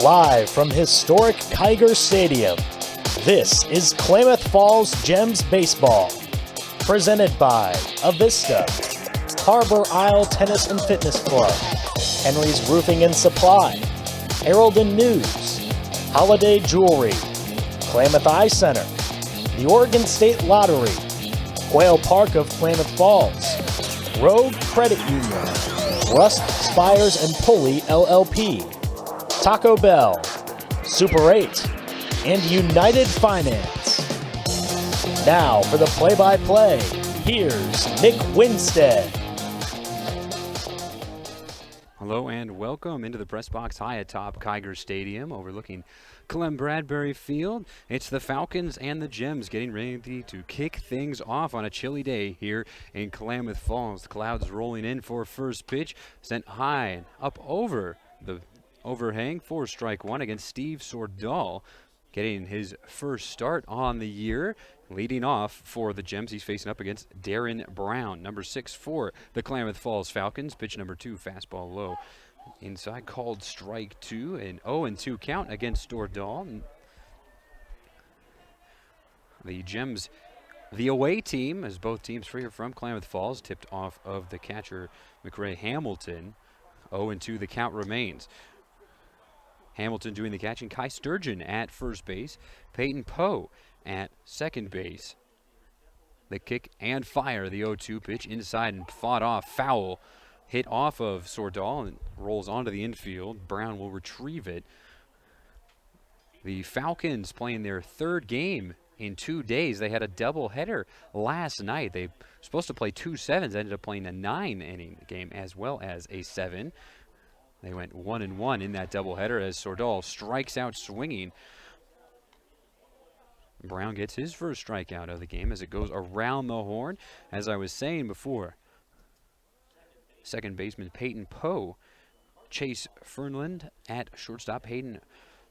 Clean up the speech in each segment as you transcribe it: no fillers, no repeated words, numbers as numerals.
Live from historic Kiger Stadium, this is Klamath Falls Gems Baseball. Presented by Avista, Harbor Isle Tennis and Fitness Club, Henry's Roofing and Supply, Herald and News, Holiday Jewelry, Klamath Eye Center, the Oregon State Lottery, Quail Park of Klamath Falls, Rogue Credit Union, Rust Spires and Pulley LLP, Taco Bell, Super 8, and United Finance. Now for the play-by-play, here's Nick Winstead. Hello and welcome into the press box high atop Kiger Stadium overlooking Clem Bradbury Field. It's the Falcons and the Gems getting ready to kick things off on a chilly day here in Klamath Falls. The clouds rolling in for first pitch, sent high and up over the overhang for strike one against Steve Sordahl, getting his first start on the year. Leading off for the Gems, he's facing up against Darren Brown, number 6 for the Klamath Falls Falcons. Pitch number 2, fastball low. Inside, called strike 2, an 0-2 count against Sordahl. The Gems, the away team, as both teams free from Klamath Falls, tipped off of the catcher McRae Hamilton. 0-2 the count remains. Hamilton doing the catching. Kai Sturgeon at first base. Peyton Poe at second base. The kick and fire, the 0-2 pitch inside and fought off. Foul hit off of Sordahl and rolls onto the infield. Brown will retrieve it. The Falcons playing their third game in 2 days. They had a doubleheader last night. They were supposed to play 2 sevens, ended up playing a 9-inning game as well as a 7. They went 1-1 in that doubleheader as Sordahl strikes out swinging. Brown gets his first strikeout of the game as it goes around the horn. As I was saying before, second baseman Peyton Poe, Chase Fernland at shortstop, Hayden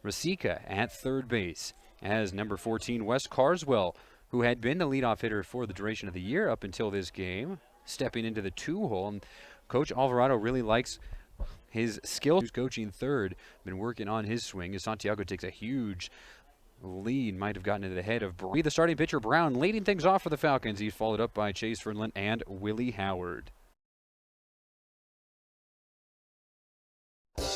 Rasika at third base. As number 14, Wes Carswell, who had been the leadoff hitter for the duration of the year up until this game, stepping into the 2-hole. And Coach Alvarado really likes his skill. Who's coaching third, been working on his swing as Santiago takes a huge lead, might have gotten into the head of the starting pitcher Brown, leading things off for the Falcons. He's followed up by Chase Fernland and Willie Howard.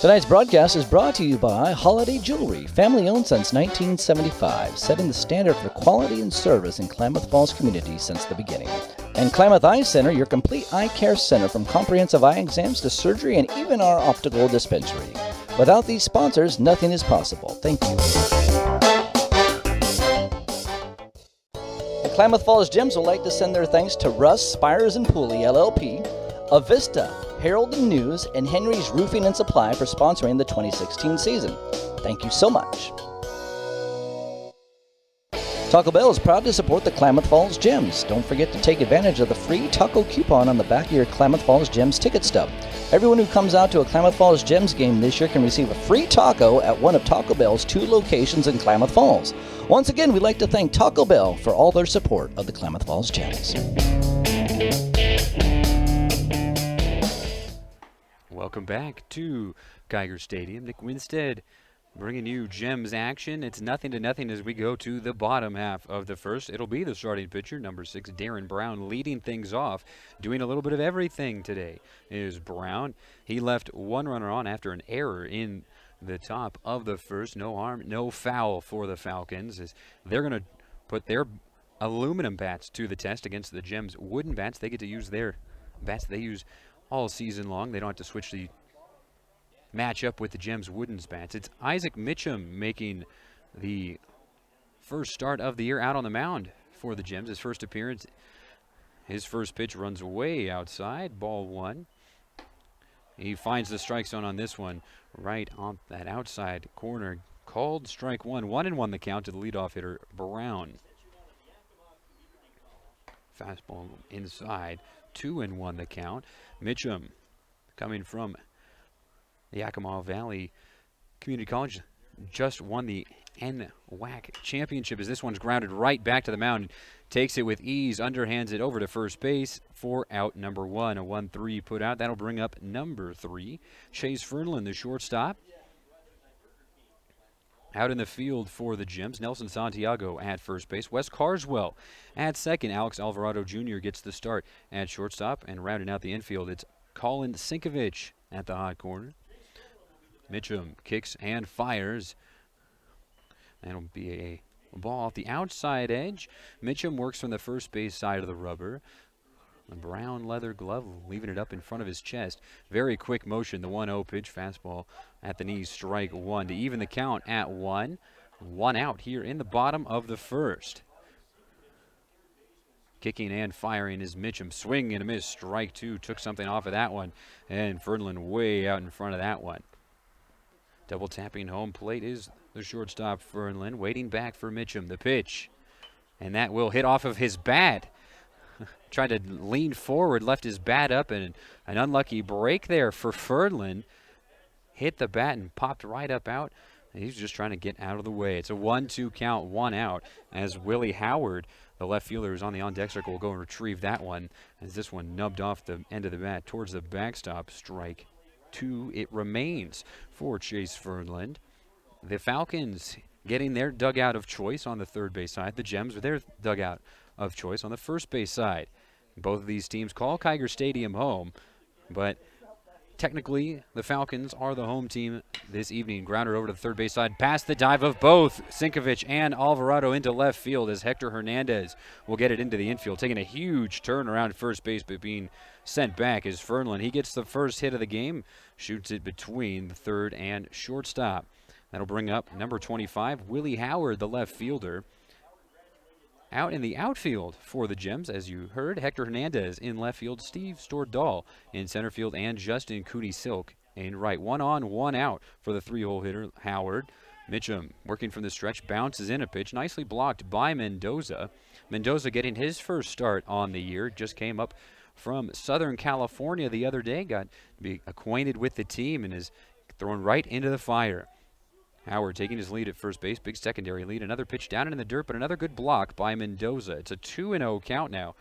Tonight's broadcast is brought to you by Holiday Jewelry, family owned since 1975, setting the standard for quality and service in Klamath Falls community since the beginning. And Klamath Eye Center, your complete eye care center from comprehensive eye exams to surgery and even our optical dispensary. Without these sponsors, nothing is possible. Thank you. The Klamath Falls Gems would like to send their thanks to Rust Spires and Pulley LLP, Avista, Herald and News, and Henry's Roofing and Supply for sponsoring the 2016 season. Thank you so much. Taco Bell is proud to support the Klamath Falls Gems. Don't forget to take advantage of the free taco coupon on the back of your Klamath Falls Gems ticket stub. Everyone who comes out to a Klamath Falls Gems game this year can receive a free taco at one of Taco Bell's 2 locations in Klamath Falls. Once again, we'd like to thank Taco Bell for all their support of the Klamath Falls Gems. Welcome back to Kiger Stadium. Nick Winstead bringing you Gems action. It's 0-0 as we go to the bottom half of the first. It'll be the starting pitcher, number 6, Darren Brown, leading things off. Doing a little bit of everything today is Brown. He left one runner on after an error in the top of the first. No harm, no foul for the Falcons, as they're going to put their aluminum bats to the test against the Gems wooden bats. They get to use their bats they use all season long. They don't have to switch the matchup with the Gems wooden bats. It's Isaac Mitchum making the first start of the year out on the mound for the Gems. His first appearance, his first pitch runs way outside, ball 1. He finds the strike zone on this one, right on that outside corner. Called strike 1. 1-1 the count to the leadoff hitter, Brown. Fastball inside, 2-1 the count. Mitchum, coming from the Yakima Valley Community College, just won the NWAC championship as this one's grounded right back to the mound. Takes it with ease, underhands it over to first base for out number 1. A 1-3 put out. That'll bring up number 3. Chase Fernland, the shortstop. Out in the field for the Gems, Nelson Santiago at first base. Wes Carswell at second. Alex Alvarado Jr. gets the start at shortstop. And rounding out the infield, it's Colin Sinkovich at the hot corner. Mitchum kicks and fires. That'll be a ball off the outside edge. Mitchum works from the first base side of the rubber. A brown leather glove, leaving it up in front of his chest. Very quick motion. The 1-0 pitch, fastball at the knees, strike one to even the count at one. One out here in the bottom of the first. Kicking and firing is Mitchum. Swing and a miss, strike two. Took something off of that one. And Fernland way out in front of that one. Double tapping home plate is the shortstop Fernland. Waiting back for Mitchum. The pitch. And that will hit off of his bat. Tried to lean forward, left his bat up, and an unlucky break there for Fernland. Hit the bat and popped right up out. And he's just trying to get out of the way. It's a 1-2 count, one out, as Willie Howard, the left fielder who's on the on-deck circle, will go and retrieve that one, as this one nubbed off the end of the bat towards the backstop. Strike two it remains for Chase Fernland. The Falcons getting their dugout of choice on the third base side. The Gems with their dugout of choice on the first base side. Both of these teams call Kiger Stadium home, but technically the Falcons are the home team this evening. Grounder over to the third base side, past the dive of both Sinkovich and Alvarado into left field, as Hector Hernandez will get it into the infield, taking a huge turn around first base, but being sent back is Fernland. He gets the first hit of the game, shoots it between the third and shortstop. That'll bring up number 25, Willie Howard, the left fielder. Out in the outfield for the Gems, as you heard, Hector Hernandez in left field, Steve Stordahl in center field, and Justin Cooney Silk in right. 1 on, 1 out for the three-hole hitter, Howard. Mitchum working from the stretch, bounces in a pitch, nicely blocked by Mendoza. Mendoza getting his first start on the year, just came up from Southern California the other day, got to be acquainted with the team, and is thrown right into the fire. Howard taking his lead at first base, big secondary lead. Another pitch down in the dirt, but another good block by Mendoza. It's a 2-0 count now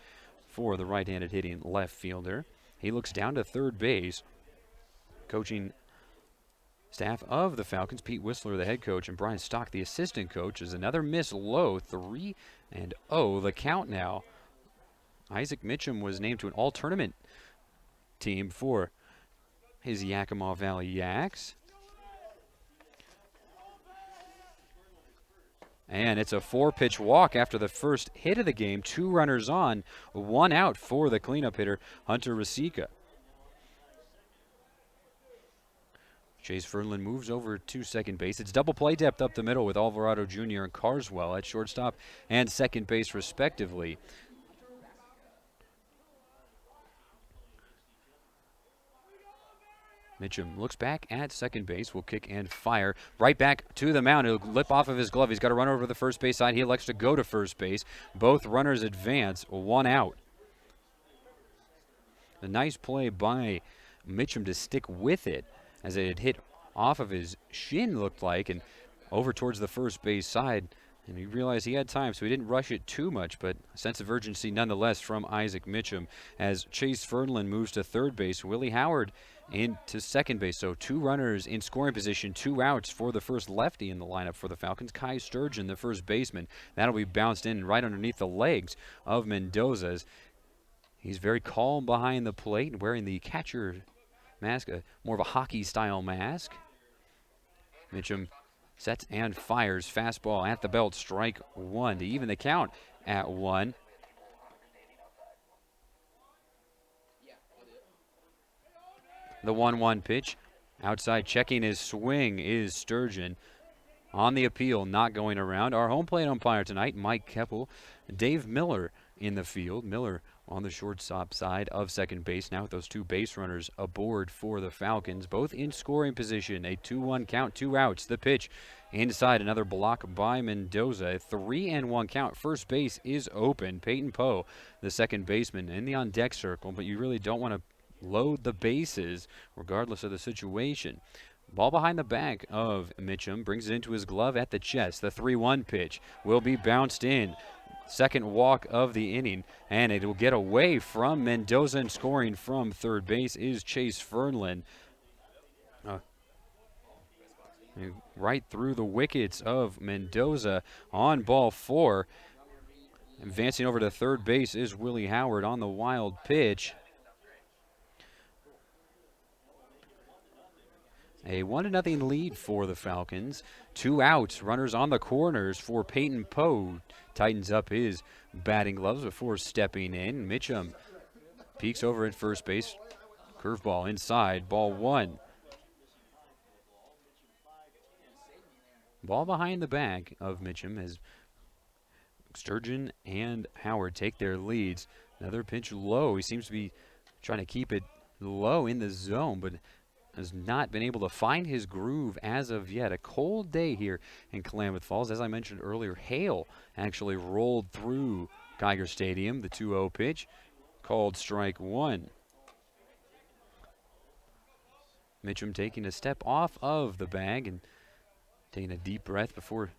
for the right-handed hitting left fielder. He looks down to third base. Coaching staff of the Falcons, Pete Whistler, the head coach, and Brian Stock, the assistant coach, is another miss low. 3-0 the count now. Isaac Mitchum was named to an all-tournament team for his Yakima Valley Yaks. And it's a 4-pitch walk after the first hit of the game. 2 runners on, 1 out for the cleanup hitter, Hunter Rasica. Chase Fernland moves over to second base. It's double play depth up the middle with Alvarado Jr. and Carswell at shortstop and second base respectively. Mitchum looks back at second base, will kick and fire. Right back to the mound. It'll lip off of his glove. He's got to run over to the first base side. He elects to go to first base. Both runners advance, 1 out. A nice play by Mitchum to stick with it, as it had hit off of his shin, looked like, and over towards the first base side. And he realized he had time, so he didn't rush it too much, but a sense of urgency nonetheless from Isaac Mitchum. As Chase Fernland moves to third base, Willie Howard into second base. So 2 runners in scoring position, 2 outs for the first lefty in the lineup for the Falcons. Kai Sturgeon, the first baseman. That'll be bounced in right underneath the legs of Mendoza's. He's very calm behind the plate, wearing the catcher mask, more of a hockey-style mask. Mitchum sets and fires. Fastball at the belt, strike 1 to even the count at 1. The 1-1 pitch. Outside checking his swing is Sturgeon. On the appeal, not going around. Our home plate umpire tonight, Mike Keppel. Dave Miller in the field. Miller on the shortstop side of second base now with those 2 base runners aboard for the Falcons. Both in scoring position. A 2-1 count, 2 outs. The pitch inside, another block by Mendoza. 3-1 count. First base is open. Peyton Poe, the second baseman, in the on-deck circle, but you really don't want to load the bases regardless of the situation. Ball behind the back of Mitchum, brings it into his glove at the chest. The 3-1 pitch will be bounced in. Second walk of the inning, and it will get away from Mendoza, and scoring from third base is Chase Fernland. right through the wickets of Mendoza on ball 4. Advancing over to third base is Willie Howard on the wild pitch. A 1-0 lead for the Falcons. 2 outs, runners on the corners for Peyton Poe. Tightens up his batting gloves before stepping in. Mitchum peeks over at first base. Curveball inside, ball 1. Ball behind the back of Mitchum as Sturgeon and Howard take their leads. Another pitch low. He seems to be trying to keep it low in the zone, but has not been able to find his groove as of yet. A cold day here in Klamath Falls. As I mentioned earlier, hail actually rolled through Geiger Stadium. The 2-0 pitch called strike 1. Mitchum taking a step off of the bag and taking a deep breath before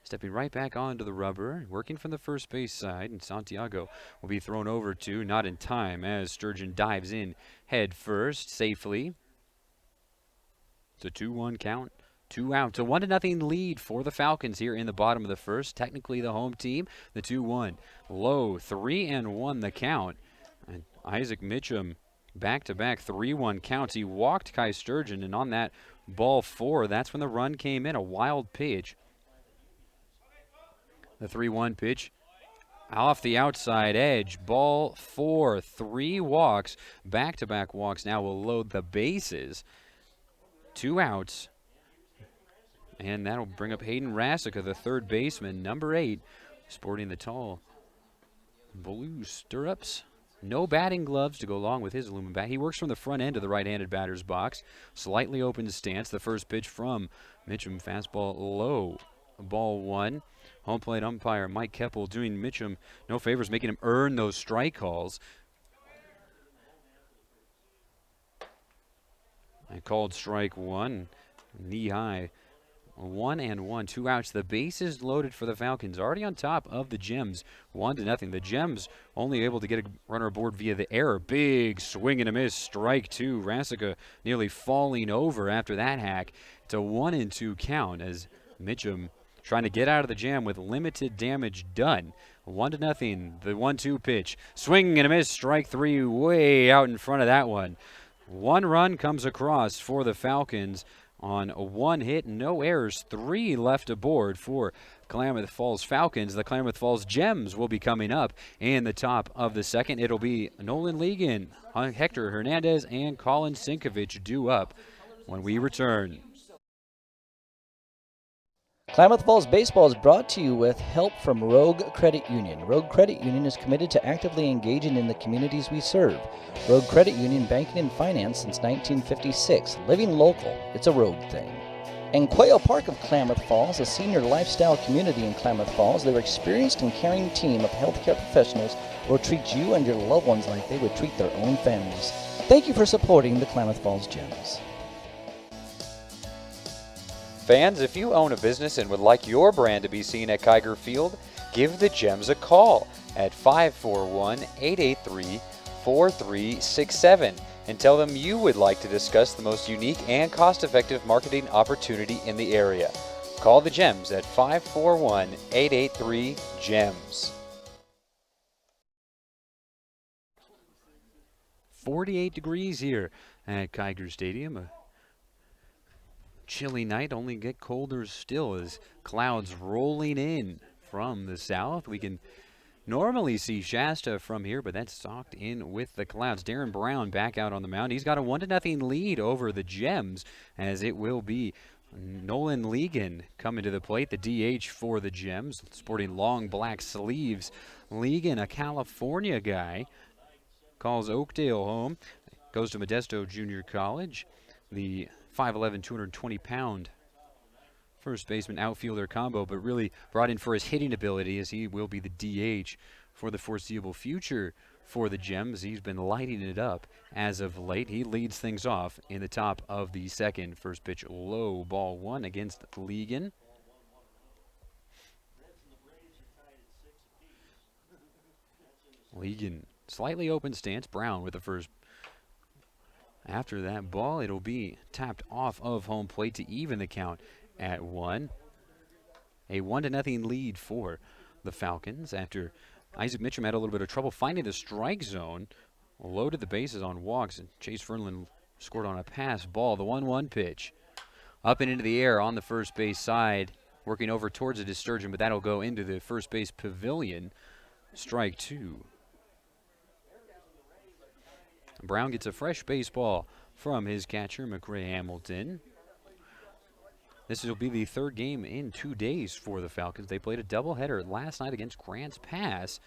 stepping right back onto the rubber, working from the first base side, and Santiago will be thrown over to, not in time, as Sturgeon dives in head first safely. It's a 2-1 count, 2 outs. A 1-0 lead for the Falcons here in the bottom of the first. Technically the home team. The 2-1 low, 3-1 the count. And Isaac Mitchum back-to-back 3-1 counts. He walked Kai Sturgeon, and on that ball 4, that's when the run came in. A wild pitch. The 3-1 pitch off the outside edge. Ball 4, 3 walks. Back-to-back walks now will load the bases. 2 outs. And that'll bring up Hayden Rasica, the third baseman, number 8, sporting the tall blue stirrups. No batting gloves to go along with his aluminum bat. He works from the front end of the right-handed batter's box. Slightly open stance. The first pitch from Mitchum, fastball low. Ball 1. Home plate umpire Mike Keppel doing Mitchum no favors, making him earn those strike calls. I called strike 1, knee high. 1-1, 2 outs. The bases loaded for the Falcons, already on top of the Gems, 1-0. The Gems only able to get a runner aboard via the error. Big swing and a miss, strike 2. Rasica nearly falling over after that hack. It's a 1-2 count as Mitchum trying to get out of the jam with limited damage done. 1-0, the 1-2 pitch. Swing and a miss, strike 3, way out in front of that one. 1 run comes across for the Falcons on a 1 hit, no errors, 3 left aboard for Klamath Falls Falcons. The Klamath Falls Gems will be coming up in the top of the second. It'll be Nolan Ligon, Hector Hernandez, and Colin Sinkovich due up when we return. Klamath Falls Baseball is brought to you with help from Rogue Credit Union. Rogue Credit Union is committed to actively engaging in the communities we serve. Rogue Credit Union, banking and finance since 1956. Living local, it's a Rogue thing. And Quail Park of Klamath Falls, a senior lifestyle community in Klamath Falls. Their experienced and caring team of healthcare professionals will treat you and your loved ones like they would treat their own families. Thank you for supporting the Klamath Falls Gems. Fans, if you own a business and would like your brand to be seen at Kiger Field, give the Gems a call at 541-883-4367 and tell them you would like to discuss the most unique and cost-effective marketing opportunity in the area. Call the Gems at 541-883-GEMS. 48 degrees here at Kiger Stadium. Chilly night, only get colder still as clouds rolling in from the south. We can normally see Shasta from here, but that's socked in with the clouds. Darren Brown back out on the mound. He's got a 1-0 lead over the Gems, as it will be Nolan Ligon coming to the plate, the DH for the Gems, sporting long black sleeves. Ligon, a California guy, calls Oakdale home, goes to Modesto Junior College. The 5'11", 220-pound first baseman outfielder combo, but really brought in for his hitting ability, as he will be the DH for the foreseeable future for the Gems. He's been lighting it up as of late. He leads things off in the top of the second. First pitch low, ball 1 against Ligon. Ligon, slightly open stance. Brown with the first. After that ball, it'll be tapped off of home plate to even the count at 1. A 1-0 lead for the Falcons after Isaac Mitchum had a little bit of trouble finding the strike zone. Loaded the bases on walks, and Chase Fernland scored on a pass ball. The 1-1 pitch. Up and into the air on the first base side, working over towards the Sturgeon, but that'll go into the first base pavilion. Strike 2. Brown gets a fresh baseball from his catcher, McRae Hamilton. This will be the third game in 2 days for the Falcons. They played a doubleheader last night against Grants Pass.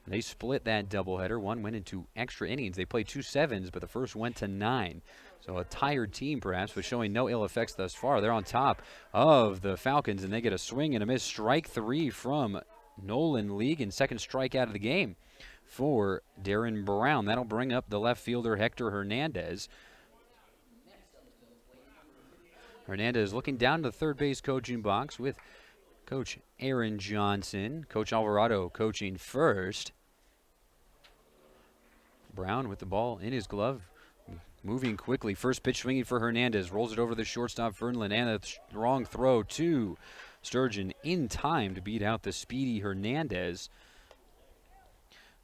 And they split that doubleheader. One went into extra innings. They played 2 sevens, but the first went to 9. So a tired team, perhaps, but showing no ill effects thus far. They're on top of the Falcons, and they get a swing and a miss. Strike 3 from Nolan League, and second strikeout of the game for Darren Brown. That'll bring up the left fielder, Hector Hernandez. Hernandez looking down to the third base coaching box with Coach Aaron Johnson. Coach Alvarado coaching first. Brown with the ball in his glove, moving quickly. First pitch swinging for Hernandez. Rolls it over the shortstop, Fernland, and a strong throw to Sturgeon in time to beat out the speedy Hernandez.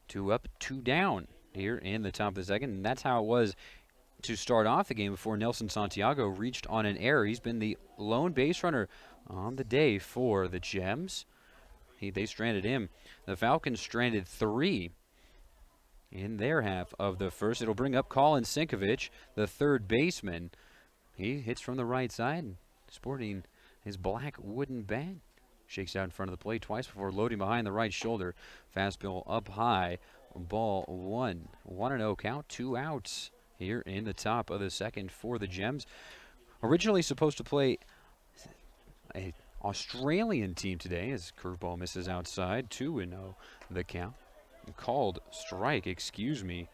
2 up, 2 down here in the top of the second. And that's how it was to start off the game before Nelson Santiago reached on an error. He's been the lone base runner on the day for the Gems. They stranded him. The Falcons stranded 3 in their half of the first. It'll bring up Colin Sinkovich, the third baseman. He hits from the right side, sporting his black wooden bat. Shakes out in front of the plate twice before loading behind the right shoulder. Fastball up high. Ball 1. 1-0 count, 2 outs here in the top of the second for the Gems. Originally supposed to play an Australian team today as curveball misses outside. 2-0 the count. Called strike, excuse me.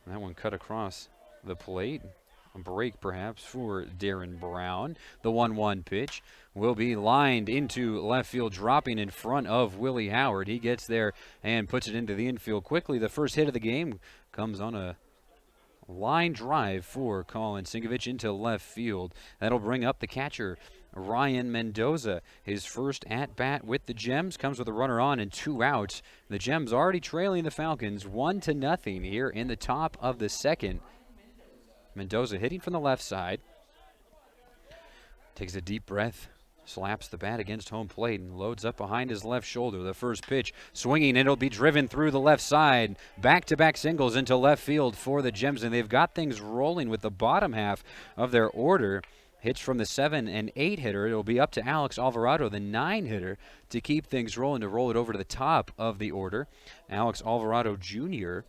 That one cut across the plate. A break perhaps for Darren Brown. The 1-1 pitch will be lined into left field, dropping in front of Willie Howard. He gets there and puts it into the infield quickly. The first hit of the game comes on a line drive for Colin Sinkovich into left field. That'll bring up the catcher, Ryan Mendoza. His first at-bat with the Gems comes with a runner on and 2 outs. The Gems already trailing the Falcons 1-0 here in the top of the second. Mendoza hitting from the left side. Takes a deep breath, slaps the bat against home plate and loads up behind his left shoulder. The first pitch swinging, it'll be driven through the left side. Back-to-back singles into left field for the Gems, and they've got things rolling with the bottom half of their order. Hits from the 7 and 8 hitter. It'll be up to Alex Alvarado, the 9 hitter, to keep things rolling, to roll it over to the top of the order. Alex Alvarado Jr.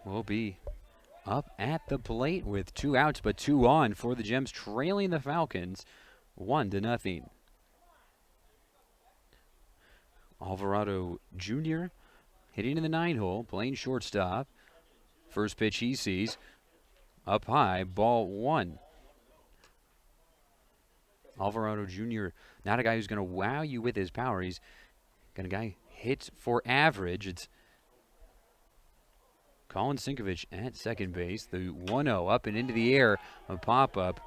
will be up at the plate with 2 outs but 2 on for the Gems, trailing the Falcons 1-0. Alvarado Jr. hitting in the 9-hole, playing shortstop. First pitch he sees. Up high, ball 1. Alvarado Jr., not a guy who's going to wow you with his power. He's going to guy hits for average. It's Colin Sinkovich at second base. The 1-0 up and into the air, a pop-up.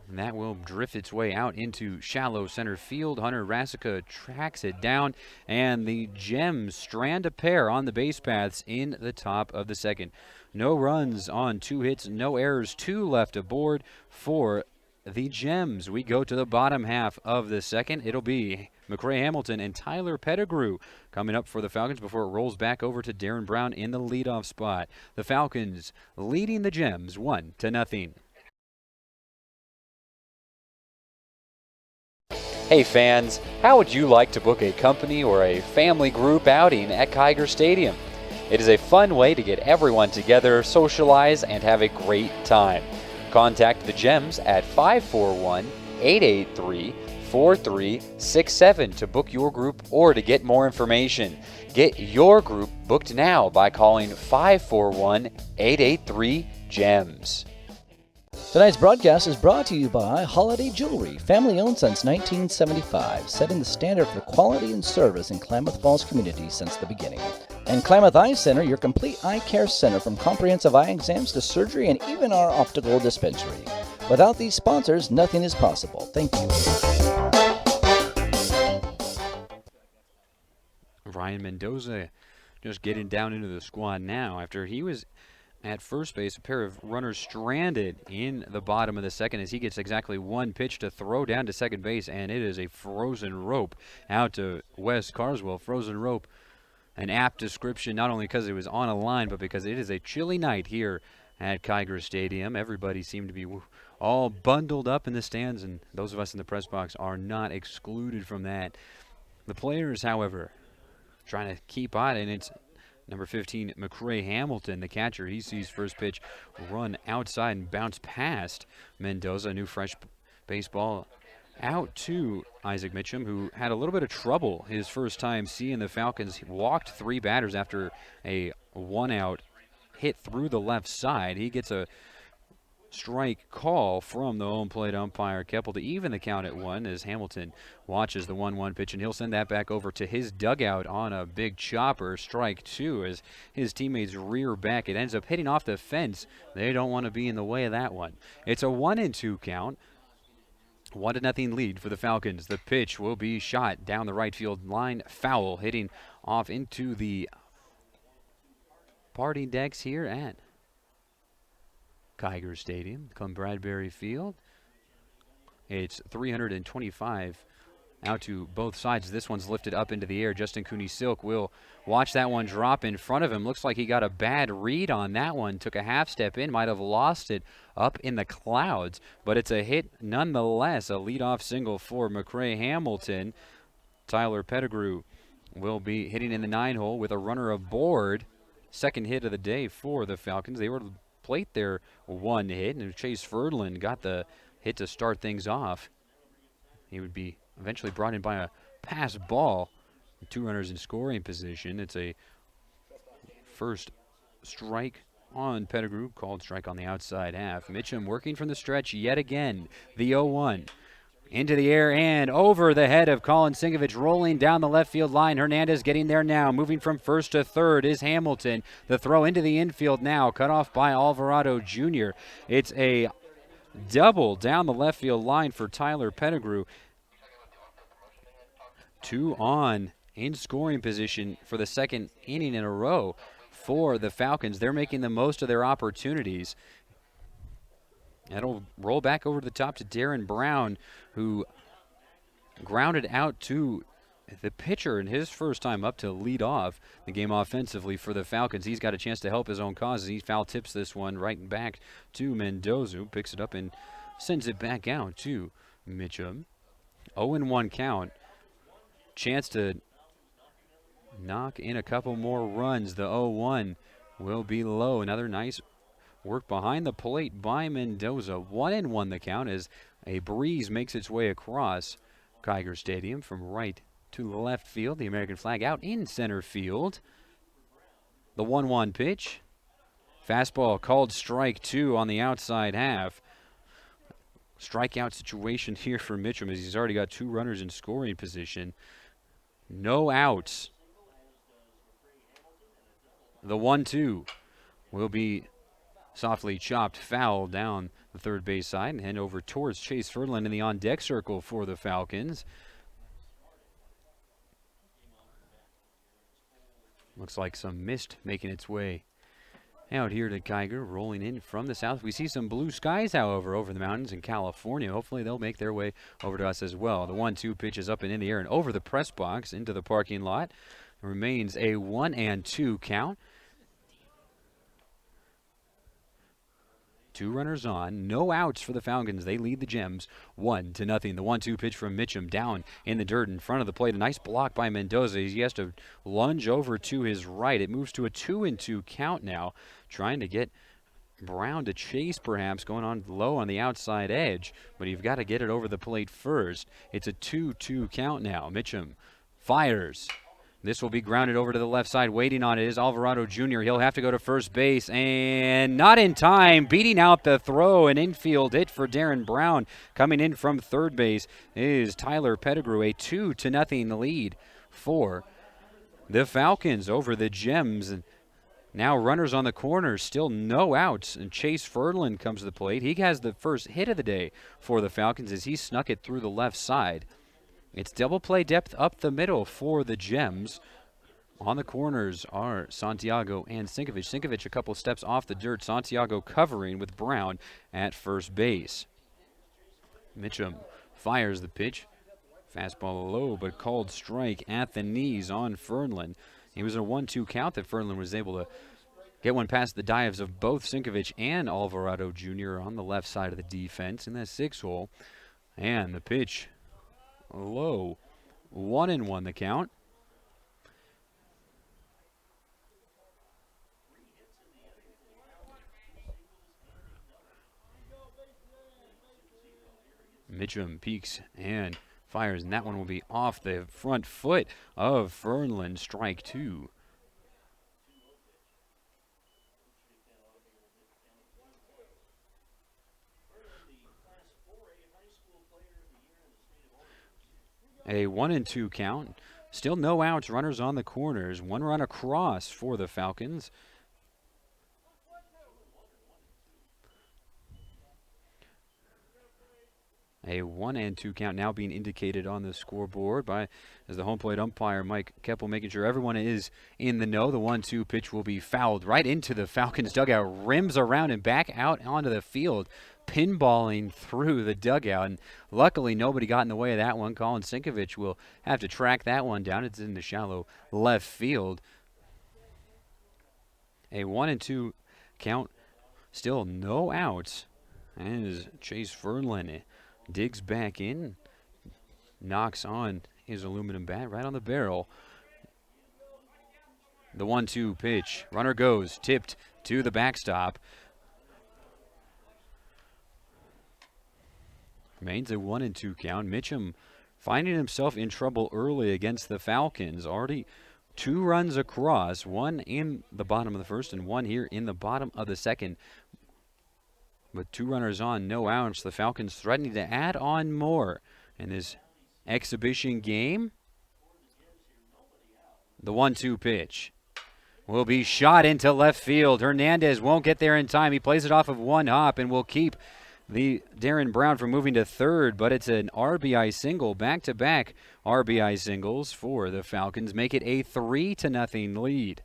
And that will drift its way out into shallow center field. Hunter Rasica tracks it down, and the Gems strand a pair on the base paths in the top of the second. No runs on 2 hits, no errors, 2 left aboard for the Gems. We go to the bottom half of the second. It'll be McRae Hamilton and Tyler Pettigrew coming up for the Falcons before it rolls back over to Darren Brown in the leadoff spot. The Falcons leading the Gems 1-0. Hey fans, how would you like to book a company or a family group outing at Kiger Stadium? It is a fun way to get everyone together, socialize, and have a great time. Contact the Gems at 541-883-4367 to book your group or to get more information. Get your group booked now by calling 541-883-GEMS. Tonight's broadcast is brought to you by Holiday Jewelry, family owned since 1975, setting the standard for quality and service in Klamath Falls community since the beginning. And Klamath Eye Center, your complete eye care center, from comprehensive eye exams to surgery and even our optical dispensary. Without these sponsors, nothing is possible. Thank you. Ryan Mendoza just getting down into the squad now after he was at first base. A pair of runners stranded in the bottom of the second as he gets exactly one pitch to throw down to second base, and it is a frozen rope out to Wes Carswell. Frozen rope, an apt description, not only because it was on a line, but because it is a chilly night here at Kiger Stadium. Everybody seemed to be all bundled up in the stands, and those of us in the press box are not excluded from that. The players, however, trying to keep on, and it's number 15, McCrae Hamilton, the catcher. He sees first pitch run outside and bounce past Mendoza. A new fresh baseball out to Isaac Mitchum, who had a little bit of trouble his first time seeing the Falcons. He walked 3 batters after a 1-out hit through the left side. He gets a strike call from the home plate umpire Keppel to even the count at 1 as Hamilton watches the 1-1 pitch, and he'll send that back over to his dugout on a big chopper. Strike 2 as his teammates rear back. It ends up hitting off the fence. They don't want to be in the way of that one. It's a 1-2 count. 1-0 lead for the Falcons. The pitch will be shot down the right field line. Foul, hitting off into the party decks here at Kiger Stadium, Clem Bradbury Field. It's 325 out to both sides. This one's lifted up into the air. Justin Cooney Silk will watch that one drop in front of him. Looks like he got a bad read on that one. Took a half step in, might have lost it up in the clouds, but it's a hit nonetheless. A leadoff single for McCrae Hamilton. Tyler Pettigrew will be hitting in the 9-hole with a runner aboard. Second hit of the day for the Falcons. They were plate their 1 hit, and Chase Ferdland got the hit to start things off. He would be eventually brought in by a pass ball. 2 runners in scoring position. It's a first strike on Pettigrew, called strike on the outside half. Mitchum working from the stretch yet again. The 0-1. Into the air and over the head of Colin Singovich, rolling down the left field line. Hernandez getting there now. Moving from first to third is Hamilton. The throw into the infield now, cut off by Alvarado Jr. It's a double down the left field line for Tyler Pettigrew. 2 on in scoring position for the second inning in a row for the Falcons. They're making the most of their opportunities. That'll roll back over the top to Darren Brown, who grounded out to the pitcher in his first time up to lead off the game offensively for the Falcons. He's got a chance to help his own cause as he foul tips this one right back to Mendoza, who picks it up and sends it back out to Mitchum. 0-1 count. Chance to knock in a couple more runs. The 0-1 will be low. Another nice work behind the plate by Mendoza. 1-1 the count as a breeze makes its way across Kiger Stadium from right to the left field. The American flag out in center field. The 1-1 pitch. Fastball called strike 2 on the outside half. Strikeout situation here for Mitchum as he's already got 2 runners in scoring position. No outs. The 1-2 will be softly chopped foul down the third base side and head over towards Chase Ferdland in the on-deck circle for the Falcons. Looks like some mist making its way out here to Kiger, rolling in from the south. We see some blue skies, however, over the mountains in California. Hopefully they'll make their way over to us as well. The 1-2 pitch is up and in the air and over the press box into the parking lot. It remains a 1-2 count. 2 runners on, no outs for the Falcons. They lead the Gems 1-0. The 1-2 pitch from Mitchum down in the dirt in front of the plate. A nice block by Mendoza. He has to lunge over to his right. It moves to a 2-2 count now, trying to get Brown to chase perhaps, going on low on the outside edge, but you've got to get it over the plate first. It's a 2-2 count now. Mitchum fires. This will be grounded over to the left side. Waiting on it is Alvarado Jr. He'll have to go to first base, and not in time. Beating out the throw, an infield hit for Darren Brown. Coming in from third base is Tyler Pettigrew. A 2-0 lead for the Falcons over the Gems. Now runners on the corner, still no outs, and Chase Ferdland comes to the plate. He has the first hit of the day for the Falcons as he snuck it through the left side. It's double play depth up the middle for the Gems. On the corners are Santiago and Sinkovich. Sinkovich a couple steps off the dirt. Santiago covering with Brown at first base. Mitchum fires the pitch. Fastball low, but called strike at the knees on Fernland. He was in a 1-2 count that Fernland was able to get one past the dives of both Sinkovich and Alvarado Jr. on the left side of the defense in that 6-hole. And the pitch low. 1-1 the count. Mitchum peeks and fires, and that one will be off the front foot of Fernland. Strike 2. A 1-2 count. Still no outs, runners on the corners. One run across for the Falcons. A 1-2 count now being indicated on the scoreboard by as the home plate umpire Mike Keppel making sure everyone is in the know. The 1-2 pitch will be fouled right into the Falcons dugout, rims around and back out onto the field, pinballing through the dugout. And luckily nobody got in the way of that one. Colin Sinkovich will have to track that one down. It's in the shallow left field. A 1-2 count, still no outs as Chase Fernland digs back in, knocks on his aluminum bat right on the barrel. The 1-2 pitch. Runner goes, tipped to the backstop. Remains a 1-2 count. Mitchum finding himself in trouble early against the Falcons. Already 2 runs across, one in the bottom of the first and one here in the bottom of the second. With 2 runners on, no outs, the Falcons threatening to add on more in this exhibition game. The 1-2 pitch will be shot into left field. Hernandez won't get there in time. He plays it off of one hop and will keep the Darren Brown from moving to third, but it's an RBI single, back-to-back RBI singles for the Falcons, make it a 3-0 lead.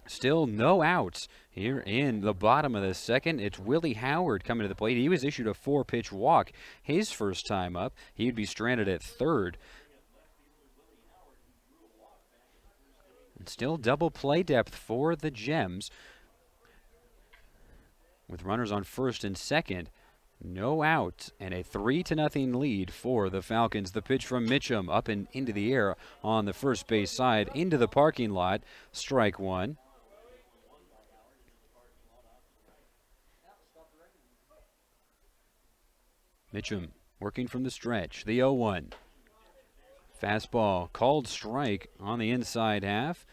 Still no outs here in the bottom of the second. It's Willie Howard coming to the plate. He was issued a 4-pitch walk his first time up. He'd be stranded at third. And still double play depth for the Gems. With runners on first and second. No outs and a 3-0 lead for the Falcons. The pitch from Mitchum up and into the air on the first base side into the parking lot. Strike 1. Mitchum working from the stretch. The 0-1. Fastball called strike on the inside half.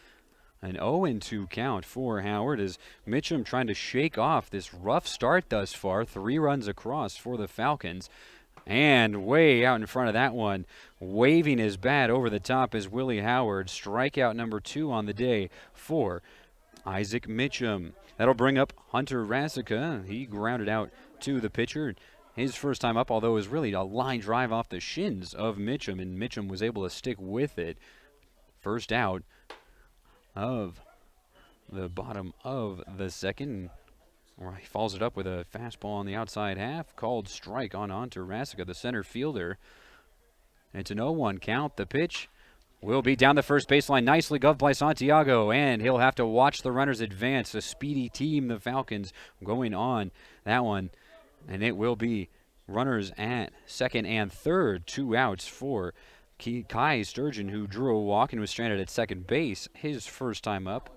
An 0-2 count for Howard as Mitchum trying to shake off this rough start thus far. 3 runs across for the Falcons. And way out in front of that one, waving his bat over the top is Willie Howard. Strikeout number 2 on the day for Isaac Mitchum. That'll bring up Hunter Rasica. He grounded out to the pitcher. His first time up, although it was really a line drive off the shins of Mitchum, and Mitchum was able to stick with it. First out of the bottom of the second. He follows it up with a fastball on the outside half. Called strike on Hunter Rasica, the center fielder. It's an 0-1 count. The pitch will be down the first baseline. Nicely gloved by Santiago, and he'll have to watch the runners advance. A speedy team, the Falcons, going on that one. And it will be runners at second and third. 2 outs for Kai Sturgeon, who drew a walk and was stranded at second base his first time up.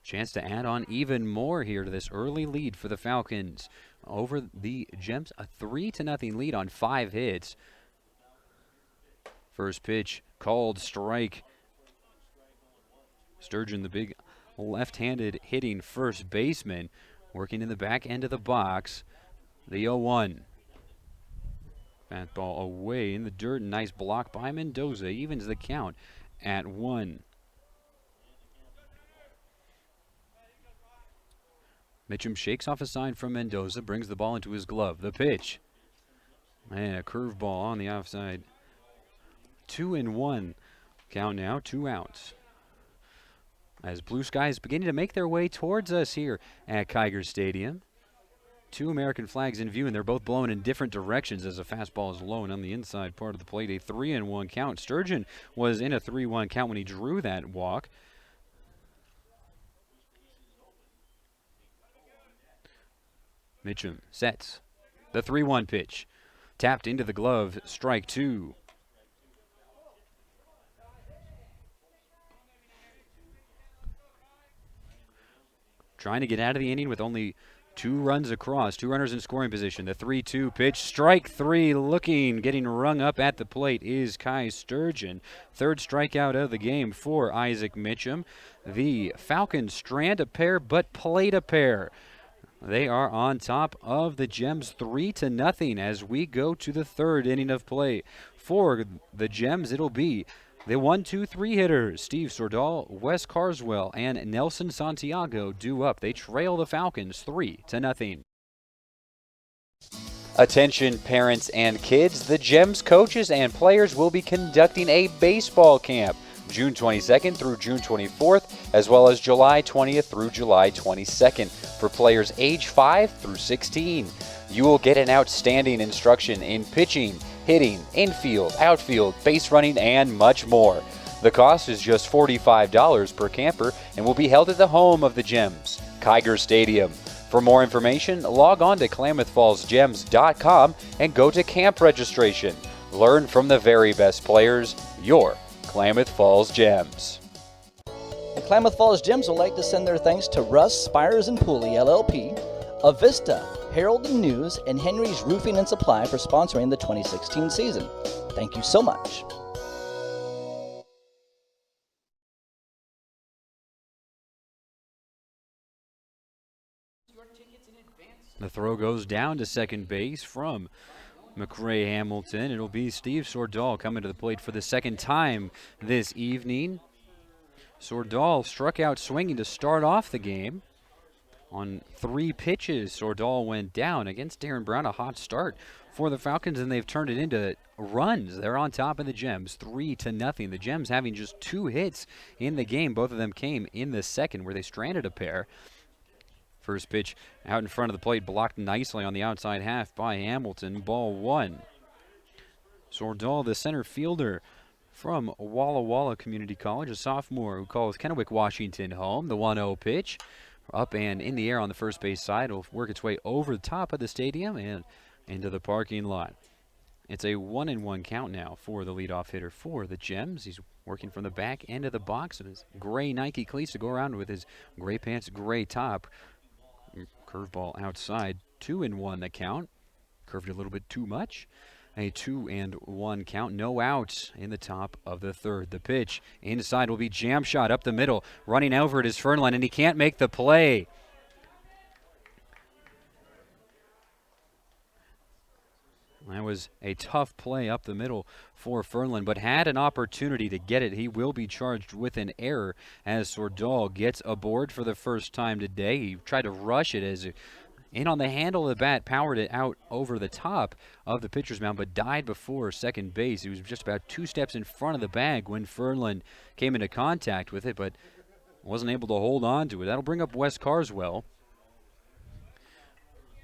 Chance to add on even more here to this early lead for the Falcons over the Gems. A 3-0 lead on 5 hits. First pitch called strike. Sturgeon, the big left-handed hitting first baseman, working in the back end of the box. The 0-1. Fastball away in the dirt. Nice block by Mendoza. Evens the count at 1. Mitchum shakes off a sign from Mendoza, brings the ball into his glove. The pitch. And a curveball on the offside. 2-1. Count now, 2 outs. As blue skies beginning to make their way towards us here at Kiger Stadium. 2 American flags in view, and they're both blowing in different directions as a fastball is low and on the inside part of the plate. A 3-1 count. Sturgeon was in a 3-1 count when he drew that walk. Mitchum sets the 3-1 pitch. Tapped into the glove, strike 2. Trying to get out of the inning with only 2 runs across, 2 runners in scoring position. The 3-2 pitch, strike 3, getting rung up at the plate is Kai Sturgeon. 3rd strikeout of the game for Isaac Mitchum. The Falcons strand a pair but plate a pair. They are on top of the Gems 3-0 as we go to the 3rd inning of play. For the Gems, it'll be the 1-2-3 hitters, Steve Sordahl, Wes Carswell, and Nelson Santiago due up. They trail the Falcons 3-0. Attention parents and kids, the Gems coaches and players will be conducting a baseball camp June 22nd through June 24th, as well as July 20th through July 22nd for players age 5 through 16. You will get an outstanding instruction in pitching, hitting, infield, outfield, base running, and much more. The cost is just $45 per camper and will be held at the home of the Gems, Kiger Stadium. For more information, log on to KlamathFallsGems.com and go to camp registration. Learn from the very best players, your Klamath Falls Gems. The Klamath Falls Gems would like to send their thanks to Russ, Spires & Pooley, LLP, Avista, Herald and News, and Henry's Roofing and Supply for sponsoring the 2016 season. Thank you so much. The throw goes down to second base from McRae Hamilton. It'll be Steve Sordahl coming to the plate for the 2nd time this evening. Sordahl struck out swinging to start off the game. On 3 pitches, Sordahl went down against Darren Brown. A hot start for the Falcons, and they've turned it into runs. They're on top of the Gems, 3-0. The Gems having just 2 hits in the game. Both of them came in the 2nd, where they stranded a pair. First pitch out in front of the plate, blocked nicely on the outside half by Hamilton. Ball 1. Sordahl, the center fielder from Walla Walla Community College, a sophomore who calls Kennewick, Washington home. The 1-0 pitch up and in the air on the first base side. It'll work its way over the top of the stadium and into the parking lot. It's a 1-1 count now for the leadoff hitter for the Gems. He's working from the back end of the box in his gray Nike cleats to go around with his gray pants, gray top. Curveball outside, 2-1 the count. Curved a little bit too much. A 2-1 count, no outs in the top of the 3rd. The pitch inside will be jam shot up the middle. Running over it is Fernland, and he can't make the play. That was a tough play up the middle for Fernland, but had an opportunity to get it. He will be charged with an error as Sordahl gets aboard for the first time today. He tried to rush it as in on the handle of the bat, powered it out over the top of the pitcher's mound, but died before second base. He was just about 2 steps in front of the bag when Fernland came into contact with it, but wasn't able to hold on to it. That'll bring up Wes Carswell.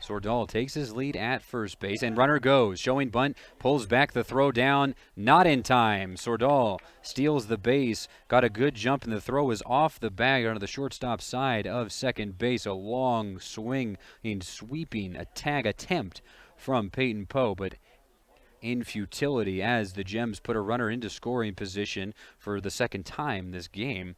Sordahl takes his lead at first base, and runner goes. Showing bunt, pulls back the throw down, not in time. Sordahl steals the base, got a good jump, and the throw was off the bag onto the shortstop side of second base. A long swing in sweeping a tag attempt from Peyton Poe, but in futility as the Gems put a runner into scoring position for the 2nd time this game.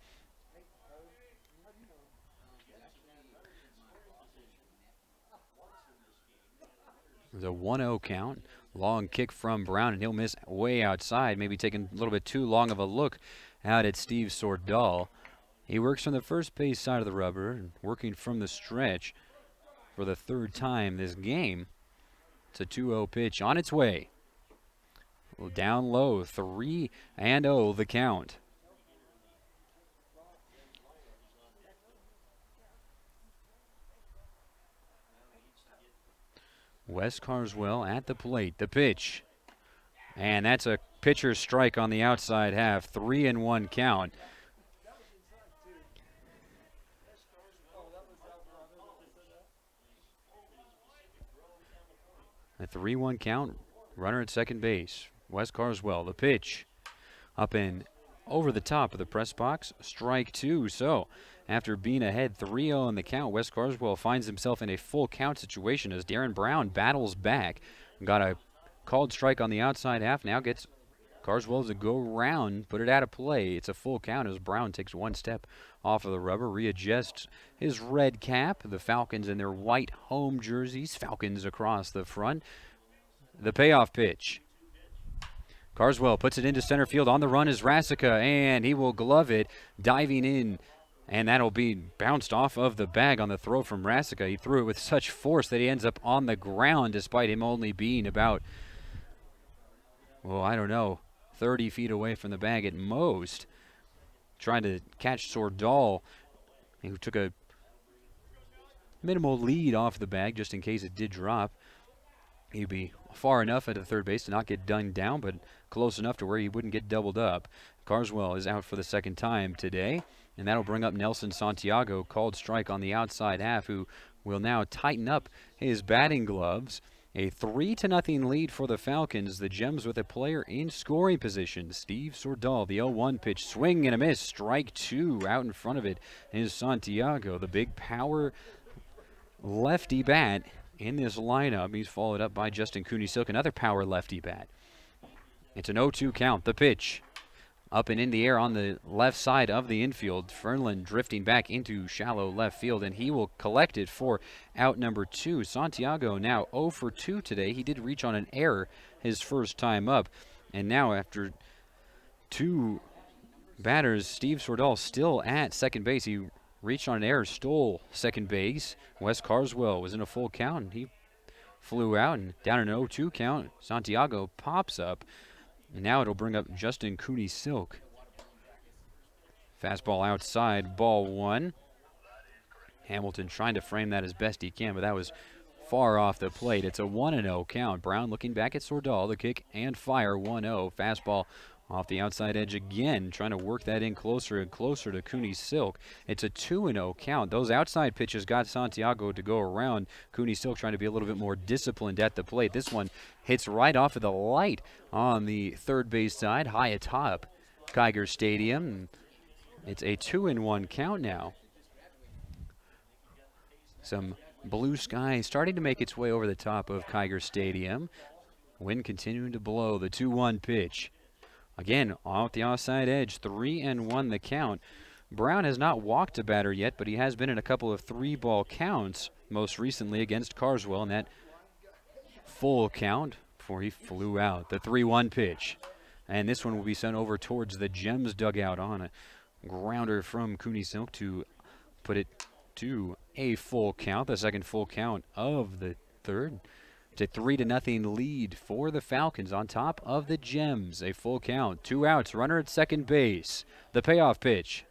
There's a 1-0 count. Long kick from Brown, and he'll miss way outside, maybe taking a little bit too long of a look out at Steve Sordahl. He works from the first base side of the rubber and working from the stretch for the 3rd time this game. It's a 2-0 pitch on its way. Down low, 3-0 the count. Wes Carswell at the plate. The pitch. And that's a pitcher's strike on the outside half. 3-1 count. A 3-1 count. Runner at second base. Wes Carswell. The pitch. Up and over the top of the press box. Strike two. So after being ahead 3-0 in the count, Wes Carswell finds himself in a full count situation as Darren Brown battles back. Got a called strike on the outside half. Now gets Carswell to go around, put it out of play. It's a full count as Brown takes one step off of the rubber, readjusts his red cap. The Falcons in their white home jerseys. Falcons across the front. The payoff pitch. Carswell puts it into center field. On the run is Rasica, and he will glove it, diving in. And that'll be bounced off of the bag on the throw from Rasica. He threw it with such force that he ends up on the ground despite him only being about, well, I don't know, 30 feet away from the bag at most. Trying to catch Sordal, who took a minimal lead off the bag just in case it did drop. He'd be far enough at the third base to not get done down, but close enough to where he wouldn't get doubled up. Carswell is out for the second time today, and that'll bring up Nelson Santiago, called strike on the outside half, who will now tighten up his batting gloves. A 3-0 lead for the Falcons. The Gems with a player in scoring position. Steve Sordal, the 0-1 pitch, swing and a miss. Strike two. Out in front of it is Santiago, the big power lefty bat in this lineup. He's followed up by Justin Cooney-Silk, another power lefty bat. It's an 0-2 count. The pitch. Up and in the air on the left side of the infield. Fernlund drifting back into shallow left field, and he will collect it for out number 2. Santiago now 0 for 2 today. He did reach on an error his first time up. And now after two batters, Steve Sordal still at second base. He reached on an error, stole second base. Wes Carswell was in a full count, and he flew out, and down an 0-2 count. Santiago pops up. And now it'll bring up Justin Cooney-Silk. Fastball outside, ball one. Hamilton trying to frame that as best he can, but that was far off the plate. It's a 1-0 count. Brown looking back at Sordal, the kick and fire, 1-0. Fastball off the outside edge again, trying to work that in closer and closer to Cooney-Silk. It's a 2-0 count. Those outside pitches got Santiago to go around. Cooney-Silk trying to be a little bit more disciplined at the plate. This one hits right off of the light on the third base side, high atop Kiger Stadium. It's a 2-1 count now. Some blue sky starting to make its way over the top of Kiger Stadium. Wind continuing to blow. The 2-1 pitch. Again, off the offside edge, 3-1 the count. Brown has not walked a batter yet, but he has been in a couple of 3-ball counts, most recently against Carswell in that full count before he flew out. The 3-1 pitch. And this one will be sent over towards the Gems dugout on a grounder from Cooney-Silk to put it to a full count, the second full count of the third. It's a 3-0 lead for the Falcons on top of the Gems. A full count, 2 outs, runner at second base. The payoff pitch.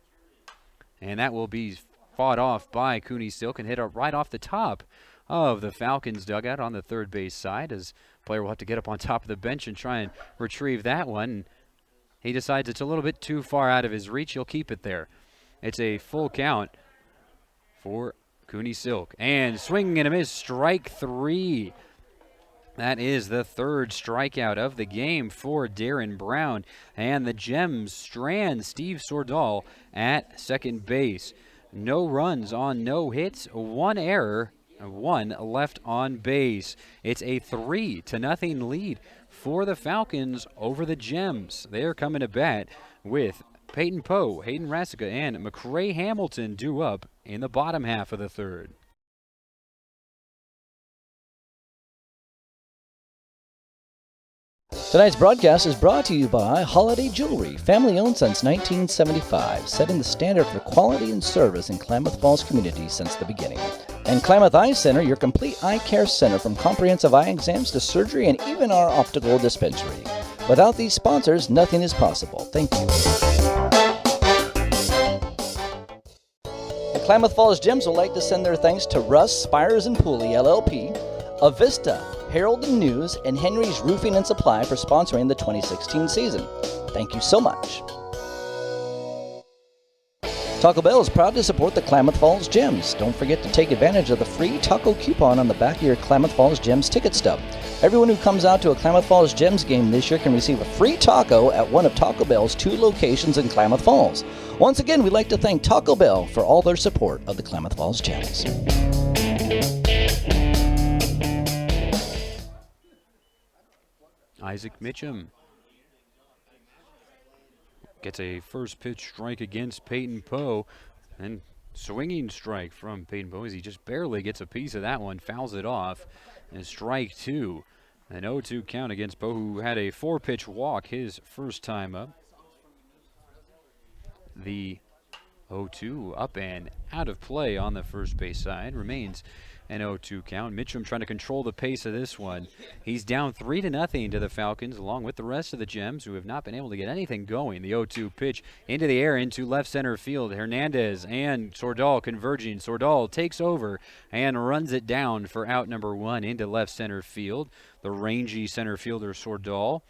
And that will be fought off by Cooney-Silk and hit right off the top of the Falcons dugout on the third base side, as the player will have to get up on top of the bench and try and retrieve that one. He decides it's a little bit too far out of his reach. He'll keep it there. It's a full count for Cooney-Silk. And swing and a miss, strike 3. That is the third strikeout of the game for Darren Brown. And the Gems strand Steve Sordal at second base. No runs on no hits, 1 error, 1 left on base. It's a 3-0 lead for the Falcons over the Gems. They're coming to bat with Peyton Poe, Hayden Rasica, and McCray Hamilton due up in the bottom half of the third. Tonight's broadcast is brought to you by Holiday Jewelry, family-owned since 1975, setting the standard for quality and service in Klamath Falls community since the beginning. And Klamath Eye Center, your complete eye care center from comprehensive eye exams to surgery and even our optical dispensary. Without these sponsors, nothing is possible. Thank you. The Klamath Falls Gems would like to send their thanks to Russ, Spires & Pooley, LLP, Avista, Herald and News, and Henry's Roofing and Supply for sponsoring the 2016 season. Thank you so much. Taco Bell is proud to support the Klamath Falls Gems. Don't forget to take advantage of the free taco coupon on the back of your Klamath Falls Gems ticket stub. Everyone who comes out to a Klamath Falls Gems game this year can receive a free taco at one of Taco Bell's 2 locations in Klamath Falls. Once again, we'd like to thank Taco Bell for all their support of the Klamath Falls Gems. Isaac Mitchum gets a first pitch strike against Peyton Poe, and swinging strike from Peyton Poe as he just barely gets a piece of that one, fouls it off, and strike 2. An 0-2 count against Poe, who had a 4-pitch walk his first time up. The 0-2 up and out of play on the first base side remains an 0-2 count. Mitchum trying to control the pace of this one. He's down 3-0 to the Falcons, along with the rest of the Gems, who have not been able to get anything going. The 0-2 pitch into the air, into left center field. Hernandez and Sordal converging. Sordal takes over and runs it down for out number 1 into left center field. The rangy center fielder Sordal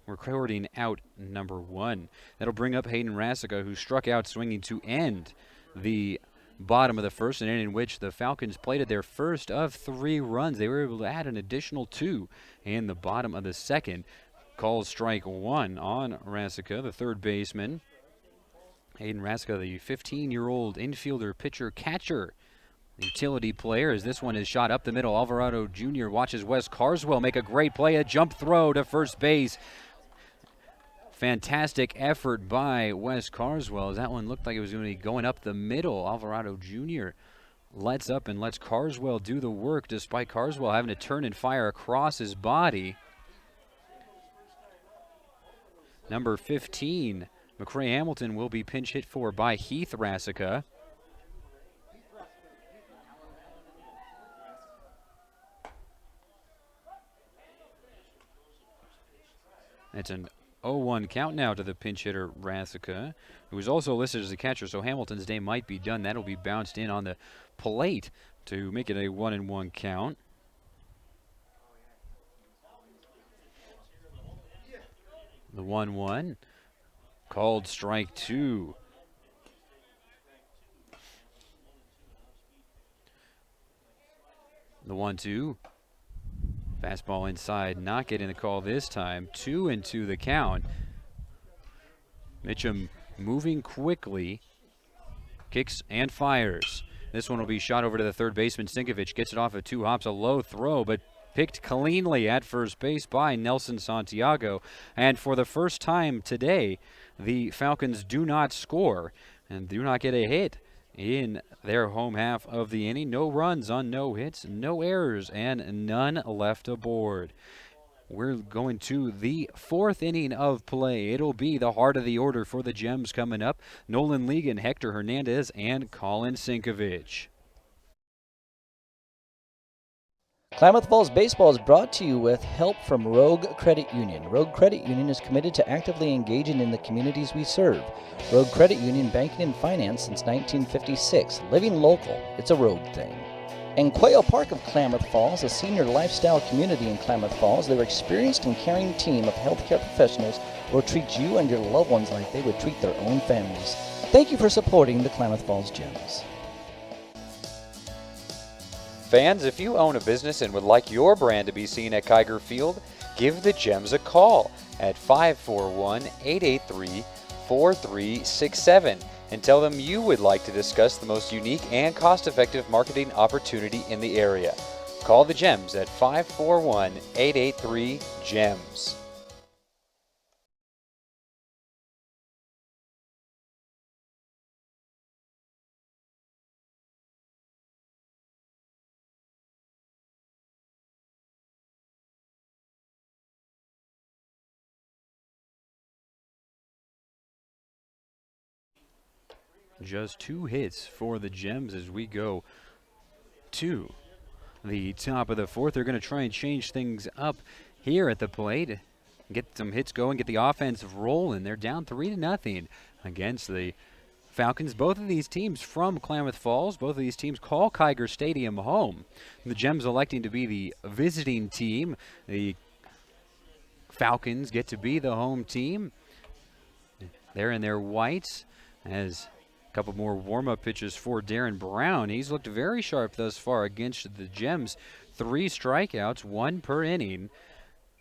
recording out number 1. That'll bring up Hayden Rasica, who struck out swinging to end the bottom of the first, and in which the Falcons plated their first of 3 runs. They were able to add an additional 2 in the bottom of the second. Calls strike 1 on Rasica, the third baseman. Hayden Rasica, the 15-year-old infielder, pitcher, catcher, utility player, as this one is shot up the middle. Alvarado Jr. watches Wes Carswell make a great play, a jump throw to first base. Fantastic effort by Wes Carswell, as that one looked like it was going to be going up the middle. Alvarado Jr. lets up and lets Carswell do the work, despite Carswell having to turn and fire across his body. Number 15, McCray Hamilton, will be pinch hit for by Heath Rasica. It's an 0-1 count now to the pinch hitter Rasica, who is also listed as a catcher, so Hamilton's day might be done. That'll be bounced in on the plate to make it a 1-1 count. The 1-1 called strike 2. The 1-2. Fastball inside, not getting the call this time. 2-2 the count. Mitchum moving quickly, kicks and fires. This one will be shot over to the third baseman. Sinkovich gets it off of 2 hops, a low throw, but picked cleanly at first base by Nelson Santiago. And for the first time today, the Falcons do not score and do not get a hit in their home half of the inning. No runs on no hits, no errors, and none left aboard. We're going to the 4th inning of play. It'll be the heart of the order for the Gems coming up. Nolan Ligon, Hector Hernandez, and Colin Sinkovich. Klamath Falls Baseball is brought to you with help from Rogue Credit Union. Rogue Credit Union is committed to actively engaging in the communities we serve. Rogue Credit Union, banking and finance since 1956. Living local, it's a Rogue thing. And Quail Park of Klamath Falls, a senior lifestyle community in Klamath Falls. Their experienced and caring team of healthcare professionals will treat you and your loved ones like they would treat their own families. Thank you for supporting the Klamath Falls Gems. Fans, if you own a business and would like your brand to be seen at Kiger Field, give the Gems a call at 541-883-4367 and tell them you would like to discuss the most unique and cost-effective marketing opportunity in the area. Call the Gems at 541-883-GEMS. Just 2 hits for the Gems as we go to the top of the 4th. They're going to try and change things up here at the plate, get some hits going, get the offense rolling. They're down 3-0 against the Falcons. Both of these teams from Klamath Falls. Both of these teams call Kiger Stadium home. The Gems electing to be the visiting team. The Falcons get to be the home team. They're in their whites. As a couple more warm-up pitches for Darren Brown. He's looked very sharp thus far against the Gems. 3 strikeouts, 1 per inning.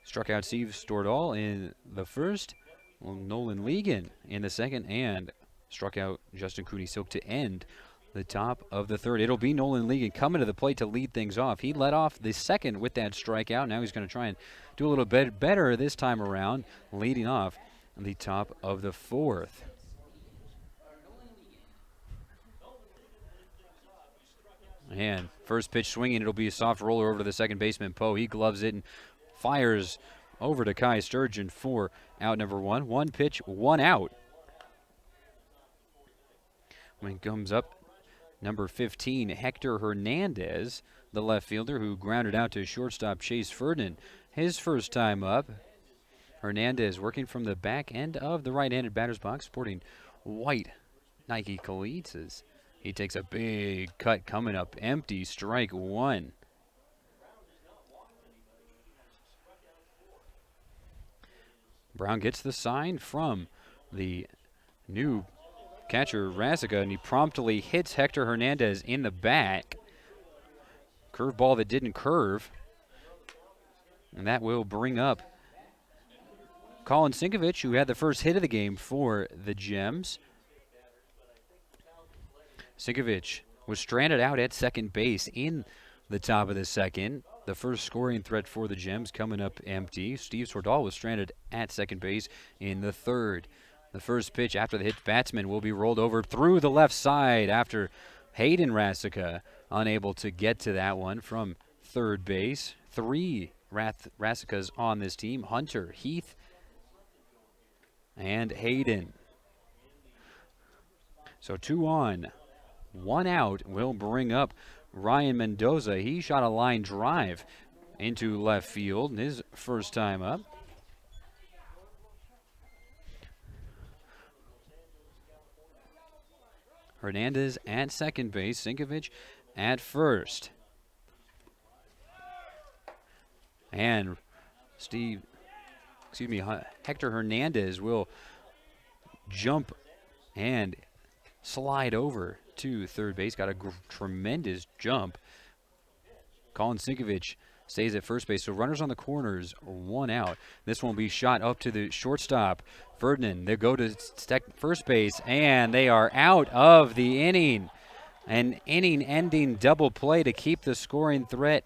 Struck out Steve Stordahl in the first, Nolan Legan in the second, and struck out Justin Cooney Silk to end the top of the third. It'll be Nolan Legan coming to the plate to lead things off. He led off the second with that strikeout. Now he's going to try and do a little bit better this time around, leading off the top of the fourth. And first pitch swinging, it'll be a soft roller over to the second baseman, Poe. He gloves it and fires over to Kai Sturgeon for out number 1. 1 pitch, 1 out. When it comes up, number 15, Hector Hernandez, the left fielder who grounded out to shortstop Chase Ferdinand. His first time up. Hernandez working from the back end of the right-handed batter's box, sporting white Nike cleats as he takes a big cut coming up empty, strike 1. Brown gets the sign from the new catcher Rasica, and he promptly hits Hector Hernandez in the back. Curveball that didn't curve. And that will bring up Colin Sinkovich, who had the first hit of the game for the Gems. Sinkovich was stranded out at second base in the top of the second. The first scoring threat for the Gems coming up empty. Steve Stordahl was stranded at second base in the third. The first pitch after the hit batsman will be rolled over through the left side after Hayden Rasica unable to get to that one from third base. 3 Rasicas on this team: Hunter, Heath, and Hayden. So 2 on, 1 out will bring up Ryan Mendoza. He shot a line drive into left field his first time up. Hernandez at second base, Sinkovich at first. And Hector Hernandez will jump and slide over to third base. Got a tremendous jump. Colin Sinkovich stays at first base. So runners on the corners, 1 out. This one will be shot up to the shortstop, Ferdinand. They go to first base, and they are out of the inning. An inning-ending double play to keep the scoring threat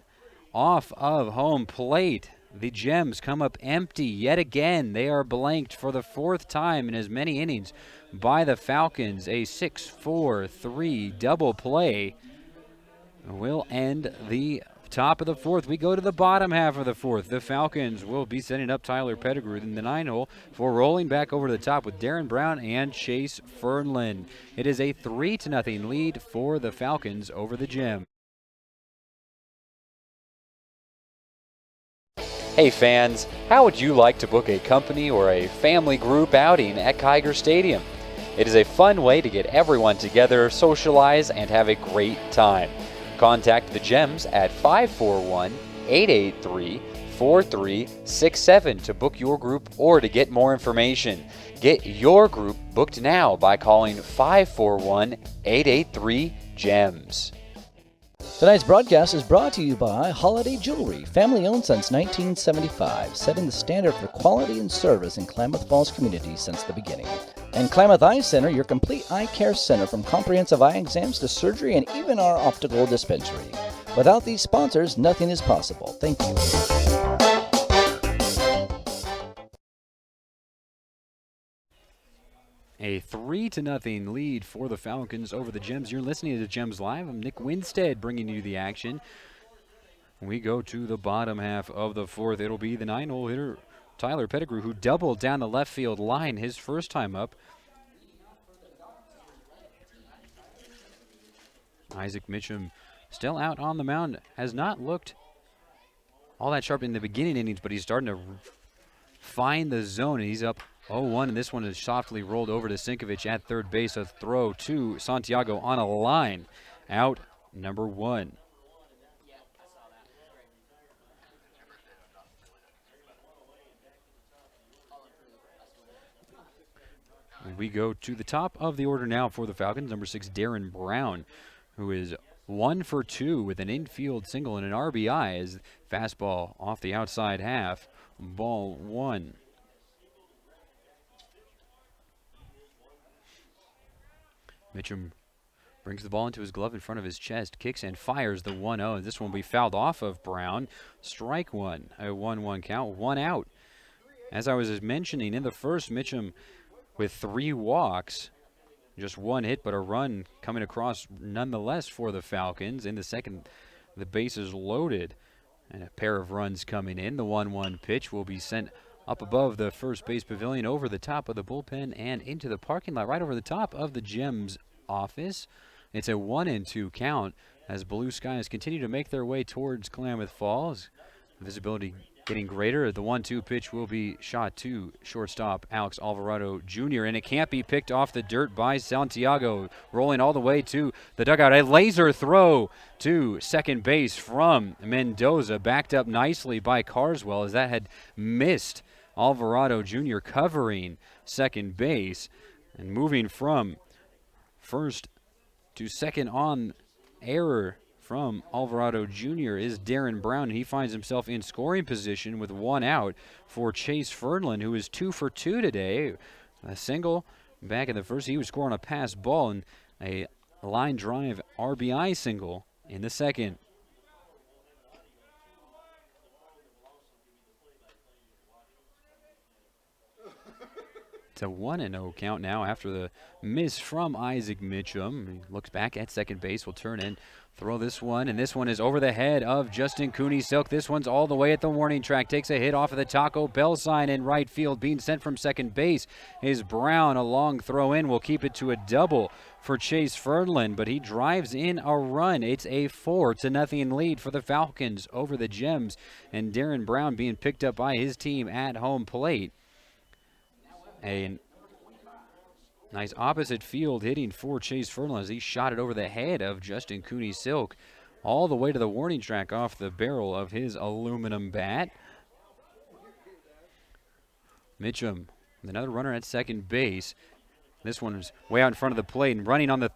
off of home plate. The Gems come up empty yet again. They are blanked for the 4th time in as many innings by the Falcons. A 6-4-3 double play will end the top of the 4th. We go to the bottom half of the 4th. The Falcons will be setting up Tyler Pettigrew in the 9-hole for rolling back over the top with Darren Brown and Chase Fernland. It is a 3-0 lead for the Falcons over the Gems. Hey fans, how would you like to book a company or a family group outing at Kiger Stadium? It is a fun way to get everyone together, socialize, and have a great time. Contact the Gems at 541-883-4367 to book your group or to get more information. Get your group booked now by calling 541-883-GEMS. Tonight's broadcast is brought to you by Holiday Jewelry, family owned since 1975, setting the standard for quality and service in Klamath Falls community since the beginning. And Klamath Eye Center, your complete eye care center from comprehensive eye exams to surgery and even our optical dispensary. Without these sponsors, nothing is possible. Thank you. A 3-0 lead for the Falcons over the Gems. You're listening to Gems Live. I'm Nick Winstead bringing you the action. We go to the bottom half of the 4th. It'll be the 9-hole hitter, Tyler Pettigrew, who doubled down the left field line his first time up. Isaac Mitchum still out on the mound. Has not looked all that sharp in the beginning innings, but he's starting to find the zone, and he's up 0-1, and this one is softly rolled over to Sinkovich at third base. A throw to Santiago on a line. Out number 1. We go to the top of the order now for the Falcons. Number 6, Darren Brown, who is 1 for 2 with an infield single and an RBI as fastball off the outside half. Ball 1. Mitchum brings the ball into his glove in front of his chest, kicks and fires the 1-0. This one will be fouled off of Brown. Strike 1, a 1-1 count, 1 out. As I was mentioning in the first, Mitchum with 3 walks, just 1 hit, but a run coming across nonetheless for the Falcons. In the second, the bases loaded, and a pair of runs coming in. The 1-1 pitch will be sent up above the first base pavilion, over the top of the bullpen, and into the parking lot, right over the top of the Gems office. It's a 1-2 count as blue skies continue to make their way towards Klamath Falls. Visibility getting greater. The 1-2 pitch will be shot to shortstop Alex Alvarado Jr., and it can't be picked off the dirt by Santiago. Rolling all the way to the dugout. A laser throw to second base from Mendoza, backed up nicely by Carswell as that had missed. Alvarado Jr. covering second base and moving from first to second on error from Alvarado Jr. is Darren Brown. He finds himself in scoring position with 1 out for Chase Fernland, who is 2 for 2 today. A single back in the first. He was scoring a pass ball and a line drive RBI single in the second. It's a 1-0 count now after the miss from Isaac Mitchum. He looks back at second base, will turn in, throw this one, and this one is over the head of Justin Cooney Silk. This one's all the way at the warning track. Takes a hit off of the Taco Bell sign in right field. Being sent from second base is Brown. A long throw in will keep it to a double for Chase Fernland, but he drives in a run. It's a 4-0 lead for the Falcons over the Gems, and Darren Brown being picked up by his team at home plate. A nice opposite field hitting for Chase Fernland as he shot it over the head of Justin Cooney Silk all the way to the warning track off the barrel of his aluminum bat. Mitchum, another runner at second base. This one is way out in front of the plate and running on the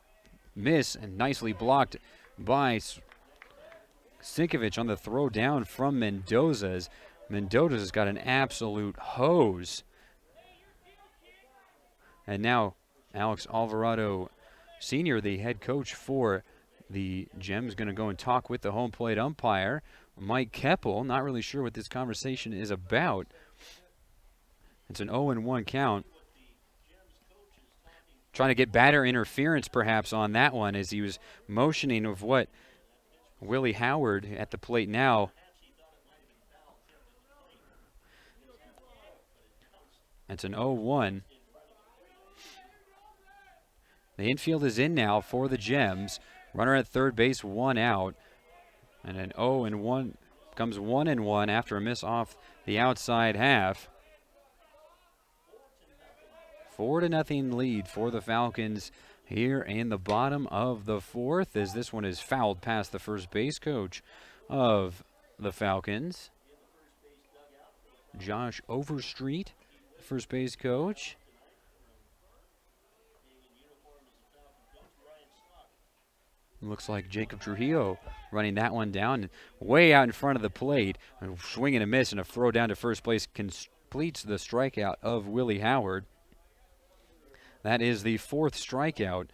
miss and nicely blocked by Sinkovich on the throw down from Mendoza. Mendoza's got an absolute hose. And now Alex Alvarado Sr., the head coach for the Gems, going to go and talk with the home plate umpire, Mike Keppel. Not really sure what this conversation is about. It's an 0-1 count. Trying to get batter interference perhaps on that one as he was motioning of what Willie Howard at the plate now. It's an 0-1. The infield is in now for the Gems. Runner at third base, 1 out. And an 0-1 comes 1-1 after a miss off the outside half. 4-0 lead for the Falcons here in the bottom of the fourth as this one is fouled past the first base coach of the Falcons. Josh Overstreet, first base coach. Looks like Jacob Trujillo running that one down way out in front of the plate. A swing and a miss and a throw down to first place completes the strikeout of Willie Howard. That is the 4th strikeout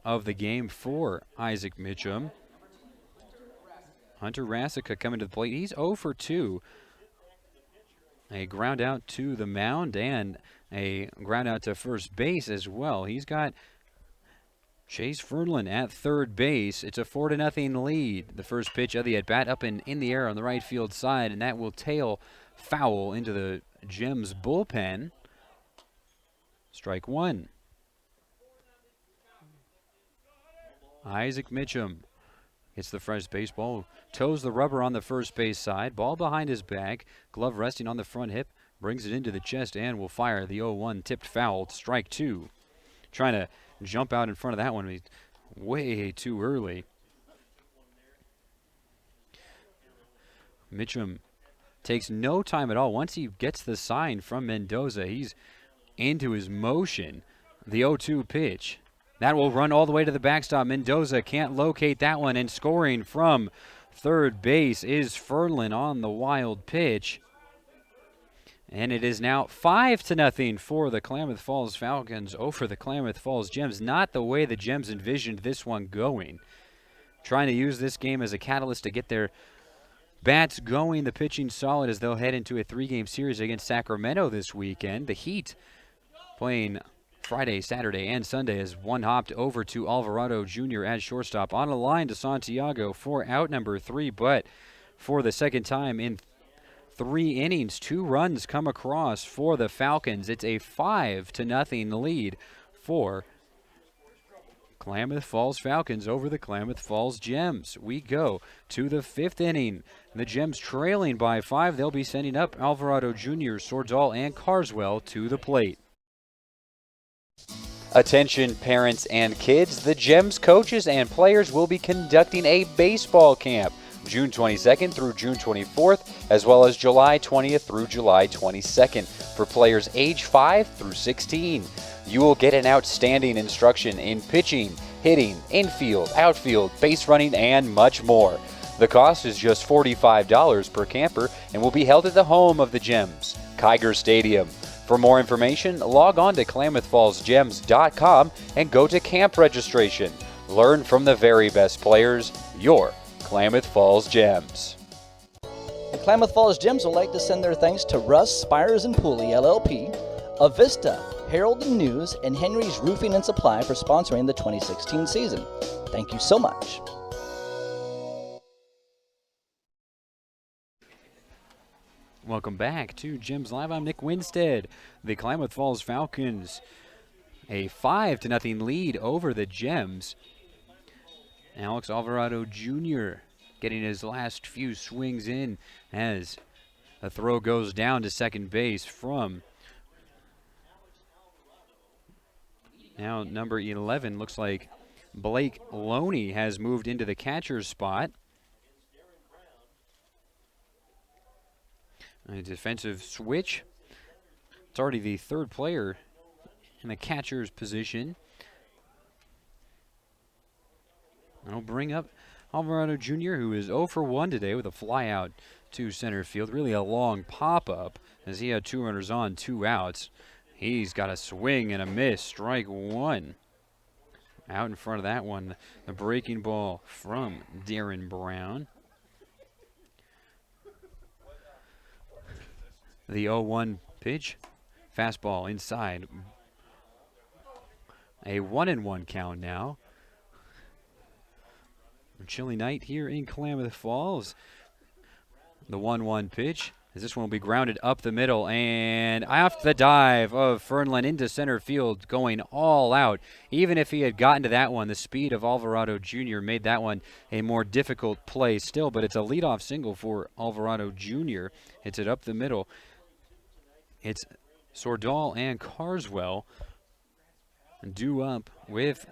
of the game for Isaac Mitchum. Hunter Rasica coming to the plate. He's 0 for 2. A ground out to the mound and a ground out to first base as well. He's got Chase Fernland at third base. It's a 4-0 lead. The first pitch of the at-bat up in the air on the right field side, and that will tail foul into the Gems bullpen. Strike 1. Isaac Mitchum hits the first baseball, toes the rubber on the first base side, ball behind his back, glove resting on the front hip, Brings it into the chest and will fire the 0-1 tipped foul. Strike 2. Trying to jump out in front of that one. He's way too early. Mitchum takes no time at all. Once he gets the sign from Mendoza, he's into his motion. The 0-2 pitch. That will run all the way to the backstop. Mendoza can't locate that one, and scoring from third base is Fernlin on the wild pitch. And it is now 5-0 for the Klamath Falls Falcons over the Klamath Falls Gems. Not the way the Gems envisioned this one going. Trying to use this game as a catalyst to get their bats going. The pitching solid as they'll head into a 3-game series against Sacramento this weekend. The Heat playing Friday, Saturday, and Sunday as one hopped over to Alvarado Jr. as shortstop. On a line to Santiago for out number 3, but for the second time in 3 innings, 2 runs come across for the Falcons. It's a 5-0 lead for Klamath Falls Falcons over the Klamath Falls Gems. We go to the 5th inning. The Gems trailing by 5. They'll be sending up Alvarado Jr., Sordal, and Carswell to the plate. Attention parents and kids, the Gems coaches and players will be conducting a baseball camp June 22nd through June 24th, as well as July 20th through July 22nd for players age 5 through 16. You will get an outstanding instruction in pitching, hitting, infield, outfield, base running, and much more. The cost is just $45 per camper and will be held at the home of the Gems, Kiger Stadium. For more information, log on to KlamathFallsGems.com and go to camp registration. Learn from the very best players, your Klamath Falls Gems. The Klamath Falls Gems would like to send their thanks to Russ, Spires and Pooley, LLP, Avista, Herald and News, and Henry's Roofing and Supply for sponsoring the 2016 season. Thank you so much. Welcome back to Gems Live. I'm Nick Winstead. The Klamath Falls Falcons, a 5-0 lead over the Gems. Alex Alvarado Jr. getting his last few swings in as a throw goes down to second base from now number 11. Looks like Blake Loney has moved into the catcher's spot. A defensive switch. It's already the 3rd player in the catcher's position. I'll bring up Alvarado Jr., who is 0 for 1 today with a fly out to center field. Really a long pop-up as he had 2 runners on, 2 outs. He's got a swing and a miss. Strike 1. Out in front of that one, the breaking ball from Darren Brown. The 0-1 pitch. Fastball inside. A 1-1 count now. A chilly night here in Klamath Falls. The 1-1 pitch. As this one will be grounded up the middle, and off the dive of Fernlin into center field, going all out. Even if he had gotten to that one, the speed of Alvarado Jr. made that one a more difficult play still, but it's a leadoff single for Alvarado Jr. It's it up the middle. It's Sordal and Carswell due up with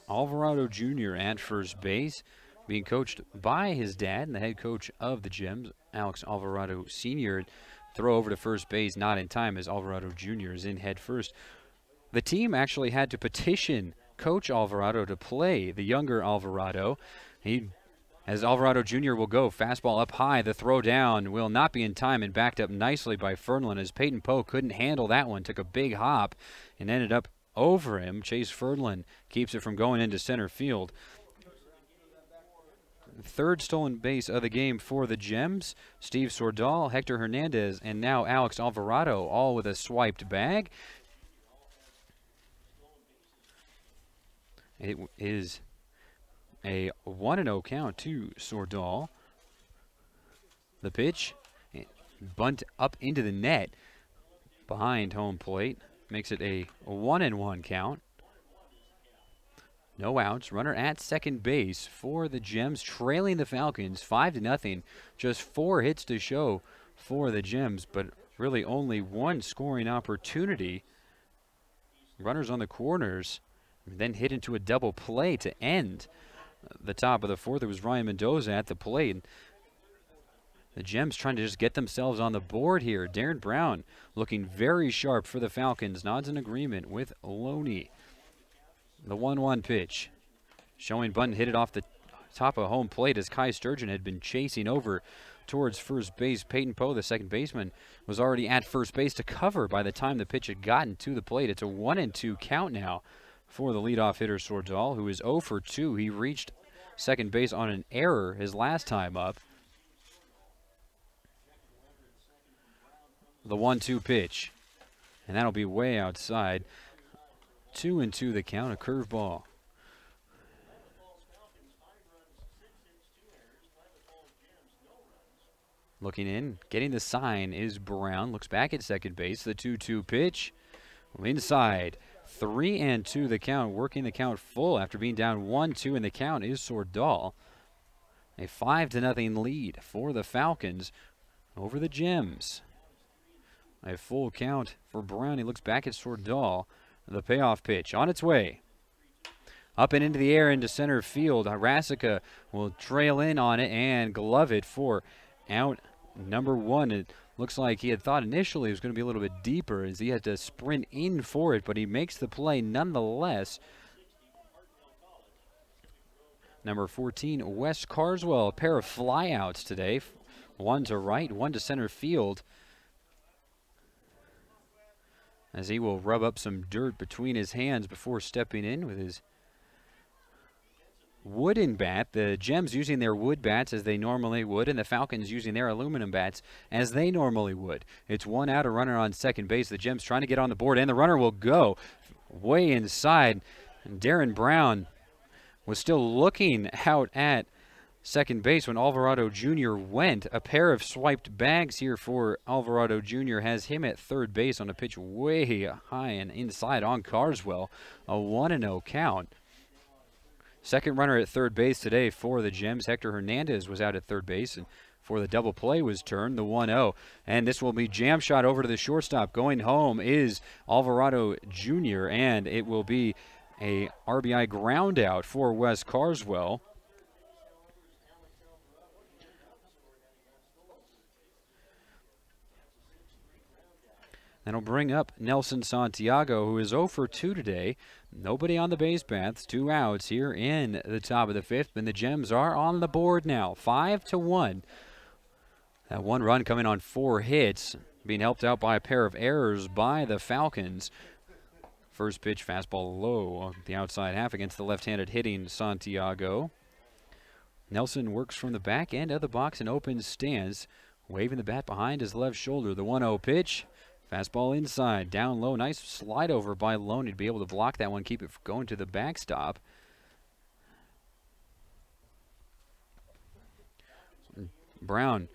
Alvarado Jr. at first base, being coached by his dad and the head coach of the Gems, Alex Alvarado Sr. Throw over to first base, not in time as Alvarado Jr. is in head first. The team actually had to petition Coach Alvarado to play the younger Alvarado. As Alvarado Jr. will go, fastball up high, the throw down will not be in time and backed up nicely by Fernlin as Peyton Poe couldn't handle that one, took a big hop and ended up over him. Chase Fernlin keeps it from going into center field. 3rd stolen base of the game for the Gems. Steve Sordal, Hector Hernandez, and now Alex Alvarado, all with a swiped bag. It is a 1-0 count to Sordal. The pitch, bunt up into the net behind home plate, makes it a 1-1 count. No outs, runner at second base for the Gems, trailing the Falcons 5-0. Just 4 hits to show for the Gems, but really only one scoring opportunity. Runners on the corners, then hit into a double play to end the top of the fourth. It was Ryan Mendoza at the plate. The Gems trying to just get themselves on the board here. Darren Brown looking very sharp for the Falcons. Nods in agreement with Loney. The 1-1 pitch. Showing Bunton hit it off the top of home plate as Kai Sturgeon had been chasing over towards first base. Peyton Poe, the second baseman, was already at first base to cover by the time the pitch had gotten to the plate. It's a 1-2 count now for the leadoff hitter Sordal, who is 0 for 2. He reached second base on an error his last time up. The 1-2 pitch, and that'll be way outside. 2-2 the count, a curveball. Looking in, getting the sign is Brown. Looks back at second base. The 2-2 pitch, inside. 3-2 the count, working the count full after being down 1-2 in the count is Sordal. A 5-0 lead for the Falcons over the Gems. A full count for Brown. He looks back at Sordal. The payoff pitch on its way. Up and into the air into center field. Harasica will trail in on it and glove it for out number 1. It looks like he had thought initially it was going to be a little bit deeper as he had to sprint in for it, but he makes the play nonetheless. Number 14, Wes Carswell. A pair of flyouts today. One to right, one to center field, as he will rub up some dirt between his hands before stepping in with his wooden bat. The Gems using their wood bats as they normally would, and the Falcons using their aluminum bats as they normally would. It's 1 out, a runner on second base. The Gems trying to get on the board, and the runner will go way inside. And Darren Brown was still looking out at second base when Alvarado Jr. went. A pair of swiped bags here for Alvarado Jr. has him at third base on a pitch way high and inside on Carswell. A 1-0 count. Second runner at third base today for the Gems. Hector Hernandez was out at third base, and for the double play was turned, the 1-0. And this will be jam shot over to the shortstop. Going home is Alvarado Jr., and it will be a RBI ground out for Wes Carswell. That'll bring up Nelson Santiago, who is 0 for 2 today. Nobody on the base paths, 2 outs here in the top of the fifth, and the Gems are on the board now, 5-1. That 1 run coming on 4 hits, being helped out by a pair of errors by the Falcons. First pitch, fastball low on the outside half against the left-handed hitting Santiago. Nelson works from the back end of the box and opens stance, waving the bat behind his left shoulder. The 1-0 pitch. Fastball inside, down low. Nice slide over by Loney to be able to block that one, keep it going to the backstop. Brown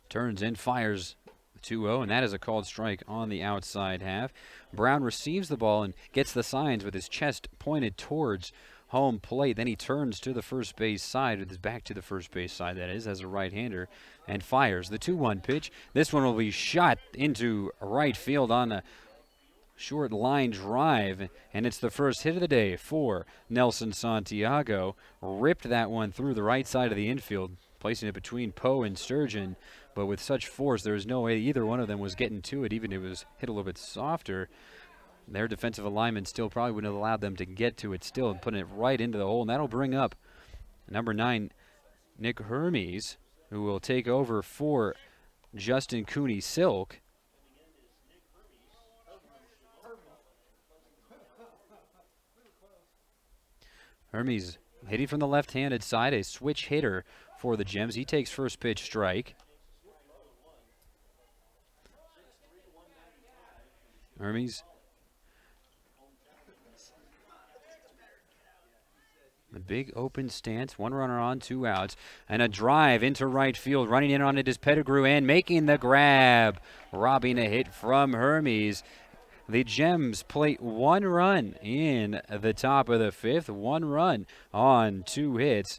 turns in, fires 2-0, and that is a called strike on the outside half. Brown receives the ball and gets the signs with his chest pointed towards home plate. Then he turns to the first base side, with his back to the first base side, that is, as a right-hander, and fires the 2-1 pitch. This one will be shot into right field on a short line drive, and it's the first hit of the day for Nelson Santiago. Ripped that one through the right side of the infield, placing it between Poe and Sturgeon, but with such force there was no way either one of them was getting to it, even if it was hit a little bit softer. Their defensive alignment still probably wouldn't have allowed them to get to it still, and putting it right into the hole, and that'll bring up number 9, Nick Hermes, who will take over for Justin Cooney Silk. Hermes hitting from the left-handed side, a switch hitter for the Gems. He takes first pitch strike. Hermes. The big open stance, 1 runner on, 2 outs, and a drive into right field, running in on it is Pettigrew and making the grab, robbing a hit from Hermes. The Gems plate 1 run in the top of the fifth, 1 run on 2 hits.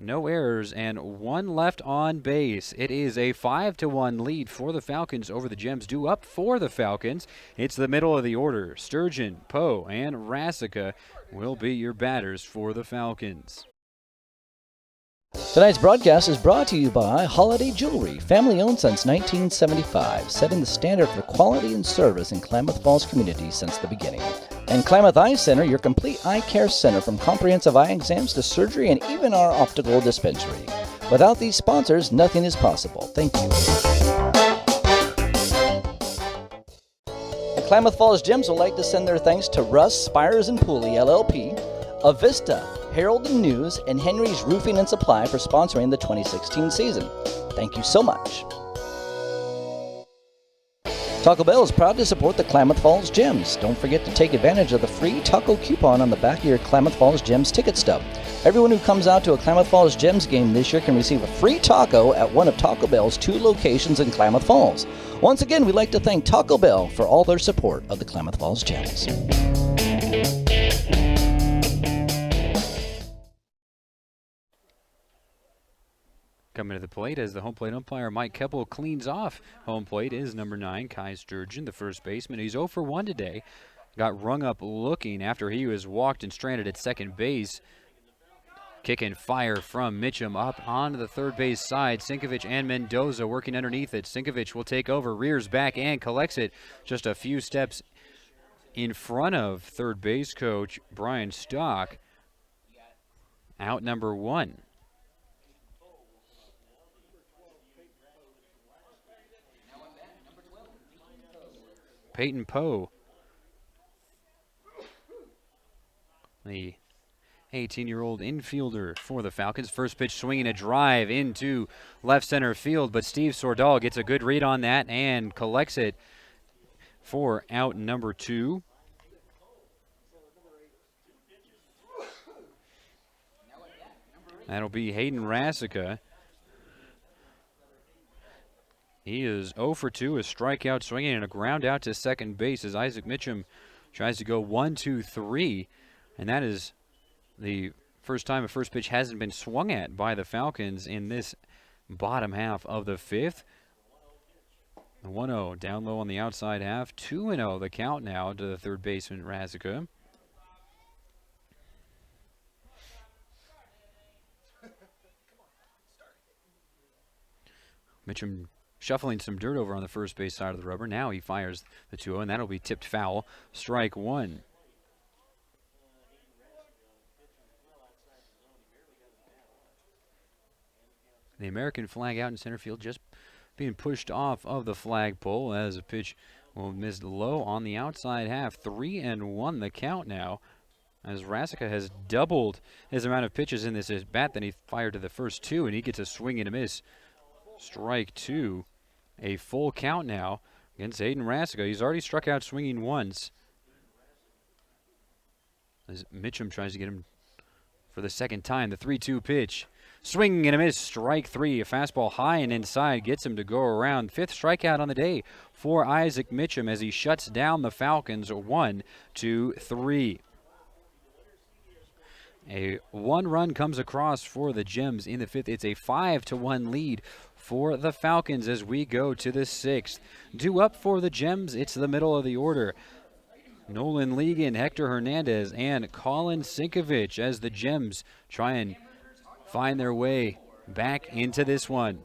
no errors, and 1 left on base. It is a 5-1 lead for the Falcons over the Gems. Due up for the Falcons, it's the middle of the order. Sturgeon, Poe, and Rasica will be your batters for the Falcons. Tonight's broadcast is brought to you by Holiday Jewelry, family-owned since 1975, setting the standard for quality and service in Klamath Falls community since the beginning. And Klamath Eye Center, your complete eye care center from comprehensive eye exams to surgery and even our optical dispensary. Without these sponsors, nothing is possible. Thank you. The Klamath Falls Gems would like to send their thanks to Russ, Spires and Pooley, LLP, Avista, Herald and News, and Henry's Roofing and Supply for sponsoring the 2016 season. Thank you so much. Taco Bell is proud to support the Klamath Falls Gems. Don't forget to take advantage of the free taco coupon on the back of your Klamath Falls Gems ticket stub. Everyone who comes out to a Klamath Falls Gems game this year can receive a free taco at one of Taco Bell's 2 locations in Klamath Falls. Once again, we'd like to thank Taco Bell for all their support of the Klamath Falls Gems. Coming to the plate as the home plate umpire Mike Keppel cleans off home plate is number 9, Kai Sturgeon, the first baseman. He's 0 for 1 today. Got rung up looking after he was walked and stranded at second base. Kick and fire from Mitchum up onto the third base side. Sinkovich and Mendoza working underneath it. Sinkovich will take over, rears back and collects it just a few steps in front of third base coach Brian Stock. Out number 1. Peyton Poe, the 18-year-old infielder for the Falcons. First pitch swinging a drive into left center field, but Steve Sordahl gets a good read on that and collects it for out number 2. That'll be Hayden Rasica. He is 0 for 2, a strikeout swinging and a ground out to second base as Isaac Mitchum tries to go 1-2-3. And that is the first time a first pitch hasn't been swung at by the Falcons in this bottom half of the 5th. 1-0 down low on the outside half. 2-0 the count now to the third baseman Rasica. Mitchum shuffling some dirt over on the first base side of the rubber. Now he fires the 2-0, and that'll be tipped foul. Strike 1. The American flag out in center field just being pushed off of the flagpole as a pitch will miss low on the outside half. 3-1 the count now as Rasica has doubled his amount of pitches in this at-bat than he fired to the first 2, and he gets a swing and a miss. Strike 2. A full count now against Hayden Rasica. He's already struck out swinging once. As Mitchum tries to get him for the second time. The 3-2 pitch. Swing and a miss. Strike 3. A fastball high and inside gets him to go around. 5th strikeout on the day for Isaac Mitchum as he shuts down the Falcons 1-3. A 1 run comes across for the Gems in the 5th. It's a 5-1 lead for the Falcons as we go to the 6th. Due up for the Gems, it's the middle of the order. Nolan Legan, Hector Hernandez, and Colin Sinkovich as the Gems try and find their way back into this one.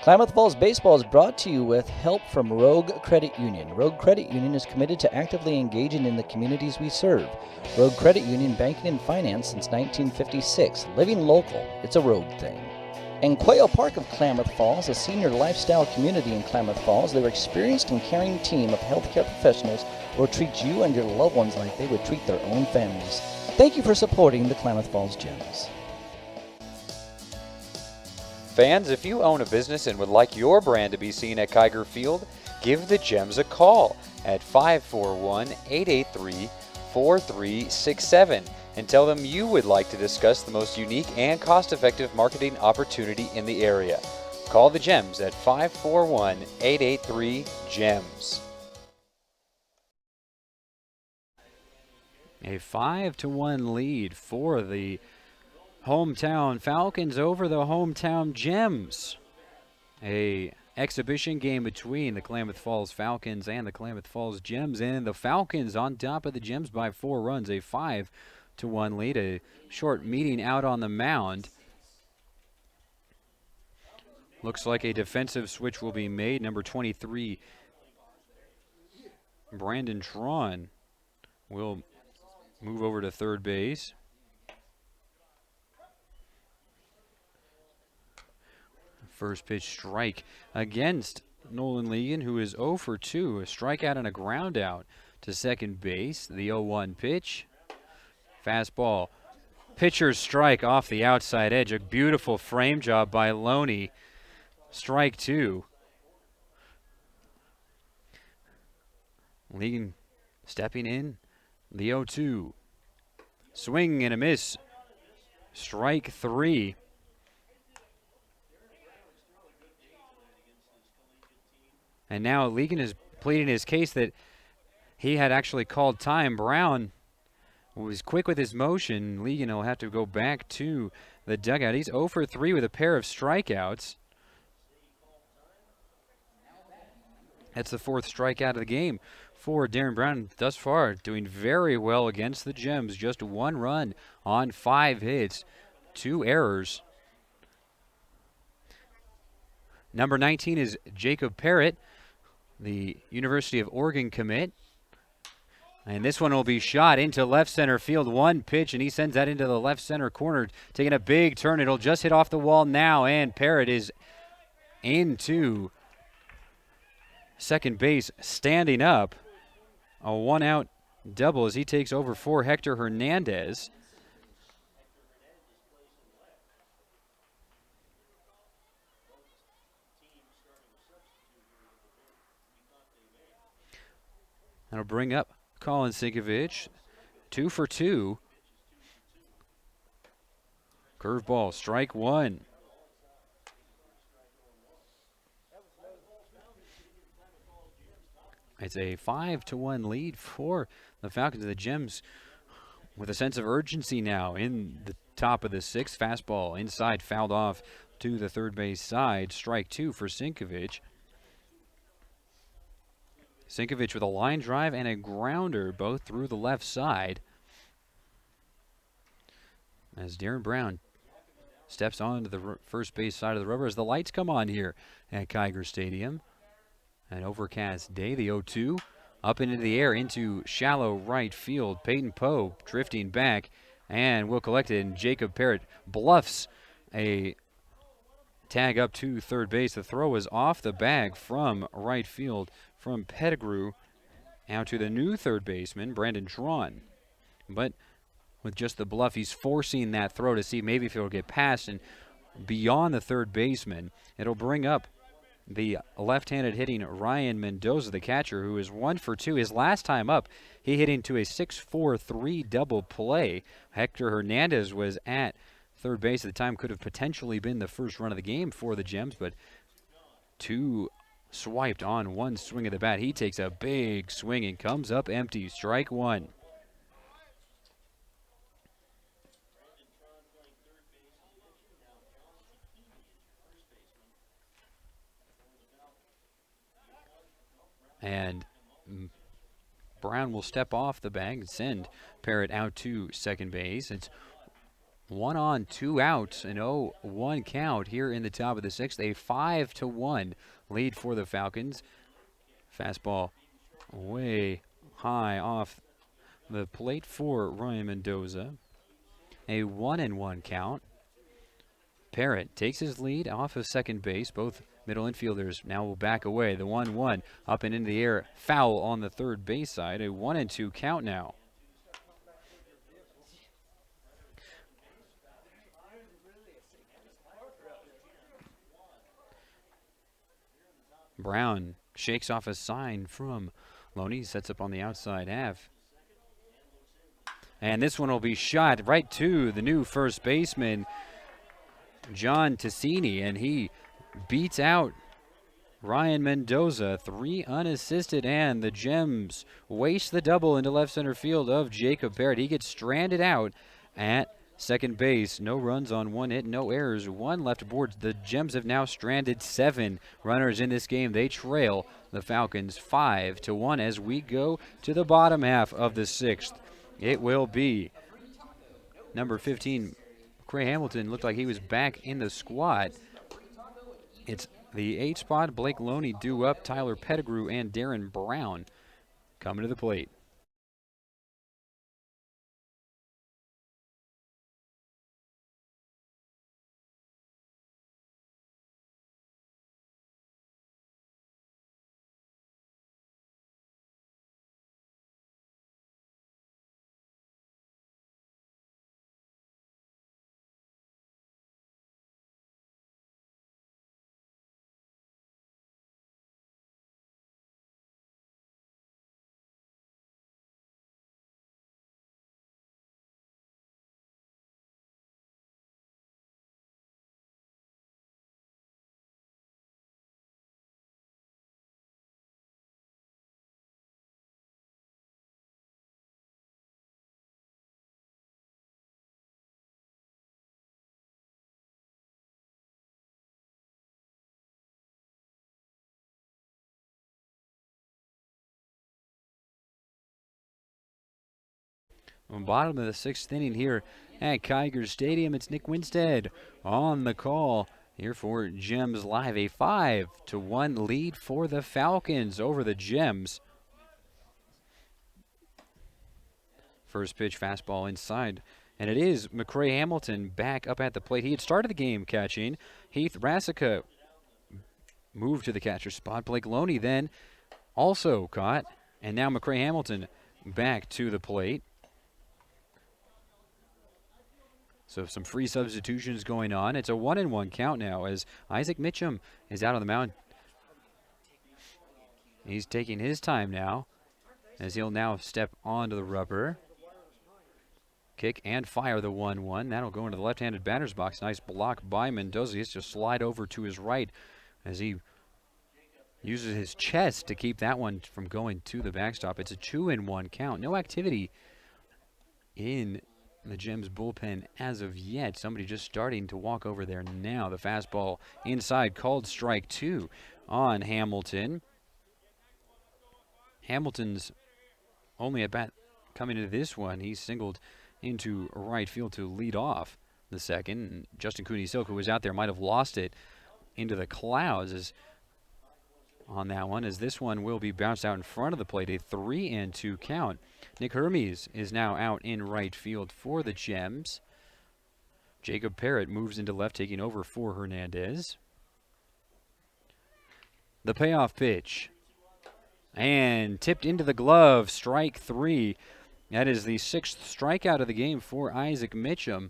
Klamath Falls Baseball is brought to you with help from Rogue Credit Union. Rogue Credit Union is committed to actively engaging in the communities we serve. Rogue Credit Union, banking and finance since 1956. Living local, it's a Rogue thing. And Quail Park of Klamath Falls, a senior lifestyle community in Klamath Falls. Their experienced and caring team of healthcare professionals will treat you and your loved ones like they would treat their own families. Thank you for supporting the Klamath Falls Gems. Fans, if you own a business and would like your brand to be seen at Kiger Field, give the Gems a call at 541-883-4367 and tell them you would like to discuss the most unique and cost-effective marketing opportunity in the area. Call the Gems at 541-883-GEMS. A 5-1 lead for the hometown Falcons over the hometown Gems. A exhibition game between the Klamath Falls Falcons and the Klamath Falls Gems, and the Falcons on top of the Gems by 4 runs, a 5-1 lead. A short meeting out on the mound. Looks like a defensive switch will be made. Number 23, Brandon Tron, will move over to third base. First pitch strike against Nolan Legan, who is 0 for 2. A strikeout and a ground out to second base. The 0-1 pitch. Fastball. Pitcher's strike off the outside edge. A beautiful frame job by Loney. Strike 2. Legan stepping in. The 0-2. Swing and a miss. Strike 3. And now Legan is pleading his case that he had actually called time. Brown was quick with his motion. Legan will have to go back to the dugout. He's 0 for 3 with a pair of strikeouts. That's the 4th strikeout of the game for Darren Brown thus far. Doing very well against the Gems. Just 1 run on 5 hits, 2 errors. Number 19 is Jacob Parrott, the University of Oregon commit. And this one will be shot into left center field. 1 pitch, and he sends that into the left center corner, taking a big turn. It'll just hit off the wall now, and Parrott is into second base, standing up. A 1-out double as he takes over for Hector Hernandez. That'll bring up Colin Sinkovich. 2 for 2. Curveball, strike 1. It's a 5-1 lead for the Falcons. The Gems with a sense of urgency now in the top of the 6th. Fastball inside, fouled off to the third base side. Strike 2 for Sinkovich. Sinkovich with a line drive and a grounder, both through the left side. As Darren Brown steps onto the first base side of the rubber as the lights come on here at Kiger Stadium. An overcast day. The 0-2 up into the air into shallow right field. Peyton Poe drifting back and will collect it, and Jacob Parrott bluffs a tag up to third base. The throw is off the bag from right field from Pettigrew out to the new third baseman, Brandon Tron. But with just the bluff, he's forcing that throw to see maybe if it'll get past and beyond the third baseman. It'll bring up the left-handed hitting Ryan Mendoza, the catcher, who is 1 for 2. His last time up, he hit into a 6-4-3 double play. Hector Hernandez was at third base at the time. Could have potentially been the first run of the game for the Gems, but 2 swiped on 1 swing of the bat. He takes a big swing and comes up empty. Strike 1. And Brown will step off the bag and send Parrott out to second base. It's 1 on, 2 outs, an 0-1 count here in the top of the 6th. A 5-1 lead for the Falcons. Fastball way high off the plate for Ryan Mendoza. A 1-1 count. Parrott takes his lead off of second base. Both middle infielders now will back away. The 1-1 up and into the air. Foul on the third base side. A 1-2 count now. Brown shakes off a sign from Loney. Sets up on the outside half. And this one will be shot right to the new first baseman, John Ticini, and he beats out Ryan Mendoza. 3 unassisted, and the Gems waste the double into left center field of Jacob Parrott. He gets stranded out at Second base, no runs on one hit, no errors, one left aboard. The Gems have now stranded 7 runners in this game. They trail the Falcons 5-1 as we go to the bottom half of the 6th. It will be number 15, Cray Hamilton. Looked like he was back in the squad. It's the 8 spot, Blake Loney due up, Tyler Pettigrew and Darren Brown coming to the plate. Bottom of the 6th inning here at Kiger Stadium. It's Nick Winstead on the call here for Gems Live. A 5-1 lead for the Falcons over the Gems. First pitch fastball inside. And it is McCray Hamilton back up at the plate. He had started the game catching. Heath Rassica moved to the catcher spot. Blake Loney then also caught. And now McCray Hamilton back to the plate. So some free substitutions going on. It's a 1-1 count now as Isaac Mitchum is out on the mound. He's taking his time now as he'll now step onto the rubber. Kick and fire the 1-1. That'll go into the left-handed batter's box. Nice block by Mendoza. He has to slide over to his right as he uses his chest to keep that one from going to the backstop. It's a 2-1 count. No activity in the Gems bullpen as of yet. Somebody just starting to walk over there now. The fastball inside, called strike 2 on Hamilton. Hamilton's only at bat coming into this one. He singled into right field to lead off the second. Justin Cooney-Silk, who was out there, might have lost it into the clouds as on that one, as this one will be bounced out in front of the plate. A 3-2 count. Nick Hermes is now out in right field for the Gems. Jacob Parrott moves into left, taking over for Hernandez. The payoff pitch. And tipped into the glove, strike 3. That is the 6th strikeout of the game for Isaac Mitchum.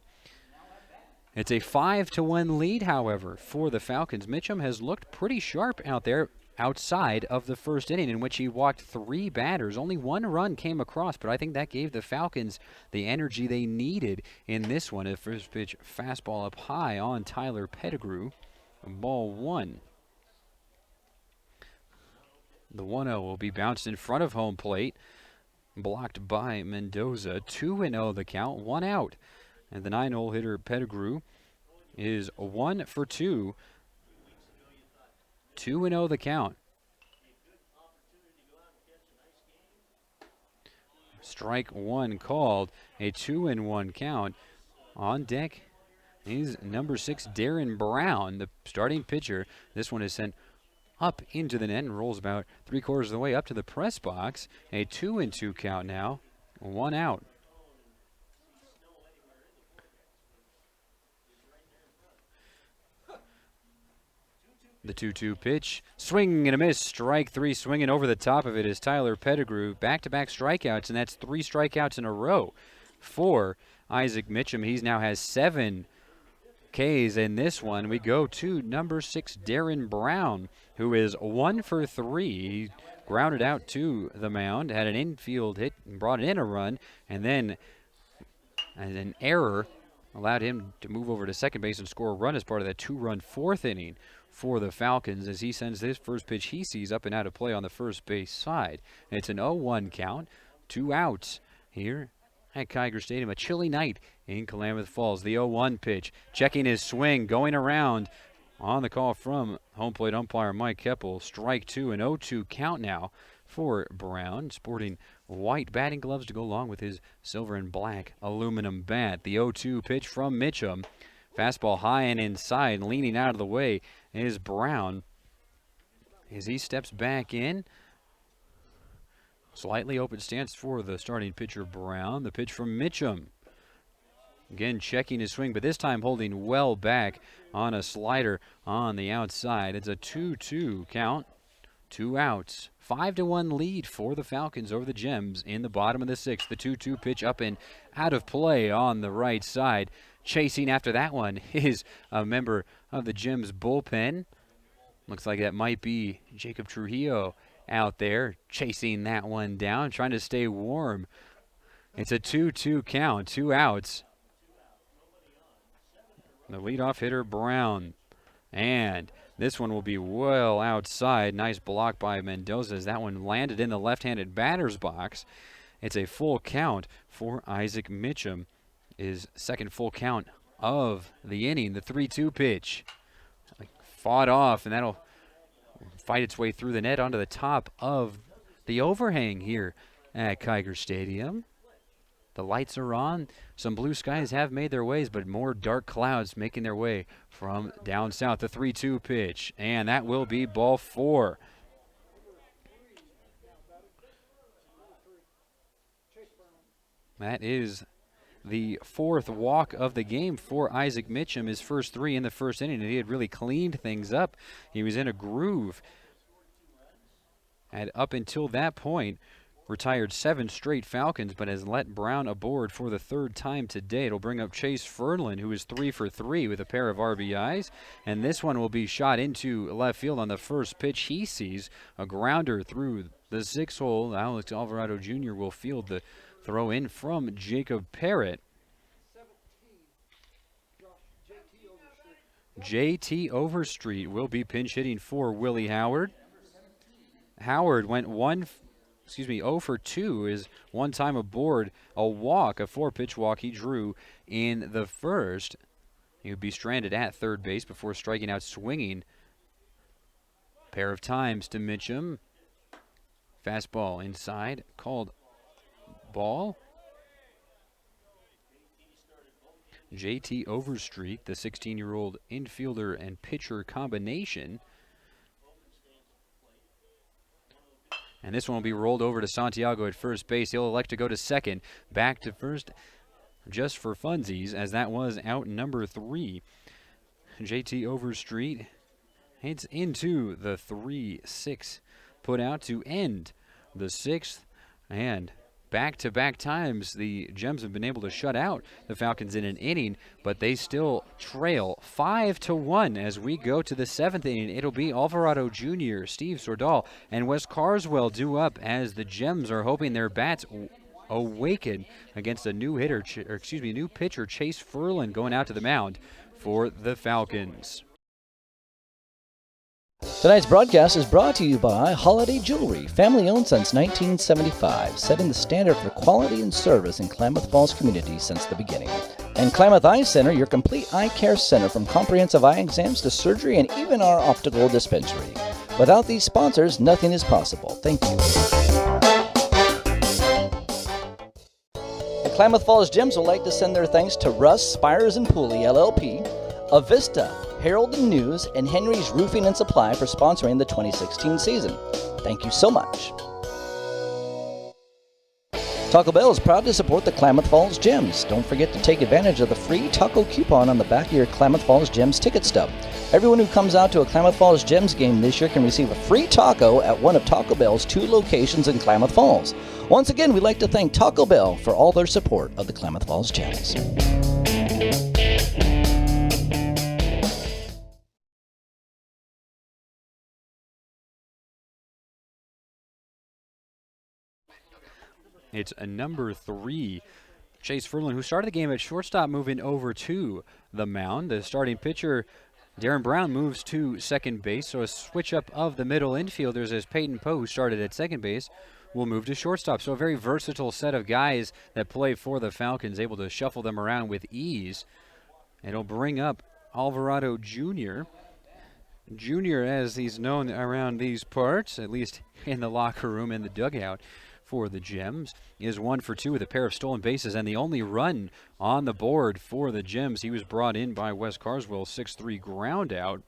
It's a 5-1 lead, however, for the Falcons. Mitchum has looked pretty sharp out there outside of the first inning, in which he walked 3 batters. Only 1 run came across, but I think that gave the Falcons the energy they needed in this one. A first pitch fastball up high on Tyler Pettigrew. Ball 1. The 1-0 will be bounced in front of home plate, blocked by Mendoza. 2-0 the count, 1 out. And the 9-hole hitter Pettigrew is 1 for 2. 2-0 the count. Strike 1 called. A 2-1 count. On deck is number 6, Darren Brown, the starting pitcher. This one is sent up into the net and rolls about 3/4 of the way up to the press box. A 2-2 count now. 1 out. The 2-2 pitch, swing and a miss, strike 3. Swinging over the top of it is Tyler Pettigrew. Back-to-back strikeouts, and that's 3 strikeouts in a row for Isaac Mitchum. He now has 7 Ks in this one. We go to number 6, Darren Brown, who is 1 for 3. He grounded out to the mound, had an infield hit, and brought in a run, and then an error allowed him to move over to second base and score a run as part of that 2-run 4th inning for the Falcons, as he sends this first pitch he sees up and out of play on the first base side. It's an 0-1 count, 2 outs here at Kiger Stadium. A chilly night in Klamath Falls. The 0-1 pitch, checking his swing, going around on the call from home plate umpire Mike Keppel. Strike two, an 0-2 count now for Brown, sporting white batting gloves to go along with his silver and black aluminum bat. The 0-2 pitch from Mitchum. Fastball high and inside, leaning out of the way is Brown as he steps back in. Slightly open stance for the starting pitcher Brown. The pitch from Mitchum. Again, checking his swing, but this time holding well back on a slider on the outside. It's a 2-2 count. 2 outs. 5-1 lead for the Falcons over the Gems in the bottom of the sixth. The 2-2 pitch up and out of play on the right side. Chasing after that one is a member of the Gems bullpen. Looks like that might be Jacob Trujillo out there chasing that one down, trying to stay warm. It's a 2-2 count, 2 outs. The leadoff hitter, Brown. And this one will be well outside. Nice block by Mendoza as that one landed in the left-handed batter's box. It's a full count for Isaac Mitchum. His second full count of the inning. The 3-2 pitch. Fought off, and that'll fight its way through the net onto the top of the overhang here at Kiger Stadium. The lights are on. Some blue skies have made their ways, but more dark clouds making their way from down south. The 3-2 pitch, and that will be ball 4. That is the 4th walk of the game for Isaac Mitchum. His first 3 in the first inning, and he had really cleaned things up. He was in a groove. And up until that point, retired 7 straight Falcons, but has let Brown aboard for the 3rd time today. It'll bring up Chase Fernlin, who is 3 for 3 with a pair of RBIs. And this one will be shot into left field on the first pitch. He sees a grounder through the 6th hole. Alex Alvarado Jr. will field the throw in from Jacob Parrott. JT Overstreet will be pinch hitting for Willie Howard. Howard went 0 for 2 is one time aboard a walk, a 4-pitch walk he drew in the first. He would be stranded at third base before striking out swinging. Pair of times to Mitchum. Fastball inside, called ball. JT Overstreet, the 16-year-old infielder and pitcher combination. And this one will be rolled over to Santiago at first base. He'll elect to go to second. Back to first just for funsies, as that was out number 3. JT Overstreet heads into the 3-6 put out to end the 6th. And back-to-back times the Gems have been able to shut out the Falcons in an inning, but they still trail 5-1 as we go to the 7th inning. It'll be Alvarado Jr., Steve Sordall, and Wes Carswell due up as the Gems are hoping their bats awaken against a new pitcher, Chase Furlan, going out to the mound for the Falcons. Tonight's broadcast is brought to you by Holiday Jewelry, family-owned since 1975, setting the standard for quality and service in Klamath Falls community since the beginning. And Klamath Eye Center, your complete eye care center from comprehensive eye exams to surgery and even our optical dispensary. Without these sponsors, nothing is possible. Thank you. The Klamath Falls Gems would like to send their thanks to Russ, Spires and Pooley, LLP, Avista, Herald and News, and Henry's Roofing and Supply for sponsoring the 2016 season. Thank you so much. Taco Bell is proud to support the Klamath Falls Gems. Don't forget to take advantage of the free taco coupon on the back of your Klamath Falls Gems ticket stub. Everyone who comes out to a Klamath Falls Gems game this year can receive a free taco at one of Taco Bell's 2 locations in Klamath Falls. Once again, we'd like to thank Taco Bell for all their support of the Klamath Falls Gems. It's a number 3, Chase Furlan, who started the game at shortstop, moving over to the mound. The starting pitcher, Darren Brown, moves to second base, so a switch up of the middle infielders as Peyton Poe, who started at second base, will move to shortstop. So a very versatile set of guys that play for the Falcons, able to shuffle them around with ease. It'll bring up Alvarado Jr. Jr., as he's known around these parts, at least in the locker room and the dugout for the Gems, is 1 for 2 with a pair of stolen bases and the only run on the board for the Gems. He was brought in by Wes Carswell, 6-3 ground out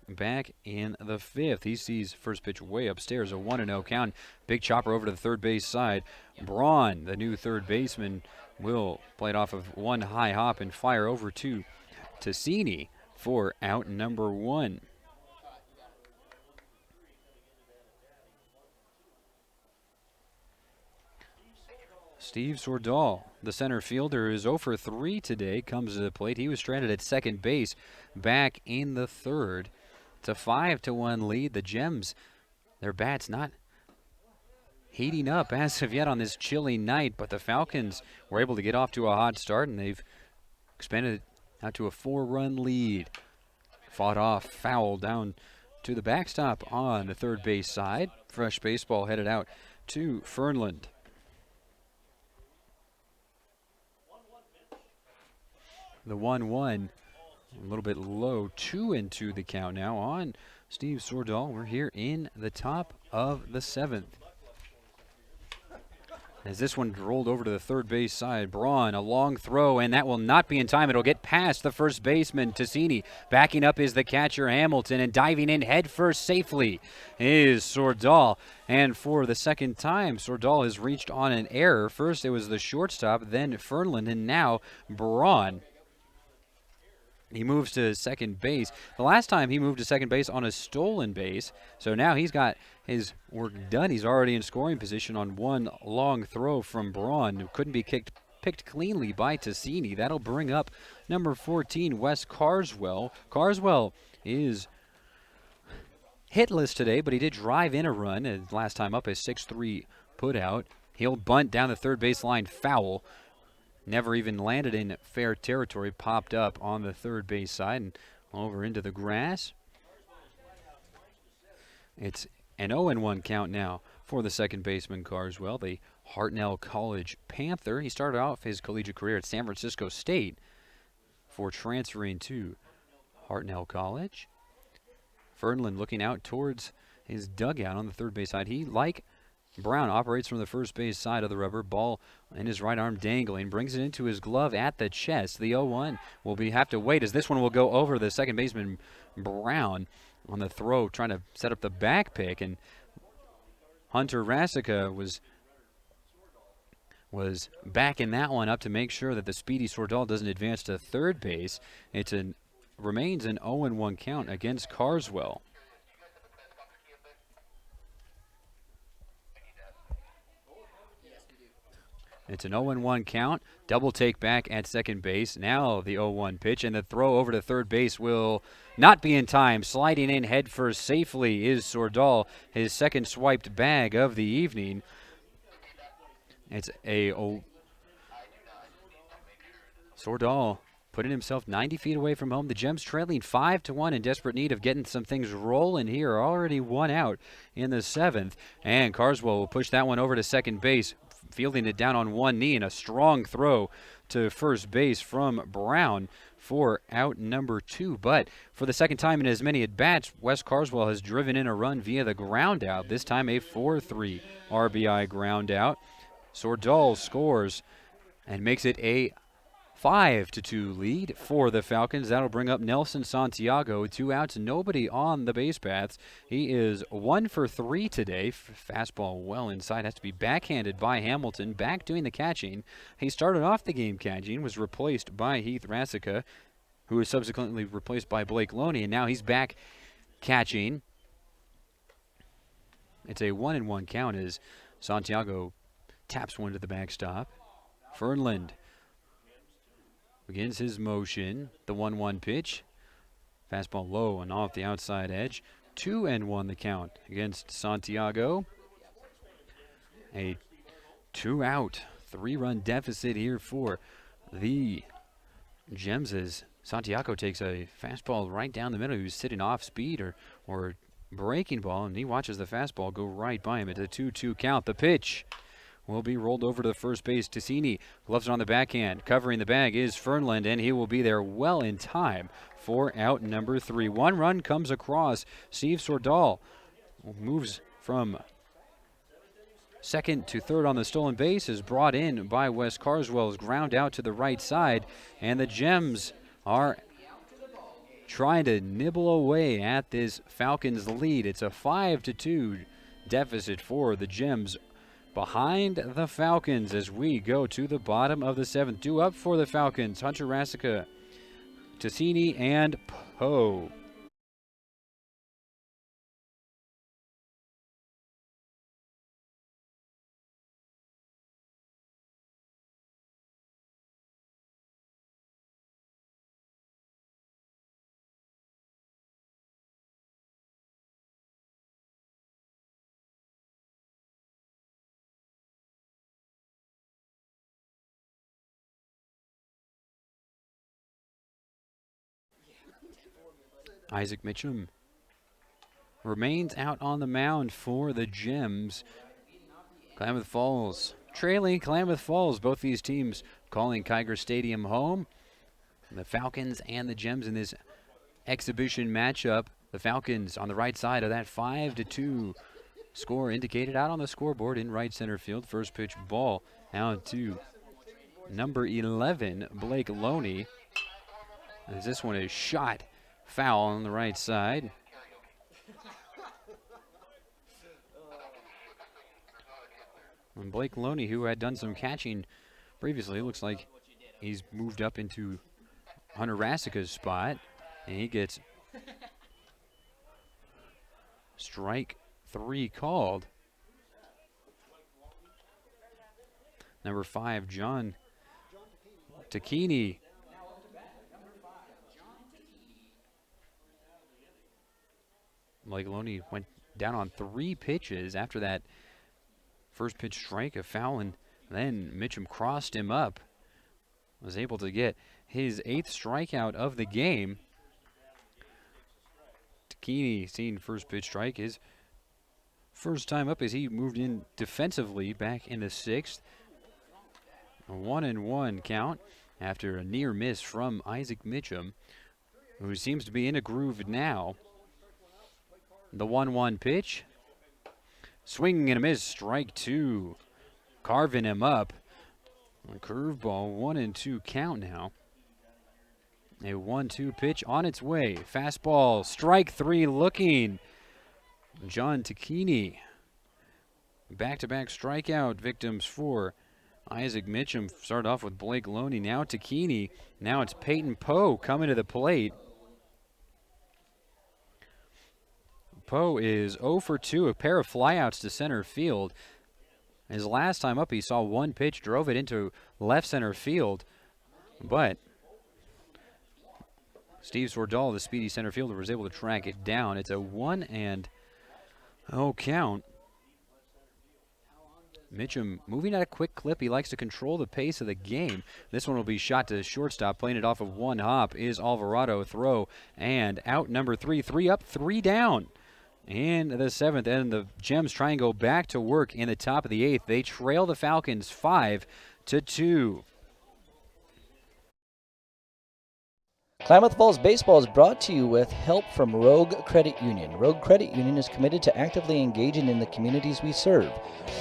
back in the 5th. He sees first pitch way upstairs, a 1-0 count. Big chopper over to the third base side. Braun, the new third baseman, will play it off of one high hop and fire over to Tassini for out number 1. Steve Sordahl, the center fielder, is 0 for 3 today, comes to the plate. He was stranded at second base back in the 3rd. It's a 5-1 lead. The Gems, their bats not heating up as of yet on this chilly night, but the Falcons were able to get off to a hot start, and they've expanded out to a 4-run lead. Fought off, foul down to the backstop on the third base side. Fresh baseball headed out to Fernland. The 1-1, a little bit low, 2-2 the count now on Steve Sordahl. We're here in the top of the 7th. As this one rolled over to the third base side, Braun, a long throw, and that will not be in time. It'll get past the first baseman, Tassini. Backing up is the catcher, Hamilton, and diving in headfirst safely is Sordahl. And for the second time, Sordahl has reached on an error. First it was the shortstop, then Fernland, and now Braun. He moves to second base. The last time he moved to second base on a stolen base, so now he's got his work done. He's already in scoring position on one long throw from Braun, who couldn't be picked cleanly by Tassini. That'll bring up number 14, Wes Carswell. Carswell is hitless today, but he did drive in a run, and last time up a 6-3 putout. He'll bunt down the third base line, foul. Never even landed in fair territory, popped up on the third base side and over into the grass. It's an 0-1 count now for the second baseman, Carswell, the Hartnell College Panther. He started off his collegiate career at San Francisco State before transferring to Hartnell College. Fernland looking out towards his dugout on the third base side. He, like Brown, operates from the first base side of the rubber. Ball in his right arm dangling. Brings it into his glove at the chest. The 0-1 will have to wait as this one will go over the second baseman, Brown, on the throw, trying to set up the back pick. And Hunter Rasica was backing that one up to make sure that the speedy Sordahl doesn't advance to third base. Remains an 0-1 count against Carswell. It's an 0-1 count. Double take back at second base. Now the 0-1 pitch, and the throw over to third base will not be in time. Sliding in headfirst safely is Sordahl, his second swiped bag of the evening. It's Sordahl putting himself 90 feet away from home. The Gems trailing 5-1, in desperate need of getting some things rolling here. Already one out in the 7th, and Carswell will push that one over to second base, fielding it down on one knee, and a strong throw to first base from Brown for out number 2. But for the second time in as many at-bats, Wes Carswell has driven in a run via the ground out, this time a 4-3 RBI ground out. Sordahl scores and makes it a 5-2 lead for the Falcons. That'll bring up Nelson Santiago. 2 outs, nobody on the base paths. He is 1 for 3 today. Fastball well inside, has to be backhanded by Hamilton. Back doing the catching. He started off the game catching, was replaced by Heath Rasica, who was subsequently replaced by Blake Loney, and now he's back catching. It's a 1-1 count as Santiago taps one to the backstop. Fernland begins his motion. The 1-1 pitch. Fastball low and off the outside edge. 2-1 the count against Santiago. A 2-out, 3-run deficit here for the Gems as Santiago takes a fastball right down the middle. He was sitting off speed or breaking ball, and he watches the fastball go right by him. It's a 2-2 count. The pitch will be rolled over to the first base. Ticini gloves it on the backhand. Covering the bag is Fernland, and he will be there well in time for out number 3. 1 run comes across. Steve Swerdal moves from second to third on the stolen base, is brought in by Wes Carswell's ground out to the right side, and the Gems are trying to nibble away at this Falcons lead. It's a 5-2 deficit for the Gems behind the Falcons as we go to the bottom of the 7th. Due up for the Falcons, Hunter Rasica, Ticini, and Poe. Isaac Mitchum remains out on the mound for the Gems. Klamath Falls trailing Klamath Falls. Both these teams calling Kiger Stadium home. The Falcons and the Gems in this exhibition matchup. The Falcons on the right side of that 5-2 score indicated out on the scoreboard in right center field. First pitch ball out to number 11, Blake Loney. As this one is shot foul on the right side. And Blake Loney, who had done some catching previously, looks like he's moved up into Hunter Rasica's spot, and he gets strike 3 called. Number 5, John Ticini. Blake Loney went down on 3 pitches after that first pitch strike, a foul, and then Mitchum crossed him up. Was able to get his 8th strikeout of the game. Ticini seeing first pitch strike, his first time up as he moved in defensively back in the 6th. A 1-1 count after a near miss from Isaac Mitchum, who seems to be in a groove now. The 1-1 pitch. Swing and a miss, strike 2. Carving him up. A curveball, 1-2 count now. A 1-2 pitch on its way. Fastball, strike 3 looking. John Ticini. Back-to-back strikeout victims for Isaac Mitchum. Started off with Blake Loney, now Ticini. Now it's Peyton Poe coming to the plate. Poe is 0 for 2, a pair of flyouts to center field. His last time up, he saw 1 pitch, drove it into left center field, but Steve Swerdal, the speedy center fielder, was able to track it down. It's a 1-0 count. Mitchum moving at a quick clip. He likes to control the pace of the game. This one will be shot to shortstop. Playing it off of 1 hop is Alvarado. Throw and out number 3. 3 up, 3 down. In the 7th, and the Gems try and go back to work in the top of the 8th. They trail the Falcons 5-2. Klamath Falls Baseball is brought to you with help from Rogue Credit Union. Rogue Credit Union is committed to actively engaging in the communities we serve.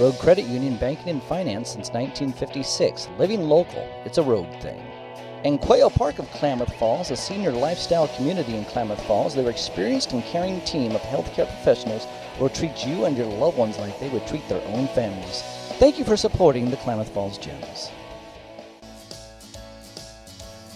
Rogue Credit Union, banking and finance since 1956. Living local, it's a Rogue thing. And Quail Park of Klamath Falls, a senior lifestyle community in Klamath Falls, their experienced and caring team of healthcare professionals will treat you and your loved ones like they would treat their own families. Thank you for supporting the Klamath Falls Gems.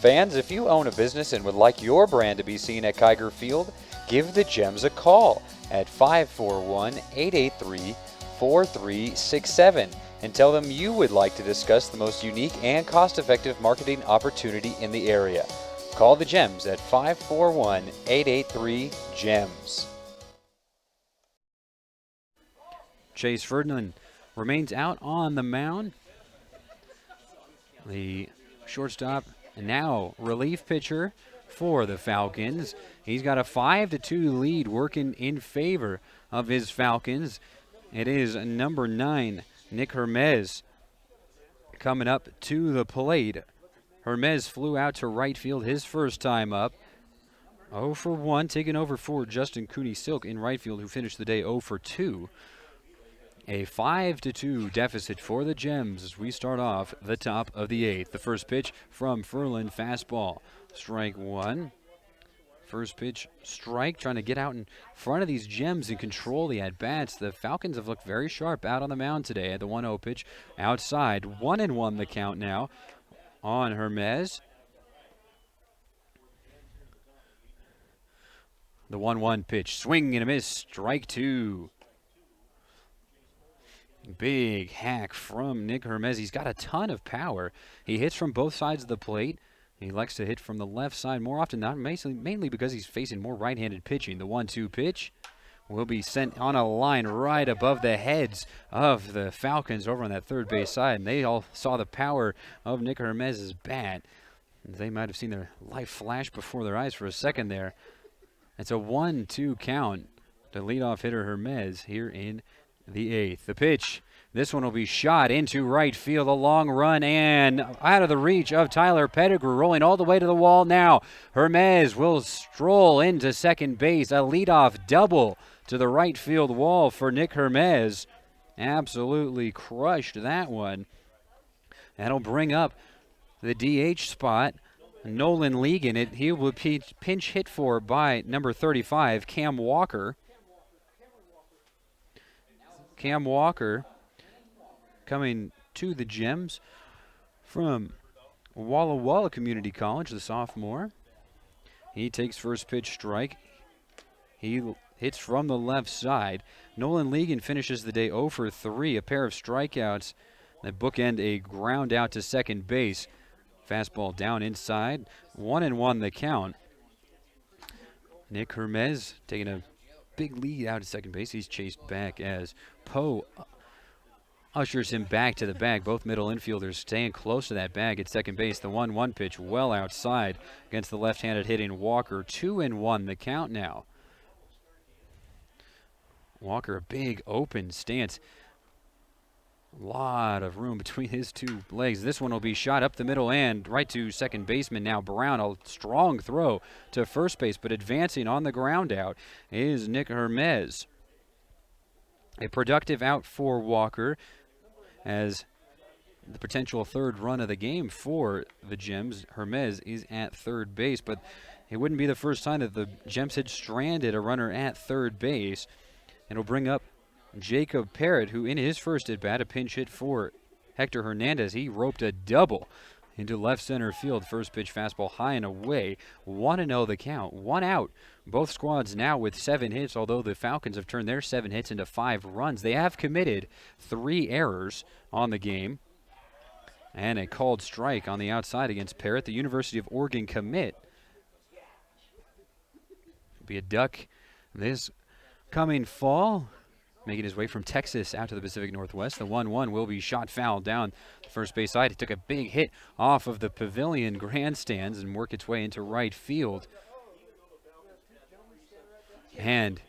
Fans, if you own a business and would like your brand to be seen at Kiger Field, give the Gems a call at 541-883-4367 and tell them you would like to discuss the most unique and cost-effective marketing opportunity in the area. Call the Gems at 541-883-GEMS. Chase Ferdinand remains out on the mound. The shortstop, and now relief pitcher for the Falcons. He's got a 5-2 lead working in favor of his Falcons. It is number 9, Nick Hermes, coming up to the plate. Hermes flew out to right field his first time up. 0 for 1, taking over for Justin Cooney-Silk in right field, who finished the day 0 for 2. A 5-2 deficit for the Gems as we start off the top of the 8th. The first pitch from Ferland, fastball. Strike 1. First pitch, strike, trying to get out in front of these Gems and control the at-bats. The Falcons have looked very sharp out on the mound today at the 1-0 pitch outside. 1-1 the count now on Hermes. The 1-1 pitch, swing and a miss, strike 2. Big hack from Nick Hermes. He's got a ton of power. He hits from both sides of the plate. He likes to hit from the left side more often, not mainly because he's facing more right-handed pitching. The 1-2 pitch will be sent on a line right above the heads of the Falcons over on that third base side, and they all saw the power of Nick Hermes' bat. They might have seen their life flash before their eyes for a second there. It's a 1-2 count to leadoff hitter Hermes here in the 8th. The pitch, this one will be shot into right field, a long run and out of the reach of Tyler Pettigrew, rolling all the way to the wall now. Hermes will stroll into second base, a leadoff double to the right field wall for Nick Hermes. Absolutely crushed that one. That'll bring up the DH spot. Nolan Legan, he will be pinch hit for by number 35, Cam Walker. Cam Walker coming to the Gems from Walla Walla Community College, the sophomore. He takes first pitch strike. He hits from the left side. Nolan Legan finishes the day 0 for 3, a pair of strikeouts that bookend a ground out to second base. Fastball down inside, 1-1 the count. Nick Hermes taking a big lead out at second base. He's chased back as Poe ushers him back to the bag. Both middle infielders staying close to that bag at second base. The 1-1 pitch well outside against the left-handed hitting Walker. 2-1 the count now. Walker, a big open stance. A lot of room between his two legs. This one will be shot up the middle and right to second baseman now Brown. A strong throw to first base, but advancing on the ground out is Nick Hermes. A productive out for Walker as the potential third run of the game for the Gems. Hermes is at third base, but it wouldn't be the first time that the Gems had stranded a runner at third base. It'll bring up Jacob Parrott, who in his first at-bat, a pinch hit for Hector Hernandez. He roped a double into left center field. First pitch fastball high and away. 1-0 the count. 1 out. Both squads now with 7 hits, although the Falcons have turned their 7 hits into 5 runs. They have committed 3 errors on the game. And a called strike on the outside against Parrott, the University of Oregon commit. Be a Duck this coming fall, making his way from Texas out to the Pacific Northwest. The 1-1 will be shot foul down the first base side. It took a big hit off of the pavilion grandstands and worked its way into right field. And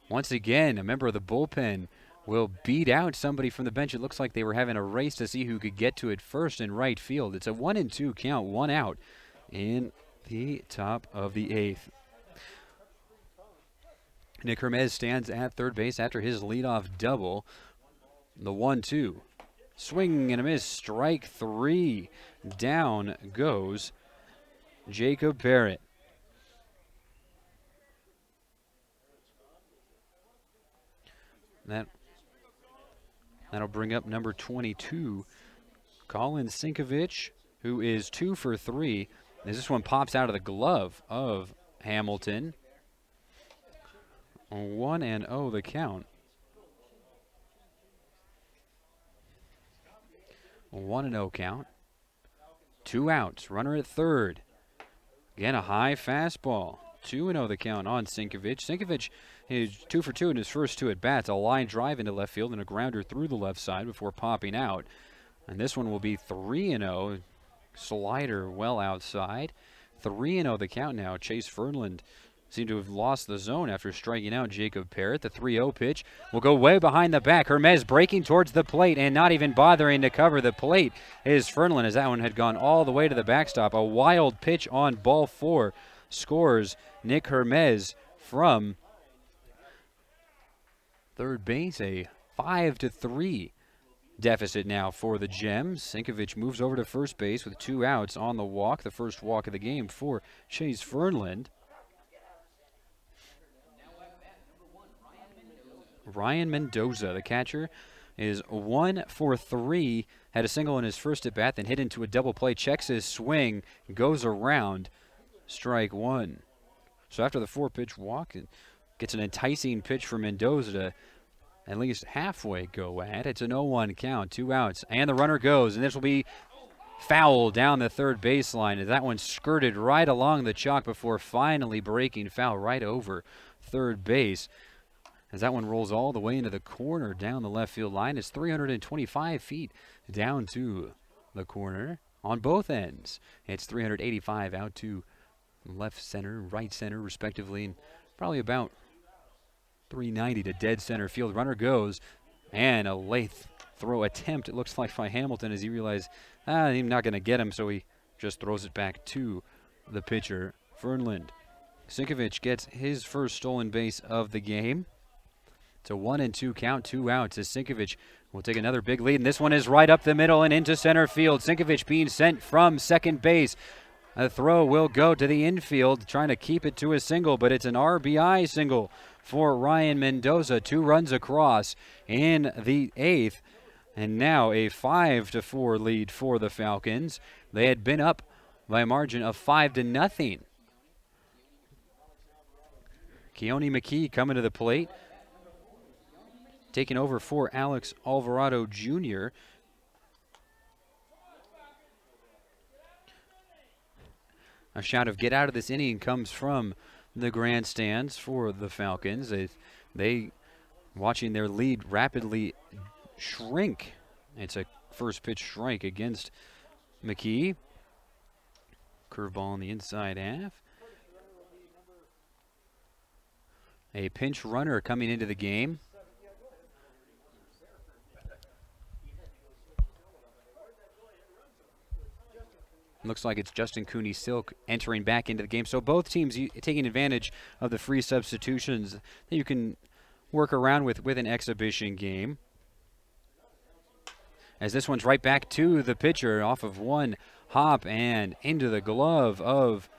once again, a member of the bullpen will beat out somebody from the bench. It looks like they were having a race to see who could get to it first in right field. It's a 1-2 count, 1 out in the top of the 8th. Nick Hermes stands at third base after his leadoff double. The 1-2. Swing and a miss. Strike 3. Down goes Jacob Parrott. That'll bring up number 22, Colin Sinkovich, who is 2 for 3. As this one pops out of the glove of Hamilton. 1-0 the count. 1-0 count. 2 outs. Runner at third. Again, a high fastball. 2-0 the count on Sinkovich. Sinkovich is 2 for 2 in his first 2 at-bats. A line drive into left field and a grounder through the left side before popping out. And this one will be 3-0. Slider well outside. 3-0 the count now. Chase Fernland seemed to have lost the zone after striking out Jacob Parrott. The 3-0 pitch will go way behind the back. Hermes breaking towards the plate and not even bothering to cover the plate is Fernland, as that one had gone all the way to the backstop. A wild pitch on ball 4 scores Nick Hermes from third base. A 5-3 deficit now for the Gems. Sinkovich moves over to first base with 2 outs on the walk. The first walk of the game for Chase Fernland. Ryan Mendoza, the catcher, is 1 for 3. Had a single in his first at bat, then hit into a double play. Checks his swing, goes around. Strike 1. So after the 4-pitch walk, it gets an enticing pitch for Mendoza to at least halfway go at. It's an 0-1 count, 2 outs, and the runner goes, and this will be foul down the third baseline as that one skirted right along the chalk before finally breaking foul right over third base. As that one rolls all the way into the corner down the left field line. It's 325 feet down to the corner on both ends. It's 385 out to left center, right center, respectively, and probably about 390 to dead center field. Runner goes, and a late throw attempt, it looks like, by Hamilton as he realized, he's not going to get him, so he just throws it back to the pitcher, Fernland. Sinkovich gets his first stolen base of the game. It's a 1-2 count, 2 outs as Sinkovich will take another big lead, and this one is right up the middle and into center field. Sinkovich being sent from second base. A throw will go to the infield, trying to keep it to a single, but it's an RBI single for Ryan Mendoza. 2 runs across in the 8th, and now a 5-4 lead for the Falcons. They had been up by a margin of 5-0. Keone McKee coming to the plate, taking over for Alex Alvarado Jr. A shout of "get out of this inning" comes from the grandstands for the Falcons. They watching their lead rapidly shrink. It's a first pitch strike against McKee. Curveball on the inside half. A pinch runner coming into the game. Looks like it's Justin Cooney Silk entering back into the game. So both teams taking advantage of the free substitutions that you can work around with an exhibition game. As this one's right back to the pitcher off of one hop and into the glove of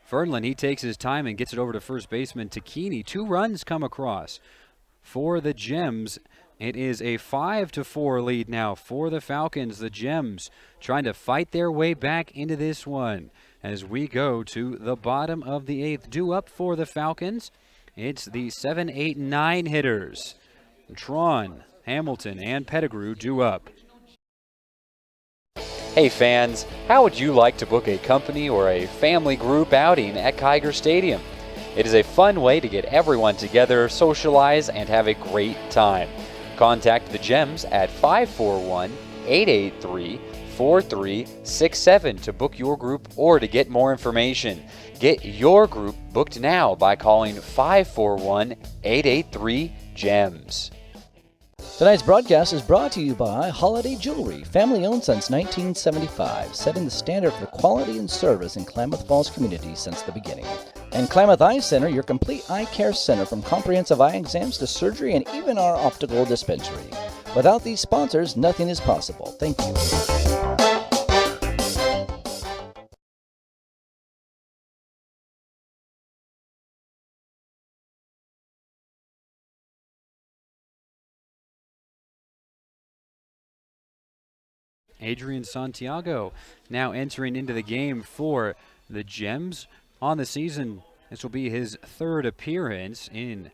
Fernland. He takes his time and gets it over to first baseman Takini. 2 runs come across for the Gems. It is a 5-4 lead now for the Falcons. The Gems trying to fight their way back into this one as we go to the bottom of the 8th. Due up for the Falcons, it's the 7, 8, 9 hitters. Tron, Hamilton, and Pettigrew due up. Hey fans, how would you like to book a company or a family group outing at Kiger Stadium? It is a fun way to get everyone together, socialize, and have a great time. Contact the Gems at 541-883-4367 to book your group or to get more information. Get your group booked now by calling 541-883-GEMS. Tonight's broadcast is brought to you by Holiday Jewelry, family owned since 1975, setting the standard for quality and service in Klamath Falls community since the beginning. And Klamath Eye Center, your complete eye care center from comprehensive eye exams to surgery and even our optical dispensary. Without these sponsors, nothing is possible. Thank you. Adrian Santiago now entering into the game for the Gems. On the season, this will be his 3rd appearance in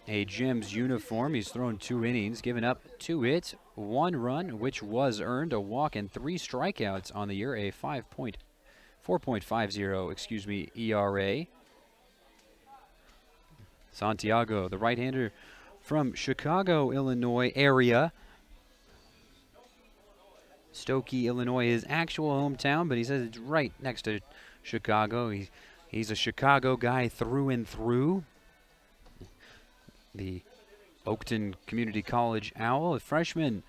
a Gems uniform. He's thrown 2 innings, given up 2 hits, 1 run, which was earned, a walk, and 3 strikeouts on the year, a 4.50 ERA. Santiago, the right-hander from Chicago, Illinois area, Stokey, Illinois, his actual hometown, but he says it's right next to Chicago. He's a Chicago guy through and through. The Oakton Community College Owl, a freshman.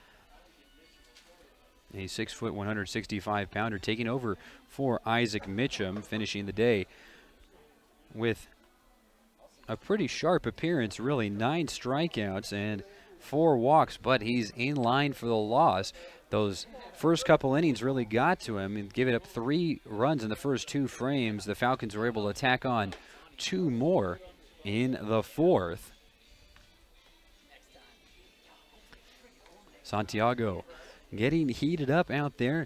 A 6 foot, 165 pounder, taking over for Isaac Mitchum, finishing the day with a pretty sharp appearance, really. 9 strikeouts and 4 walks, but he's in line for the loss. Those first couple innings really got to him and giving up 3 runs in the first 2 frames. The Falcons were able to tack on 2 more in the 4th. Santiago getting heated up out there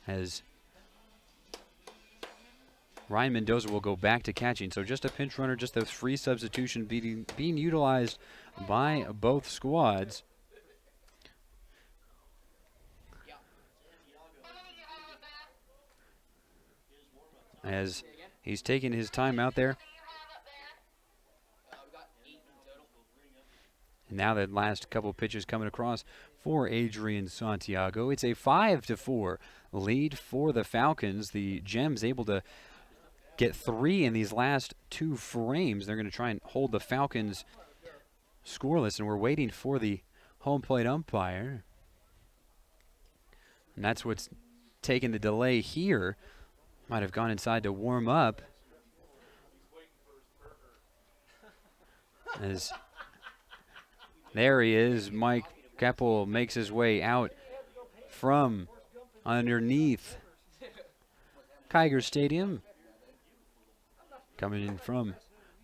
as Ryan Mendoza will go back to catching. So just a pinch runner, just a free substitution being utilized by both squads. As he's taking his time out there. And now that last couple pitches coming across for Adrian Santiago. It's a 5-4 lead for the Falcons. The Gems able to get 3 in these last 2 frames. They're going to try and hold the Falcons scoreless, and we're waiting for the home plate umpire. And that's what's taking the delay here. Might have gone inside to warm up. As there he is, Mike Keppel makes his way out from underneath Kiger Stadium. Coming in from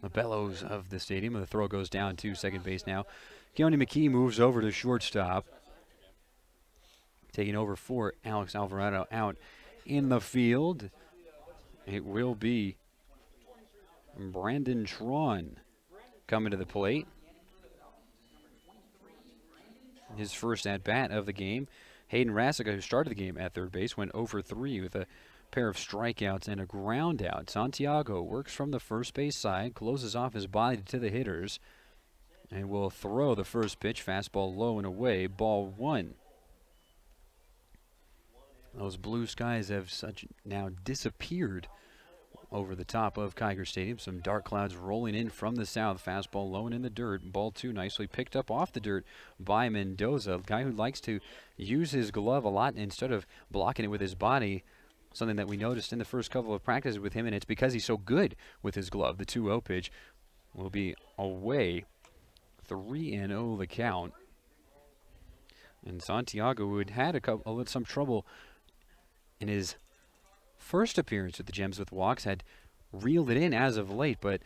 the bellows of the stadium. The throw goes down to second base now. Keone McKee moves over to shortstop. Taking over for Alex Alvarado out in the field. It will be Brandon Traun coming to the plate. His first at-bat of the game. Hayden Rasica, who started the game at third base, went 0-for-3 with a pair of strikeouts and a ground out. Santiago works from the first base side, closes off his body to the hitters, and will throw the first pitch. Fastball low and away, ball 1. Those blue skies have now disappeared over the top of Kiger Stadium. Some dark clouds rolling in from the south. Fastball low and in the dirt. Ball 2 nicely picked up off the dirt by Mendoza, a guy who likes to use his glove a lot instead of blocking it with his body. Something that we noticed in the first couple of practices with him, and it's because he's so good with his glove. The 2-0 pitch will be away. 3-0 the count. And Santiago, who had some trouble in his first appearance with the Gems with walks, had reeled it in as of late, but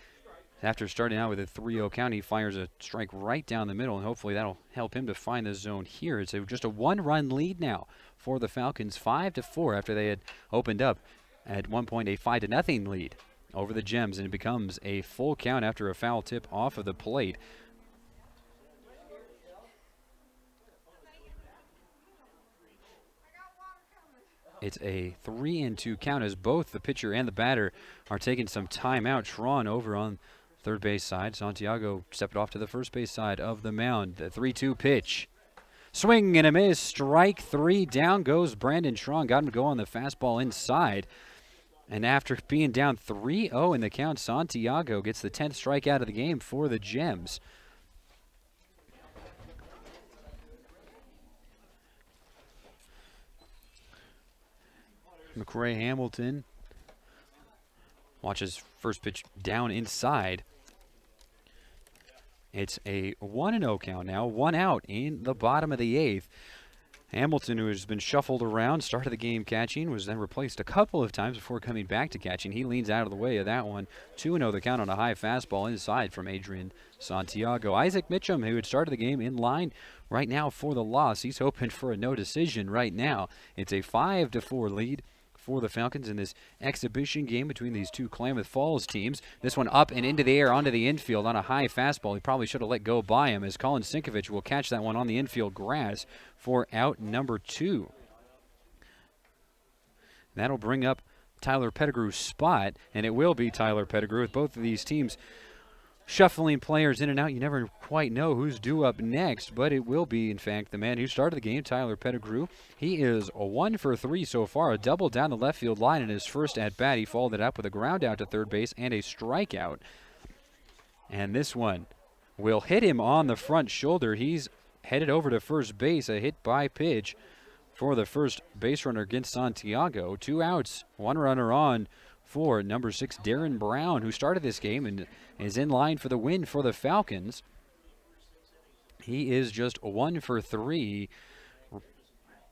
after starting out with a 3-0 count, he fires a strike right down the middle, and hopefully that'll help him to find the zone here. It's just a 1-run lead now for the Falcons, 5-4 after they had opened up at one point a 5-0 lead over the Gems, and it becomes a full count after a foul tip off of the plate. It's a 3-2 count as both the pitcher and the batter are taking some time out. Traun over on third base side. Santiago stepped off to the first base side of the mound. The 3-2 pitch. Swing and a miss. Strike 3. Down goes Brandon Traun. Got him to go on the fastball inside. And after being down 3-0 in the count, Santiago gets the 10th strikeout of the game for the Gems. McRae Hamilton watches first pitch down inside. It's a 1-0 count now, 1 out in the bottom of the 8th. Hamilton, who has been shuffled around, started the game catching, was then replaced a couple of times before coming back to catching. He leans out of the way of that one. 2-0 the count on a high fastball inside from Adrian Santiago. Isaac Mitchum, who had started the game, in line right now for the loss. He's hoping for a no decision right now. It's a 5-4 lead for the Falcons in this exhibition game between these two Klamath Falls teams. This one up and into the air onto the infield on a high fastball. He probably should have let go by him, as Colin Sinkovich will catch that one on the infield grass for out number 2. That'll bring up Tyler Pettigrew's spot, and it will be Tyler Pettigrew, with both of these teams shuffling players in and out. You never quite know who's due up next, but it will be, in fact, the man who started the game, Tyler Pettigrew. He is a 1 for 3 so far, a double down the left field line in his first at-bat. He followed it up with a ground out to third base and a strikeout. And this one will hit him on the front shoulder. He's headed over to first base, a hit by pitch for the first base runner against Santiago. 2 outs, 1 runner on for number 6, Darren Brown, who started this game and is in line for the win for the Falcons. He is just 1 for 3.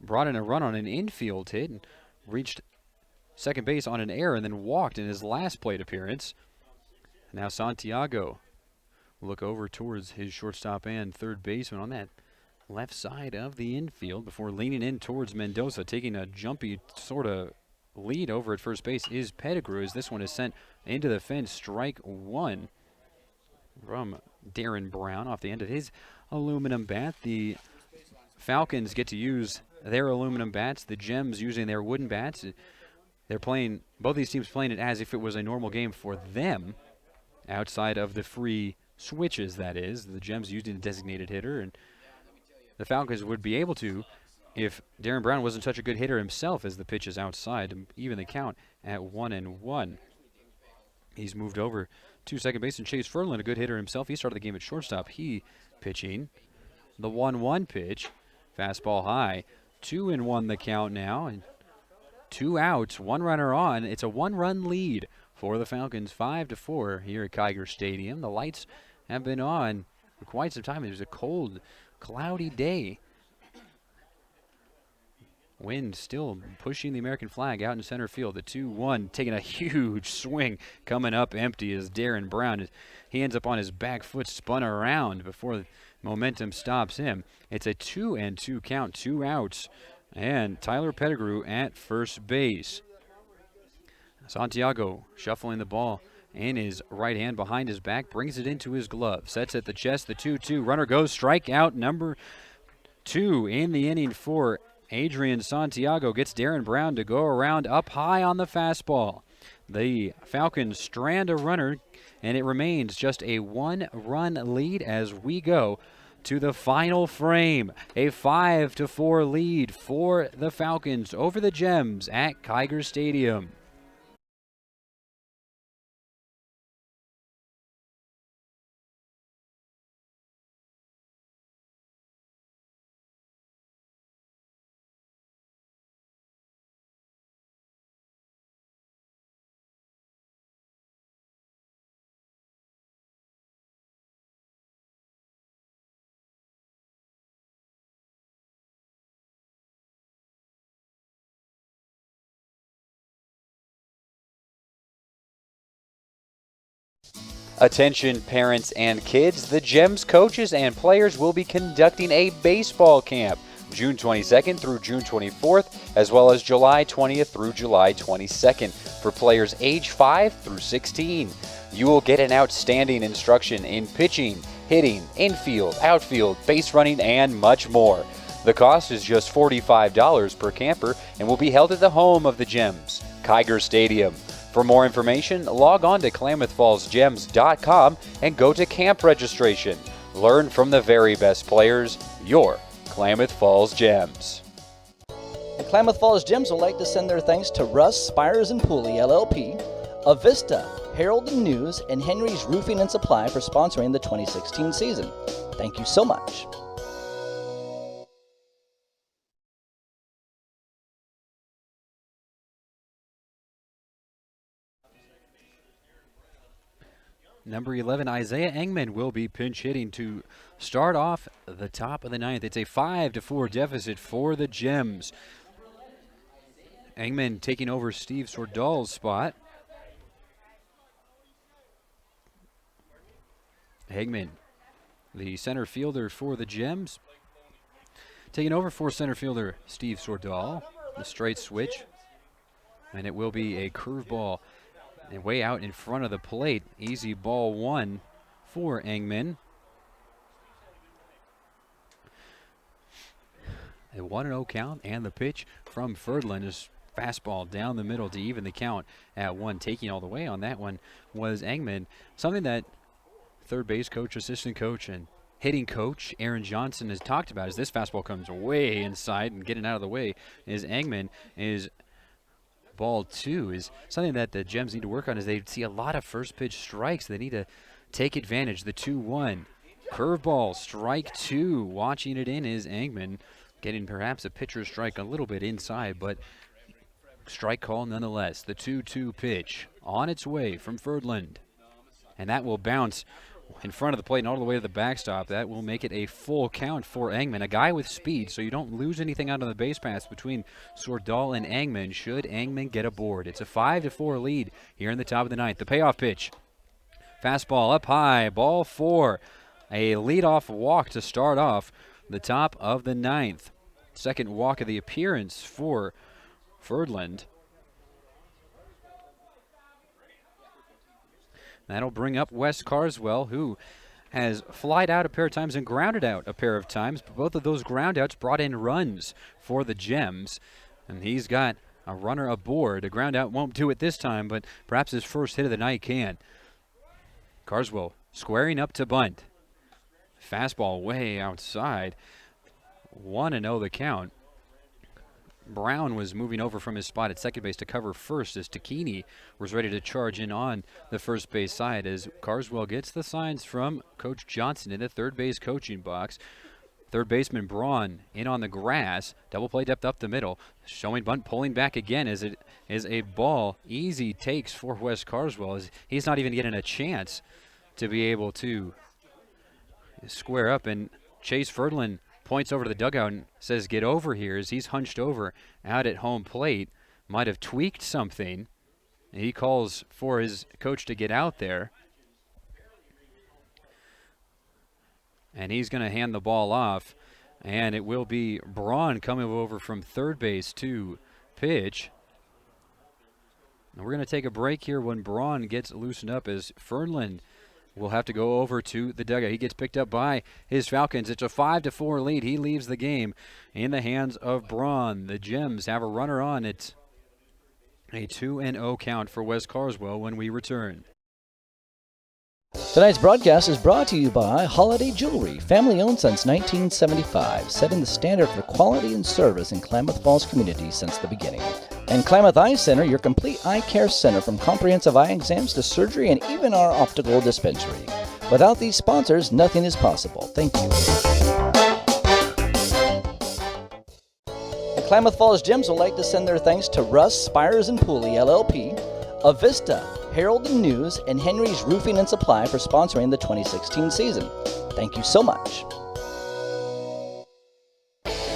Brought in a run on an infield hit and reached second base on an error and then walked in his last plate appearance. Now Santiago will look over towards his shortstop and third baseman on that left side of the infield before leaning in towards Mendoza, taking a jumpy sort of lead over at first base is Pettigrew, as this one is sent into the fence. Strike 1 from Darren Brown off the end of his aluminum bat. The Falcons get to use their aluminum bats, the Gems using their wooden bats. They're playing, both these teams playing it as if it was a normal game for them, outside of the free switches, that is. The Gems using a designated hitter, and the Falcons would be able to if Darren Brown wasn't such a good hitter himself, as the pitch is outside to even the count at 1-1. He's moved over to second base, and Chase Furlan, a good hitter himself. He started the game at shortstop. He pitching the 1-1 pitch. Fastball high. 2-1 the count now, and 2 outs, 1 runner on. It's a 1-run lead for the Falcons, 5-4 here at Kiger Stadium. The lights have been on for quite some time. It was a cold, cloudy day. Wind still pushing the American flag out in center field. The 2-1 taking a huge swing, coming up empty as Darren Brown. He ends up on his back foot, spun around before momentum stops him. It's a 2-2 count, 2 outs, and Tyler Pettigrew at first base. Santiago shuffling the ball in his right hand behind his back, brings it into his glove, sets at the chest. The 2-2 runner goes, strikeout number 2 in the inning for Adrian Santiago. Gets Darren Brown to go around up high on the fastball. The Falcons strand a runner, and it remains just a 1-run lead as we go to the final frame. A 5-4 lead for the Falcons over the Gems at Kiger Stadium. Attention parents and kids, the Gems coaches and players will be conducting a baseball camp June 22nd through June 24th, as well as July 20th through July 22nd for players age 5 through 16. You will get an outstanding instruction in pitching, hitting, infield, outfield, base running, and much more. The cost is just $45 per camper and will be held at the home of the Gems, Kiger Stadium. For more information, log on to KlamathFallsGems.com and go to camp registration. Learn from the very best players, your Klamath Falls Gems. And Klamath Falls Gems would like to send their thanks to Russ, Spires and Pooley, LLP, Avista, Herald and News, and Henry's Roofing and Supply for sponsoring the 2016 season. Thank you so much. Number 11, Isaiah Engman, will be pinch hitting to start off the top of the ninth. It's a 5-4 deficit for the Gems. Engman taking over Steve Sordall's spot. Engman, the center fielder for the Gems, taking over for center fielder Steve Sordall. The straight switch, and it will be a curveball. And way out in front of the plate. Easy ball 1 for Engman. A 1-0 count, and the pitch from Ferdlin is fastball down the middle to even the count at 1. Taking all the way on that one was Engman. Something that third base coach, assistant coach, and hitting coach Aaron Johnson has talked about as this fastball comes way inside and getting out of the way is Engman is ball 2 is something that the Gems need to work on as they see a lot of first pitch strikes. They need to take advantage. The 2-1 curveball, strike 2. Watching it in is Engman, getting perhaps a pitcher strike a little bit inside, but strike call nonetheless. The 2-2 pitch on its way from Ferdland, and that will bounce in front of the plate and all the way to the backstop. That will make it a full count for Engman, a guy with speed, so you don't lose anything out on the base pass between Swerdal and Engman should Engman get aboard. It's a 5-4 lead here in the top of the ninth. The payoff pitch. Fastball up high, ball 4. A leadoff walk to start off the top of the ninth. Second walk of the appearance for Ferdland. That'll bring up Wes Carswell, who has flied out a pair of times and grounded out a pair of times. But both of those groundouts brought in runs for the Gems. And he's got a runner aboard. A groundout won't do it this time, but perhaps his first hit of the night can. Carswell squaring up to bunt. Fastball way outside. 1-0 the count. Brown was moving over from his spot at second base to cover first as Takini was ready to charge in on the first base side as Carswell gets the signs from Coach Johnson in the third base coaching box. Third baseman Braun in on the grass. Double play depth up the middle. Showing bunt, pulling back again as it is a ball. Easy takes for Wes Carswell as he's not even getting a chance to be able to square up, and Chase Ferdland points over to the dugout and says, get over here, as he's hunched over out at home plate. Might have tweaked something. He calls for his coach to get out there. And he's going to hand the ball off. And it will be Braun coming over from third base to pitch. And we're going to take a break here when Braun gets loosened up as Ferdland will have to go over to the dugout. He gets picked up by his Falcons. It's a 5-4 lead. He leaves the game in the hands of Braun. The Gems have a runner on. It's a 2-0 count for Wes Carswell when we return. Tonight's broadcast is brought to you by Holiday Jewelry, family owned since 1975, setting the standard for quality and service in Klamath Falls community since the beginning. And Klamath Eye Center, your complete eye care center from comprehensive eye exams to surgery and even our optical dispensary. Without these sponsors, nothing is possible. Thank you. The Klamath Falls Gems would like to send their thanks to Russ, Spires and Pooley, LLP, Avista, Herald and News, and Henry's Roofing and Supply for sponsoring the 2016 season. Thank you so much.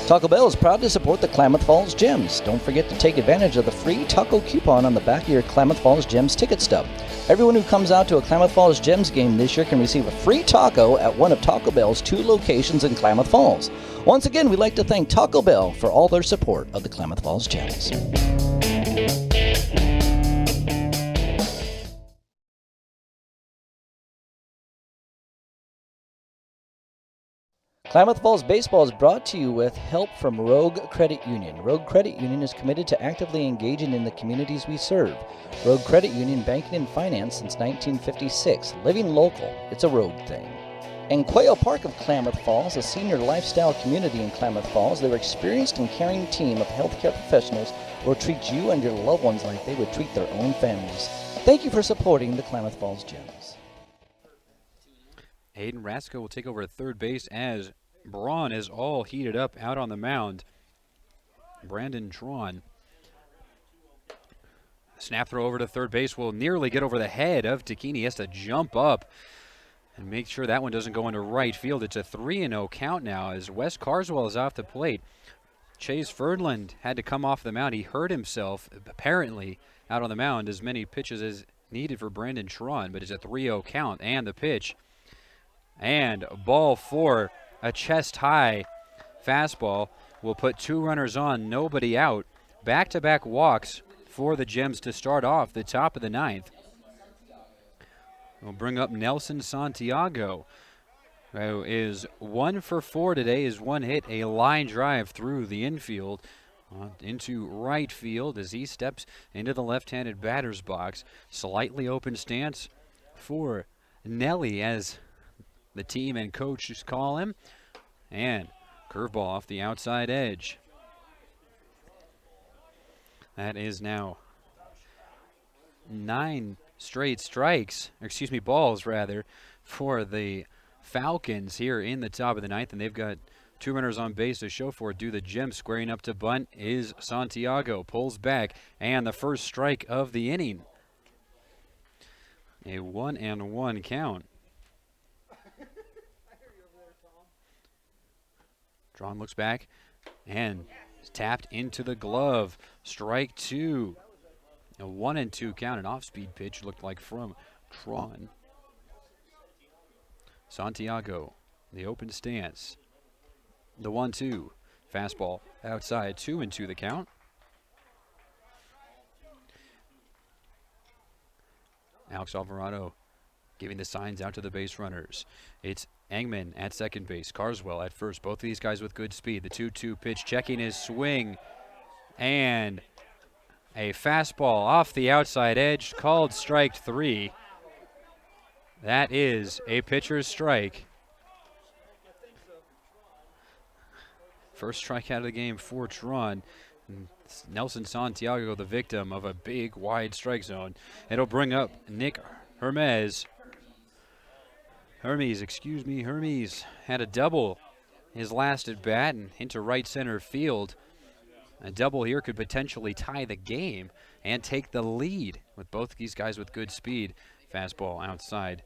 Taco Bell is proud to support the Klamath Falls Gems. Don't forget to take advantage of the free taco coupon on the back of your Klamath Falls Gems ticket stub. Everyone who comes out to a Klamath Falls Gems game this year can receive a free taco at one of Taco Bell's 2 locations in Klamath Falls. Once again, we'd like to thank Taco Bell for all their support of the Klamath Falls Gems. Klamath Falls Baseball is brought to you with help from Rogue Credit Union. Rogue Credit Union is committed to actively engaging in the communities we serve. Rogue Credit Union, banking and finance since 1956. Living local, it's a Rogue thing. And Quail Park of Klamath Falls, a senior lifestyle community in Klamath Falls, their experienced and caring team of healthcare professionals will treat you and your loved ones like they would treat their own families. Thank you for supporting the Klamath Falls Gems. Hayden Rasko will take over at third base as Braun is all heated up out on the mound. Brandon Tron. Snap throw over to third base will nearly get over the head of Takini. He has to jump up and make sure that one doesn't go into right field. It's a 3-0 count now as Wes Carswell is off the plate. Chase Ferdland had to come off the mound. He hurt himself, apparently, out on the mound. As many pitches as needed for Brandon Tron, but it's a 3-0 count. And the pitch. And ball 4. A chest-high fastball will put 2 runners on, nobody out. Back-to-back walks for the Gems to start off the top of the ninth. We'll bring up Nelson Santiago, who is 1 for 4 today. His one hit, a line drive through the infield into right field as he steps into the left-handed batter's box. Slightly open stance for Nelly, as the team and coaches call him. And curveball off the outside edge. That is now 9 straight balls rather, for the Falcons here in the top of the ninth, and they've got 2 runners on base to show for it. Do the Gems. Squaring up to bunt is Santiago. Pulls back, and the first strike of the inning. A 1-1 count. Tron looks back and is tapped into the glove. Strike 2. A 1-2 count. An off-speed pitch looked like from Tron. Santiago, the open stance. The 1-2. Fastball outside, 2-2 the count. Alex Alvarado giving the signs out to the base runners. It's Engman at second base, Carswell at first. Both of these guys with good speed. The 2-2 pitch, checking his swing. And a fastball off the outside edge, called strike 3. That is a pitcher's strike. First strikeout of the game for Tron. Nelson Santiago, the victim of a big, wide strike zone. It'll bring up Nick Hermes had a double his last at bat and into right center field. A double here could potentially tie the game and take the lead with both these guys with good speed. Fastball outside.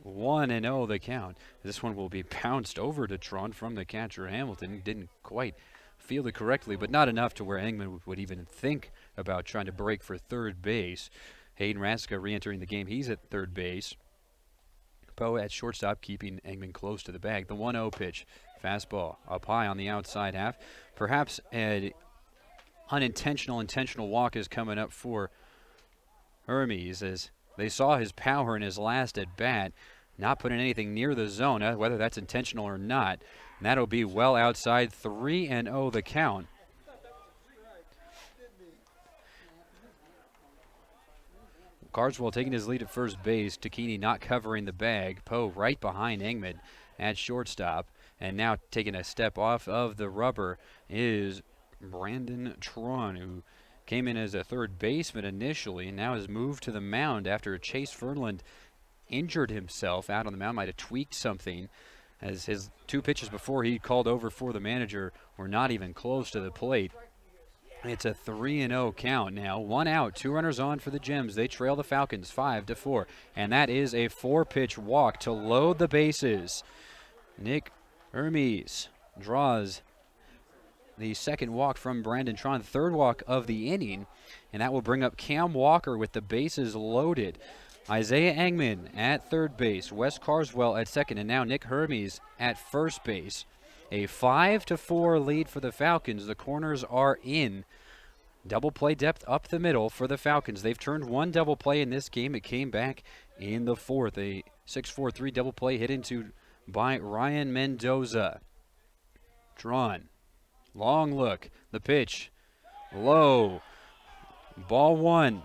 1-0 the count. This one will be pounced over to Tron from the catcher. Hamilton didn't quite field it correctly, but not enough to where Engman would even think about trying to break for third base. Hayden Raska re-entering the game. He's at third base. Poe at shortstop, keeping Engman close to the bag. The 1-0 pitch. Fastball up high on the outside half. Perhaps an intentional walk is coming up for Hermes, as they saw his power in his last at bat, not putting anything near the zone, whether that's intentional or not. And that'll be well outside. 3-0 the count. Carswell taking his lead at first base. Takini not covering the bag. Poe right behind Engman at shortstop. And now taking a step off of the rubber is Brandon Tron, who came in as a third baseman initially and now has moved to the mound after Chase Fernland injured himself out on the mound, might have tweaked something, as his 2 pitches before he called over for the manager were not even close to the plate. It's a 3-0 count now. 1 out, 2 runners on for the Gems. They trail the Falcons 5-4, and that is a 4-pitch walk to load the bases. Nick Hermes draws the second walk from Brandon Tron, third walk of the inning, and that will bring up Cam Walker with the bases loaded. Isaiah Engman at third base, Wes Carswell at second, and now Nick Hermes at first base. A 5-4 lead for the Falcons. The corners are in. Double play depth up the middle for the Falcons. They've turned 1 double play in this game. It came back in the 4th. A 6-4-3 double play hit into by Ryan Mendoza. Drawn. Long look. The pitch. Low. Ball 1.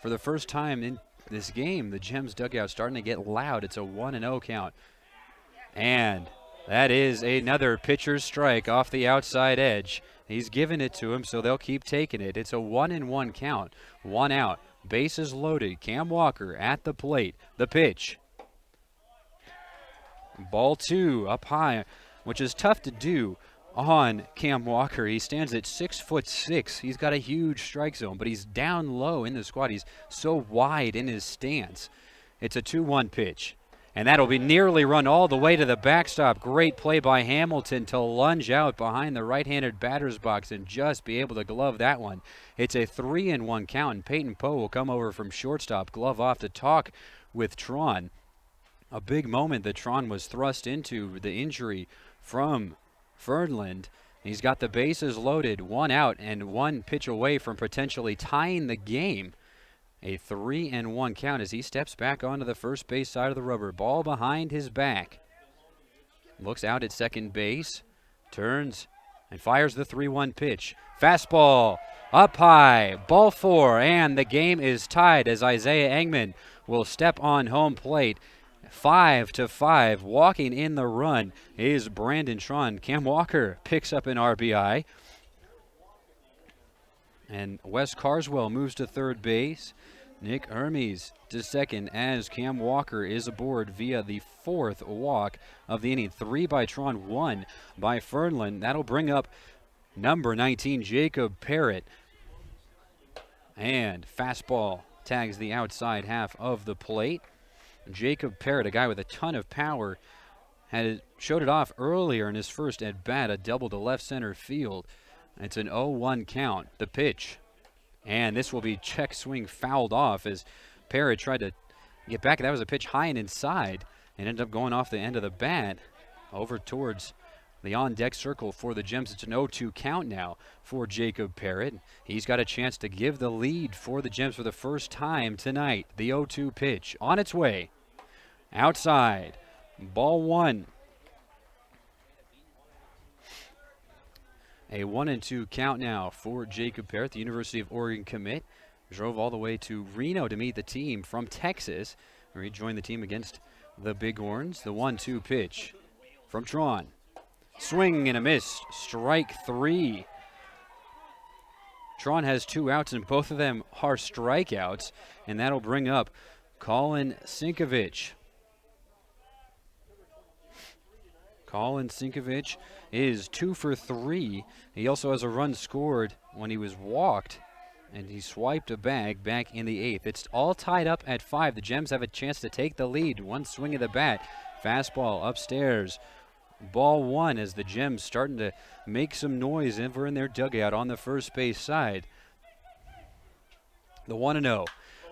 For the first time in this game, the Gems dugout starting to get loud. It's a 1-0 count. And that is another pitcher's strike off the outside edge. He's given it to him, so they'll keep taking it. It's a 1-1 count. 1 out. Bases loaded. Cam Walker at the plate. The pitch. Ball 2 up high, which is tough to do on Cam Walker. He stands at 6'6". He's got a huge strike zone, but he's down low in the squad. He's so wide in his stance. It's a 2-1 pitch, and that'll be nearly run all the way to the backstop. Great play by Hamilton to lunge out behind the right-handed batter's box and just be able to glove that one. It's a 3-1 count, and Peyton Poe will come over from shortstop, glove off, to talk with Tron. A big moment that Tron was thrust into, the injury from Fernland. He's got the bases loaded, 1 out and 1 pitch away from potentially tying the game. A 3-1 count as he steps back onto the first base side of the rubber. Ball behind his back. Looks out at second base, turns and fires the 3-1 pitch. Fastball Up high, ball 4, and the game is tied as Isaiah Engman will step on home plate. 5-5. Walking in the run is Brandon Tron. Cam Walker picks up an RBI. And Wes Carswell moves to third base. Nick Hermes to second as Cam Walker is aboard via the 4th walk of the inning. 3 by Tron, 1 by Fernland. That'll bring up number 19, Jacob Parrott. And fastball tags the outside half of the plate. Jacob Parrott, a guy with a ton of power, showed it off earlier in his first at-bat, a double to left center field. It's an 0-1 count. The pitch. And this will be check swing fouled off as Parrott tried to get back. That was a pitch high and inside and ended up going off the end of the bat over towards the on-deck circle for the Gems. It's an 0-2 count now for Jacob Parrott. He's got a chance to give the lead for the Gems for the first time tonight. The 0-2 pitch on its way. Outside. Ball 1. A 1-2 count now for Jacob Parrott, the University of Oregon commit. Drove all the way to Reno to meet the team from Texas, where he joined the team against the Bighorns. The 1-2 pitch from Tron. Swing and a miss. Strike 3. Tron has 2 outs, and both of them are strikeouts, and that'll bring up Colin Sinkovich. Colin Sinkovich is 2 for 3. He also has a run scored when he was walked, and he swiped a bag back in the 8th. It's all tied up at 5. The Gems have a chance to take the lead. One swing of the bat. Fastball upstairs. Ball 1 as the Gems starting to make some noise over in their dugout on the first base side. The 1-0.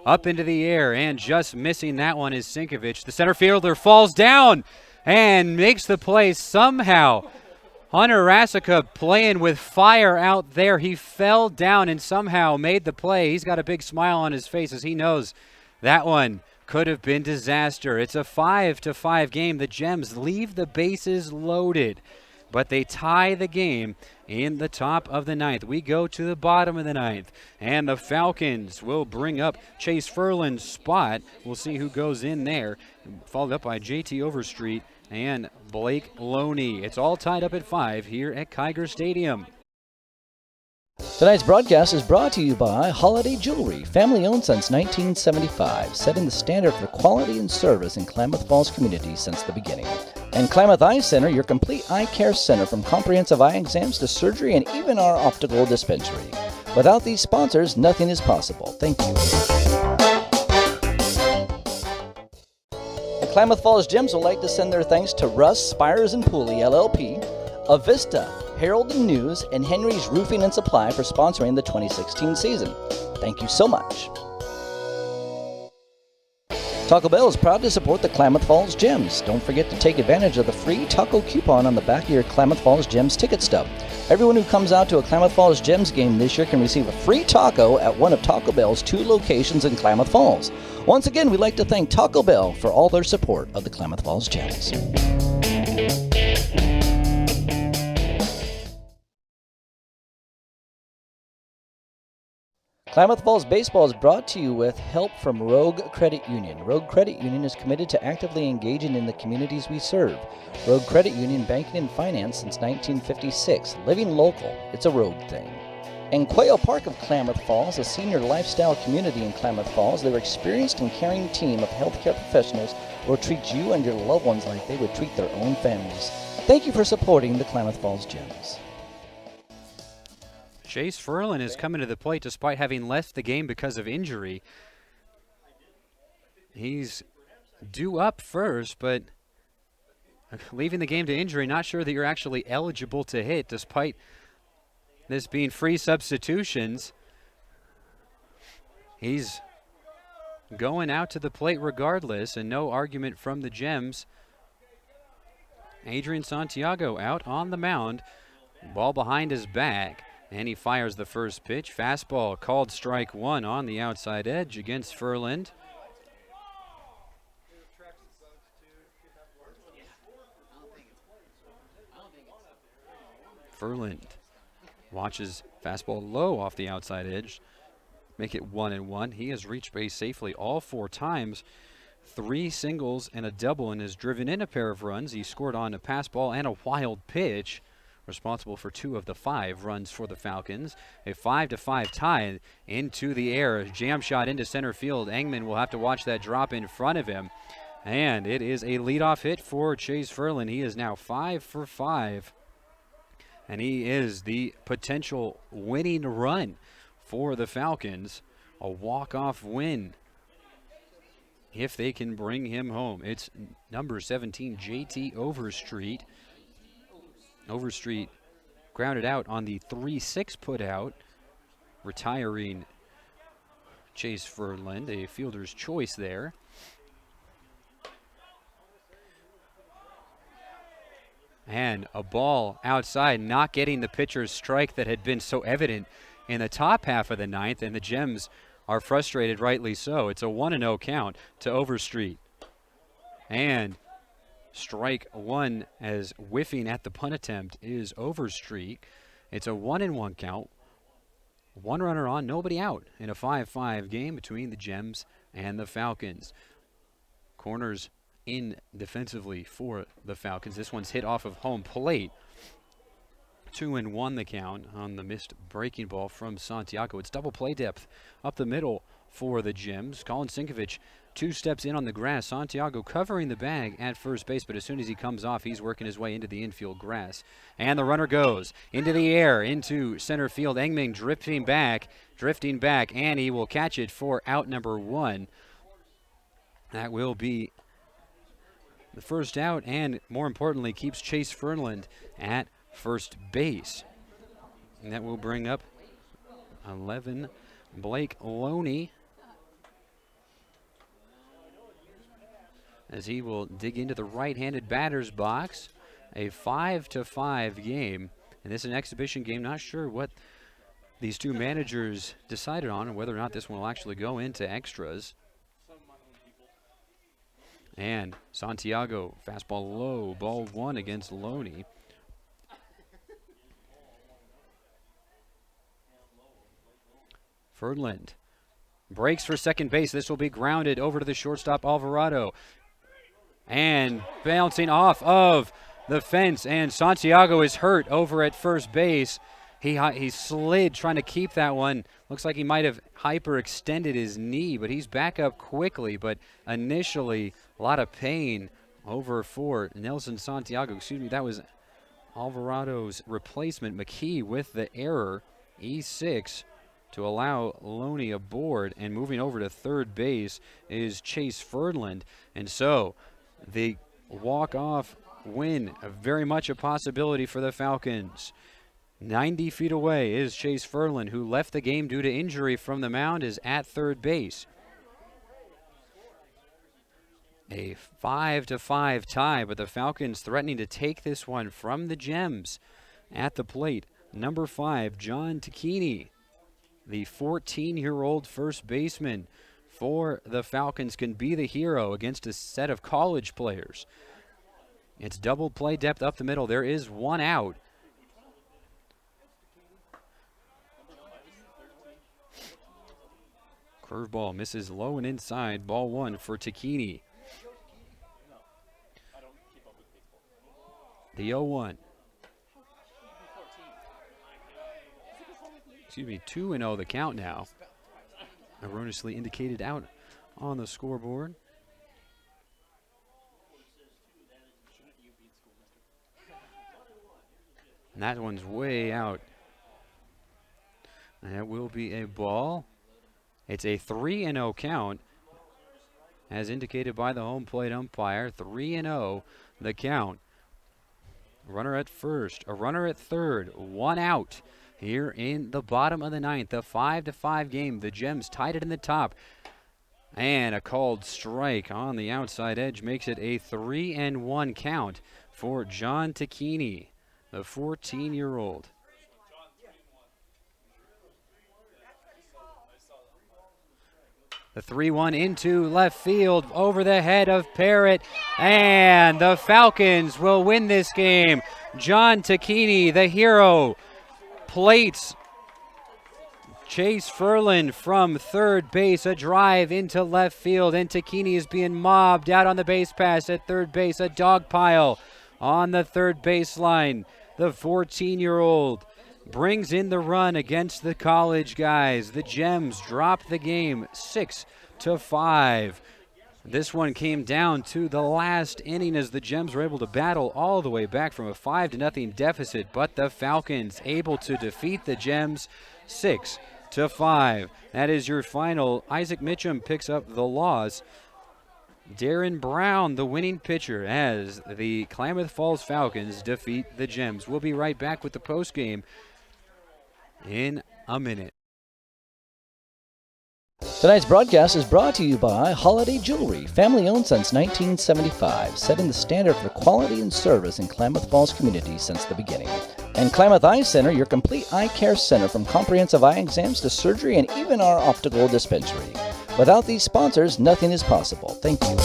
Up into the air, and just missing that one is Sinkovich. The center fielder falls down and makes the play somehow. Hunter Rasica playing with fire out there. He fell down and somehow made the play. He's got a big smile on his face as he knows that one could have been disaster. It's a 5-5 game. The Gems leave the bases loaded, but they tie the game in the top of the 9th. We go to the bottom of the 9th, and the Falcons will bring up Chase Furland's spot. We'll see who goes in there, followed up by JT Overstreet and Blake Loney. It's all tied up at 5 here at Kiger Stadium. Tonight's broadcast is brought to you by Holiday Jewelry, family owned since 1975, setting the standard for quality and service in Klamath Falls community since the beginning. And Klamath Eye Center, your complete eye care center from comprehensive eye exams to surgery and even our optical dispensary. Without these sponsors, nothing is possible. Thank you. The Klamath Falls Gems would like to send their thanks to Russ, Spires and Pooley, LLP, Avista, Herald and News, and Henry's Roofing and Supply for sponsoring the 2016 season. Thank you so much. Taco Bell is proud to support the Klamath Falls Gems. Don't forget to take advantage of the free taco coupon on the back of your Klamath Falls Gems ticket stub. Everyone who comes out to a Klamath Falls Gems game this year can receive a free taco at one of Taco Bell's 2 locations in Klamath Falls. Once again, we'd like to thank Taco Bell for all their support of the Klamath Falls Gems. Klamath Falls Baseball is brought to you with help from Rogue Credit Union. Rogue Credit Union is committed to actively engaging in the communities we serve. Rogue Credit Union, banking and finance since 1956. Living local, it's a Rogue thing. And Quail Park of Klamath Falls, a senior lifestyle community in Klamath Falls. Their experienced and caring team of healthcare professionals will treat you and your loved ones like they would treat their own families. Thank you for supporting the Klamath Falls Gems. Chase Furlan is coming to the plate despite having left the game because of injury. He's due up first, but leaving the game to injury, not sure that you're actually eligible to hit despite this being free substitutions. He's going out to the plate regardless, and no argument from the Gems. Adrian Santiago out on the mound, ball behind his back. And he fires the first pitch. Fastball called strike 1 on the outside edge against Furland. Furland Watches fastball low off the outside edge. Make it 1-1. He has reached base safely all 4 times. 3 singles and a double, and has driven in a pair of runs. He scored on a pass ball and a wild pitch, responsible for 2 of the 5 runs for the Falcons. A 5-5 tie into the air. Jam shot into center field. Engman will have to watch that drop in front of him. And it is a leadoff hit for Chase Ferland. He is now 5 for 5. And he is the potential winning run for the Falcons. A walk-off win if they can bring him home. It's number 17, JT Overstreet. Overstreet grounded out on the 3-6 put out, retiring Chase Ferland, a fielder's choice there. And a ball outside, not getting the pitcher's strike that had been so evident in the top half of the 9th, and the Gems are frustrated, rightly so. It's a 1-0 count to Overstreet. And strike 1 as whiffing at the punt attempt is Overstreet. It's a 1-1 count. 1 runner on, nobody out in a 5-5 game between the Gems and the Falcons. Corners in defensively for the Falcons. This one's hit off of home plate. 2-1 the count on the missed breaking ball from Santiago. It's double play depth up the middle for the Gems. Colin Sinkovich 2 steps in on the grass. Santiago covering the bag at first base, but as soon as he comes off, he's working his way into the infield grass. And the runner goes into the air, into center field. Engman drifting back, and he will catch it for out number 1. That will be the first out, and more importantly, keeps Chase Ferland at first base. And that will bring up 11, Blake Loney, as he will dig into the right-handed batter's box. A 5-5 game, and this is an exhibition game. Not sure what these 2 managers decided on and whether or not this one will actually go into extras. And Santiago, fastball low, ball 1 against Loney. Ferland breaks for second base. This will be grounded over to the shortstop, Alvarado. And bouncing off of the fence, and Santiago is hurt over at first base. He slid trying to keep that one. Looks like he might have hyperextended his knee, but he's back up quickly. But initially, a lot of pain over for Nelson Santiago. Excuse me, that was Alvarado's replacement, McKee, with the error. E6 to allow Loney aboard, and moving over to third base is Chase Ferland. And so the walk-off win, very much a possibility for the Falcons. 90 feet away is Chase Ferland, who left the game due to injury from the mound, is at third base. A 5-5 tie, but the Falcons threatening to take this one from the Gems. At the plate, number 5, John Tacchini, the 14-year-old first baseman for the Falcons, can be the hero against a set of college players. It's double play depth up the middle. There is 1 out. Curveball misses low and inside. Ball 1 for Tacchini. The 0-1. Excuse me, 2-0 the count now. Erroneously indicated out on the scoreboard. And that one's way out. And that will be a ball. It's a 3-0 count, as indicated by the home plate umpire. 3-0 the count. Runner at first, a runner at third, 1 out here in the bottom of the 9th. A 5-5 game. The Gems tied it in the top. And a called strike on the outside edge makes it a 3-1 count for John Tacchini, the 14-year-old. The 3-1 into left field over the head of Parrott, and the Falcons will win this game. John Tacchini, the hero, plate. Chase Ferland from third base, a drive into left field, and Takini is being mobbed out on the base pass at third base, a dog pile on the third baseline. The 14-year-old brings in the run against the college guys. The Gems drop the game 6-5. This one came down to the last inning as the Gems were able to battle all the way back from a 5-0 deficit, but the Falcons able to defeat the Gems 6-5. That is your final. Isaac Mitchum picks up the loss. Darren Brown, the winning pitcher, as the Klamath Falls Falcons defeat the Gems. We'll be right back with the postgame in a minute. Tonight's broadcast is brought to you by Holiday Jewelry, family owned since 1975, setting the standard for quality and service in Klamath Falls community since the beginning. And Klamath Eye Center, your complete eye care center, from comprehensive eye exams to surgery and even our optical dispensary. Without these sponsors, nothing is possible. Thank you.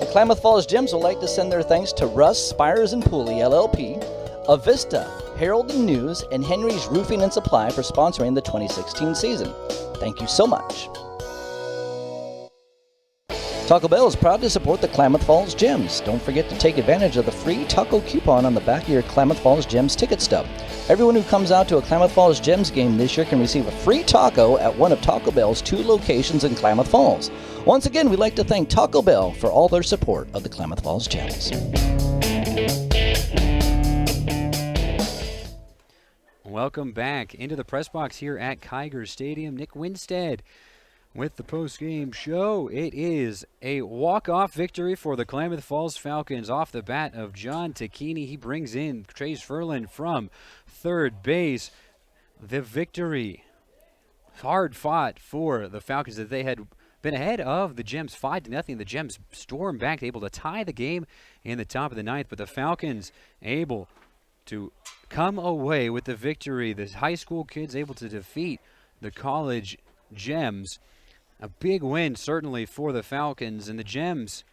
The Klamath Falls Gems would like to send their thanks to Russ, Spires and Pooley, LLP, Avista, Herald and News, and Henry's Roofing and Supply for sponsoring the 2016 season. Thank you so much. Taco Bell is proud to support the Klamath Falls Gems. Don't forget to take advantage of the free taco coupon on the back of your Klamath Falls Gems ticket stub. Everyone who comes out to a Klamath Falls Gems game this year can receive a free taco at one of Taco Bell's 2 locations in Klamath Falls. Once again, we'd like to thank Taco Bell for all their support of the Klamath Falls Gems. Welcome back into the press box here at Kiger Stadium. Nick Winstead with the post-game show. It is a walk-off victory for the Klamath Falls Falcons off the bat of John Takini. He brings in Chase Ferland from third base. The victory, hard fought for the Falcons, that they had been ahead of the Gems 5-0. The Gems stormed back, able to tie the game in the top of the ninth, but the Falcons able to come away with the victory. The high school kids able to defeat the college Gems. A big win certainly for the Falcons, and the Gems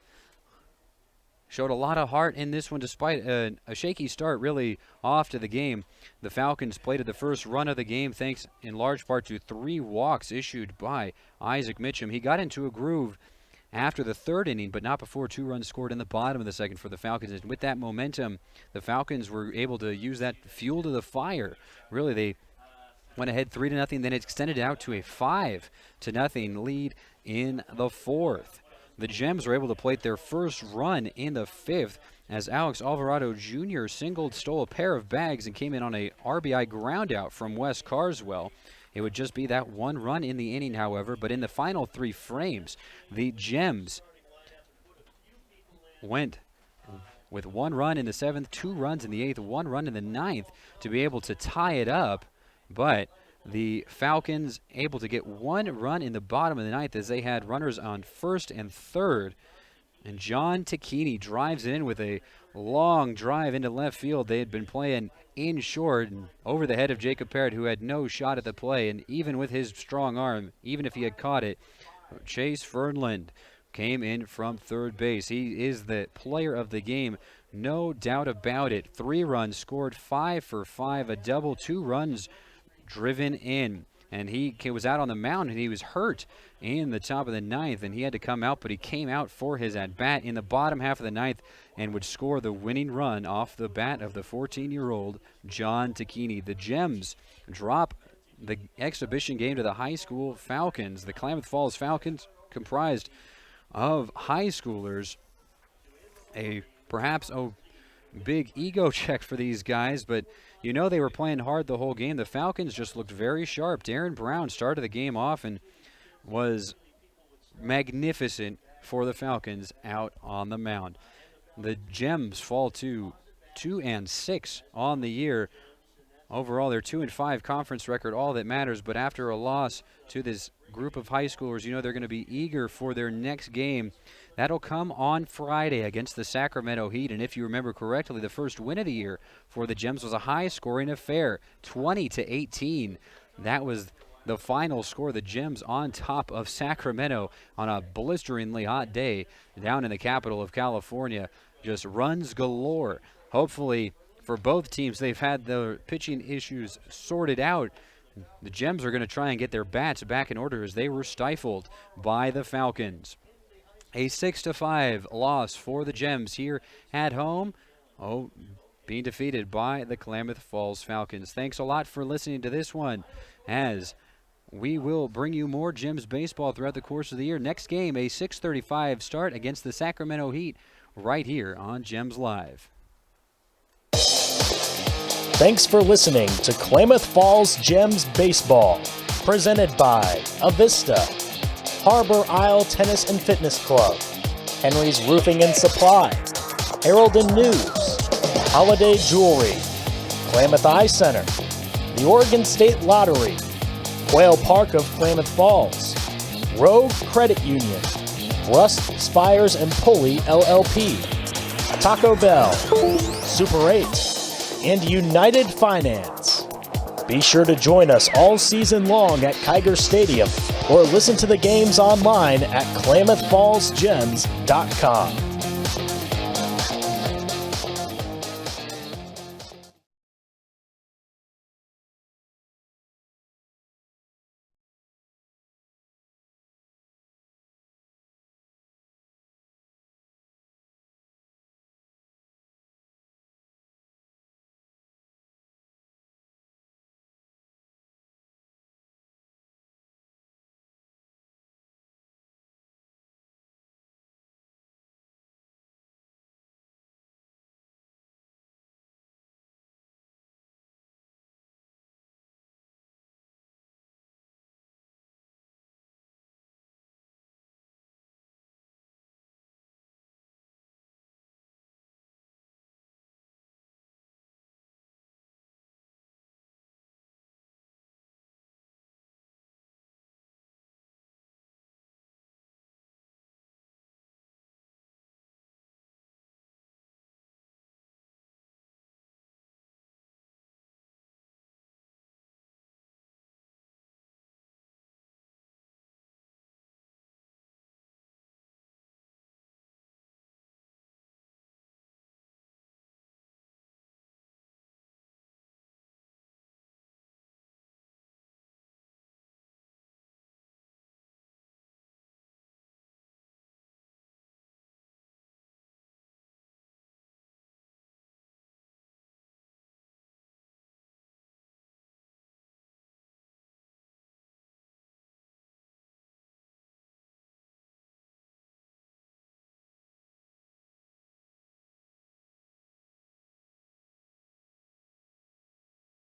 showed a lot of heart in this one despite a shaky start really off to the game. The Falcons plated the first run of the game thanks in large part to 3 walks issued by Isaac Mitchum. He got into a groove after the third inning, but not before 2 runs scored in the bottom of the second for the Falcons. And with that momentum, the Falcons were able to use that fuel to the fire. Really, they went ahead 3-0, then it extended out to a 5-0 lead in the fourth. The Gems were able to plate their first run in the fifth as Alex Alvarado Jr. stole a pair of bags and came in on a RBI groundout from Wes Carswell. It would just be that 1 run in the inning, however, but in the final 3 frames, the Gems went with 1 run in the 7th, 2 runs in the 8th, 1 run in the 9th to be able to tie it up. But the Falcons able to get 1 run in the bottom of the 9th as they had runners on first and third. And John Takini drives in with a long drive into left field. They had been playing in short and over the head of Jacob Parrott, who had no shot at the play. And even with his strong arm, even if he had caught it, Chase Fernland came in from third base. He is the player of the game, no doubt about it. 3 runs scored, 5 for 5, a double, 2 runs driven in. And he was out on the mound, and he was hurt in the top of the 9th, and he had to come out, but he came out for his at-bat in the bottom half of the 9th and would score the winning run off the bat of the 14-year-old John Takini. The Gems drop the exhibition game to the high school Falcons. The Klamath Falls Falcons, comprised of high schoolers, perhaps a big ego check for these guys, but you know they were playing hard the whole game. The Falcons just looked very sharp. Darren Brown started the game off and was magnificent for the Falcons out on the mound. The Gems fall to 2-6 on the year. Overall, their 2-5 conference record, all that matters, but after a loss to this group of high schoolers, you know they're going to be eager for their next game. That'll come on Friday against the Sacramento Heat, and if you remember correctly, the first win of the year for the Gems was a high-scoring affair, 20-18. That was the final score. The Gems on top of Sacramento on a blisteringly hot day down in the capital of California. Just runs galore. Hopefully for both teams. They've had their pitching issues sorted out. The Gems are going to try and get their bats back in order as they were stifled by the Falcons. A 6-5 loss for the Gems here at home. Being defeated by the Klamath Falls Falcons. Thanks a lot for listening to this one, as we will bring you more Gems baseball throughout the course of the year. Next game, a 6:35 start against the Sacramento Heat right here on Gems Live. Thanks for listening to Klamath Falls Gems Baseball, presented by Avista, Harbor Isle Tennis and Fitness Club, Henry's Roofing and Supply, Herald and News, Holiday Jewelry, Klamath Eye Center, the Oregon State Lottery, Quail Park of Klamath Falls, Rogue Credit Union, Rust Spires and Pulley LLP, Taco Bell, Super 8, and United Finance. Be sure to join us all season long at Kiger Stadium or listen to the games online at KlamathFallsGems.com.